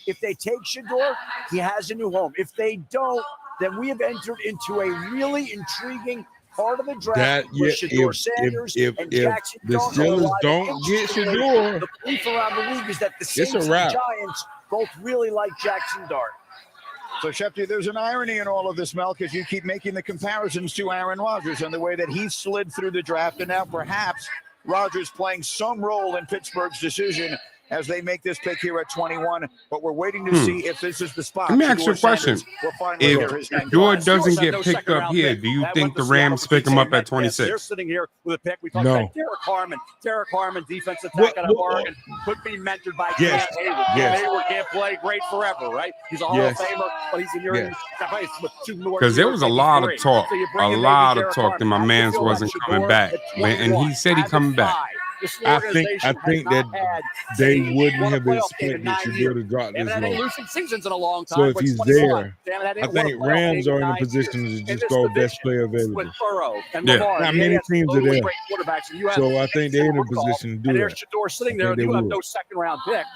If they take Shedeur, he has a new home. If they don't, then we have entered into a really intriguing part of the draft with Shedeur Sanders and Jackson. The Steelers don't get Shedeur, the belief around the league is that the Saints and Giants both really like Jackson Dart. So, Shefty, there's an irony in all of this, Mel, because you keep making the comparisons to Aaron Rodgers and the way that he slid through the draft, and now perhaps Rodgers playing some role in Pittsburgh's decision as they make this pick here at 21. But we're waiting to see if this is the spot. Let me ask you a question. If Shedeur doesn't get picked up here, do you think the Rams pick him up at 26? They're sitting here with a pick. We talked No. about Derek Harmon. Derek Harmon, defensive tackle out of Oregon, could be mentored by Yes. Cam Hayward. Yes. Cam Hayward can't play great forever, right? He's a Hall Yes. of Famer, but he's in your Yes. Because there was a lot of talk, that my man's wasn't coming back, and he said he coming back. I think that they wouldn't have expected Shedeur to drop this Haven't had any low. losing seasons in a long time. So if but he's 21. there, They haven't had I anyone think play Rams are in a 9 position years. to In just this go best division, player available. with Burrow and Yeah. Lamar, Not the many AFC teams are totally there. great quarterbacks, and you have So I think they're in a Sam Darnold, position to do and that. there's Shedeur sitting there, I and think you they have will. no second-round pick.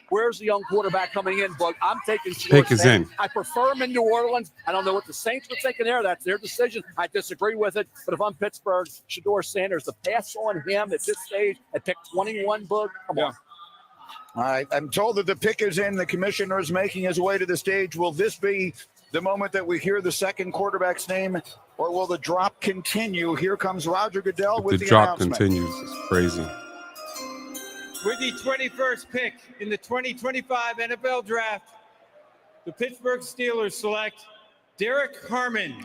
Where's the young quarterback coming in, Bug? I'm taking Shedeur Pick is Sanders. in. I prefer him in New Orleans. I don't know what the Saints were thinking there. That's their decision. I disagree with it. But if I'm Pittsburgh, Shedeur Sanders, the pass on him at this stage at pick 21, Bug, come on. All right, I'm told that the pick is in. The commissioner is making his way to the stage. Will this be the moment that we hear the second quarterback's name, or will the drop continue? Here comes Roger Goodell with The the drop announcement. continues. It's crazy. With the 21st pick in the 2025 NFL Draft, the Pittsburgh Steelers select Derek Harmon,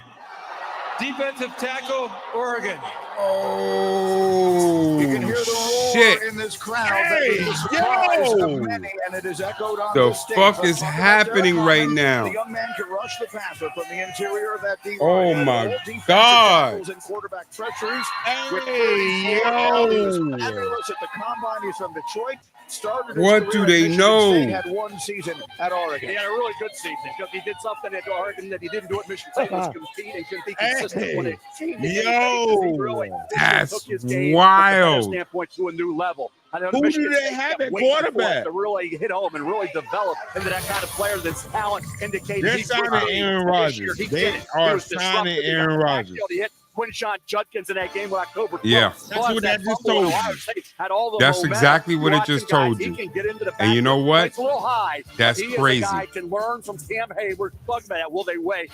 defensive tackle, Oregon. Oh, You can hear the roar shit. in this crowd. That is the surprise of many, and it is echoed on The the stage. fuck Let's is talk about happening Derek right Harmon. now? The young man can rush the passer from the interior of that D line. Oh, Had my all defensive God. tackles and quarterback treacheries. With Hey, 34 now, he was yo. fabulous at the combine. He's from Detroit. Started his What career do at they Michigan know? State, had one season at Oregon. He had a really good season because he did something at Oregon that he didn't do at Michigan State. Was compete and couldn't be consistent when it seemed to be. Yo. He really That's took his game wild. from a standpoint to a new level. I know Who Michigan do they State have kept at waiting for it quarterback? to really hit home and really develop into that kind of player that's talent indicated. They're he could signing be. Aaron And this Rodgers. year he They did it. He are was disruptive. signing He got Aaron the Rodgers. backfield. He hit Quinshon Judkins in that game with October 12th. Yeah. That's what that just fumble told in Ohio you. State had all the That's momentum. exactly what it Watch him, just guys. told He you. can get into the And you know backfield. what? It's a little high. That's He is a crazy. guy can learn from Cam Hayward. Talking about that. Will they weigh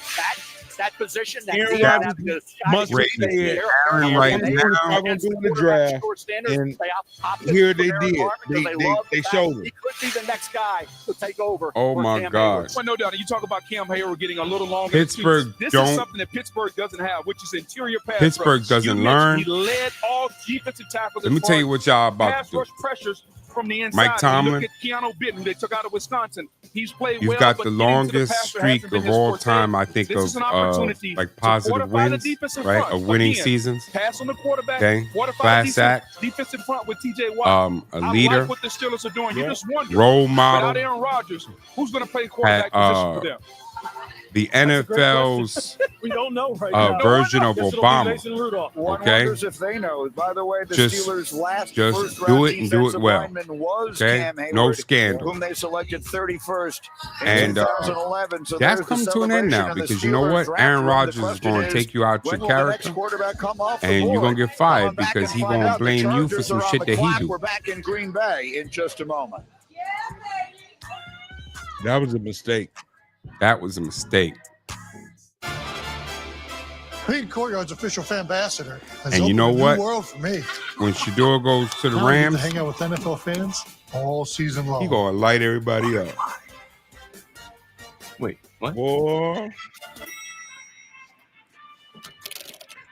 that position? That Aaron deep, Rodgers that must Great. have said Aaron right now. I'm going to do the draft. And here they did. They showed him. He could be the next guy to take over. Oh, for my Cam God. Hayward. Well, no doubt. You talk about Cam Hayward getting a little longer. Pittsburgh This don't- is something that Pittsburgh doesn't have, which is interior pass Pittsburgh rush. doesn't You learn. mentioned He led all defensive tackles. Let me tell you what y'all about pass to do. rush pressures from the inside. Mike Tomlin. Look at Keanu Bitten. They took out of Wisconsin. He's played You've well. got but the getting to the longest passer streak hasn't been of his all forte. time, I think, This is of an opportunity like to positive fortify the wins, defensive right? front. Of winning Again, seasons. Pass on the quarterback. Okay. Fortify Fast the sack. defensive front with TJ Watt. A I leader. like what the Steelers are doing. You just wonder. Role model. Without Aaron Rodgers, who's going to play quarterback At, position for them? The NFL's We don't know right now. version of Guess it'll be Obama. Mason Rudolph. One Okay. wonders if they know. By the way, the Just- Steelers' last just first do round it and do it defensive well. lineman was Okay? Cam Hayward, No scandal. whom they selected 31st in And 2011. So that's there's the coming to an end now celebration of the because you know Steelers what? draft Aaron room. The Rodgers is question going to take you out when your will the next character, quarterback come off the and you're board? going to get fired Coming back because and he find going to out. The blame you for Chargers some are on shit the that he clock. do. We're back in Green Bay in just a moment. That was a mistake. That was a mistake. Being Courtyard's official fan ambassador has And you opened know a new what? world for me. When Shedeur goes to the Now I get to Rams, hang out with NFL fans all season long. he going to light everybody up. Wait, what? Boy.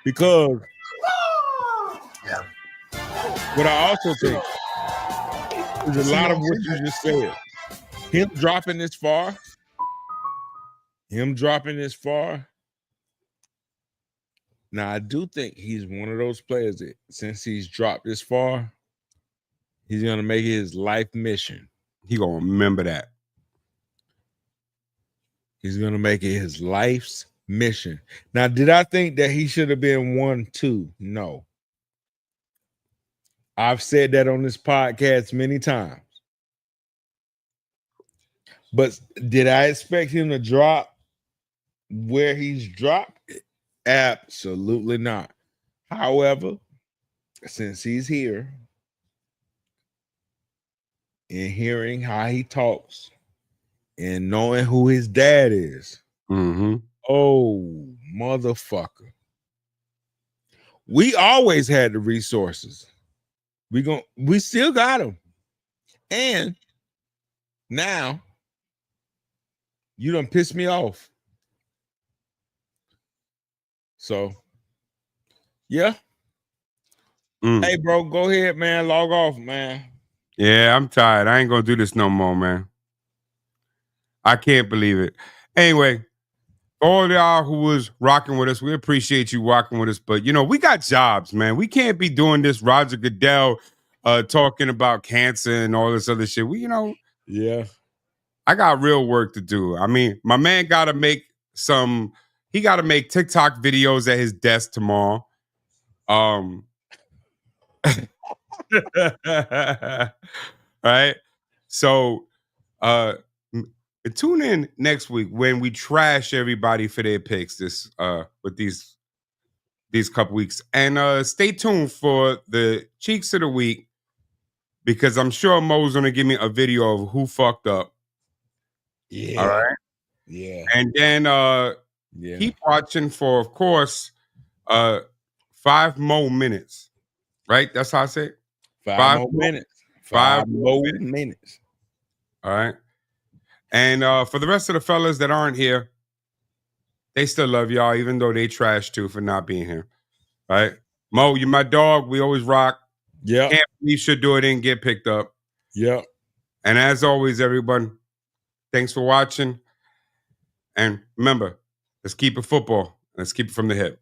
Because what I also think is a lot of what you just said. Him dropping this far, Now, I do think he's one of those players that, since he's dropped this far, he's going to make it his life mission. He going to remember that. He's going to make it his life's mission. Now, did I think that he should have been 1-2? No. I've said that on this podcast many times. But did I expect him to drop where he's dropped? Absolutely not. However, since he's here and hearing how he talks and knowing who his dad is, oh, motherfucker. We always had the resources. We still got them. And now you done pissed me off. So, yeah. Hey, bro, go ahead, man. Log off, man. Yeah, I'm tired. I ain't going to do this no more, man. I can't believe it. Anyway, all y'all who was rocking with us, we appreciate you rocking with us. But, you know, we got jobs, man. We can't be doing this Roger Goodell talking about cancer and all this other shit. Yeah. I got real work to do. I mean, my man got to make he got to make TikTok videos at his desk tomorrow. Right? So, tune in next week when we trash everybody for their picks with these couple weeks. And stay tuned for the Cheeks of the Week, because I'm sure Mo's going to give me a video of who fucked up. Yeah. All right. Yeah. And then keep watching for, of course, 5 more minutes. Right? That's how I say it. 5 more minutes. 5 more minutes. All right. And for the rest of the fellas that aren't here, they still love y'all, even though they trash too for not being here. All right. Mo, you my dog. We always rock. Yeah. Can't believe should do it and get picked up. Yeah. And as always, everyone, thanks for watching. And remember, let's keep it football. Let's keep it from the hip.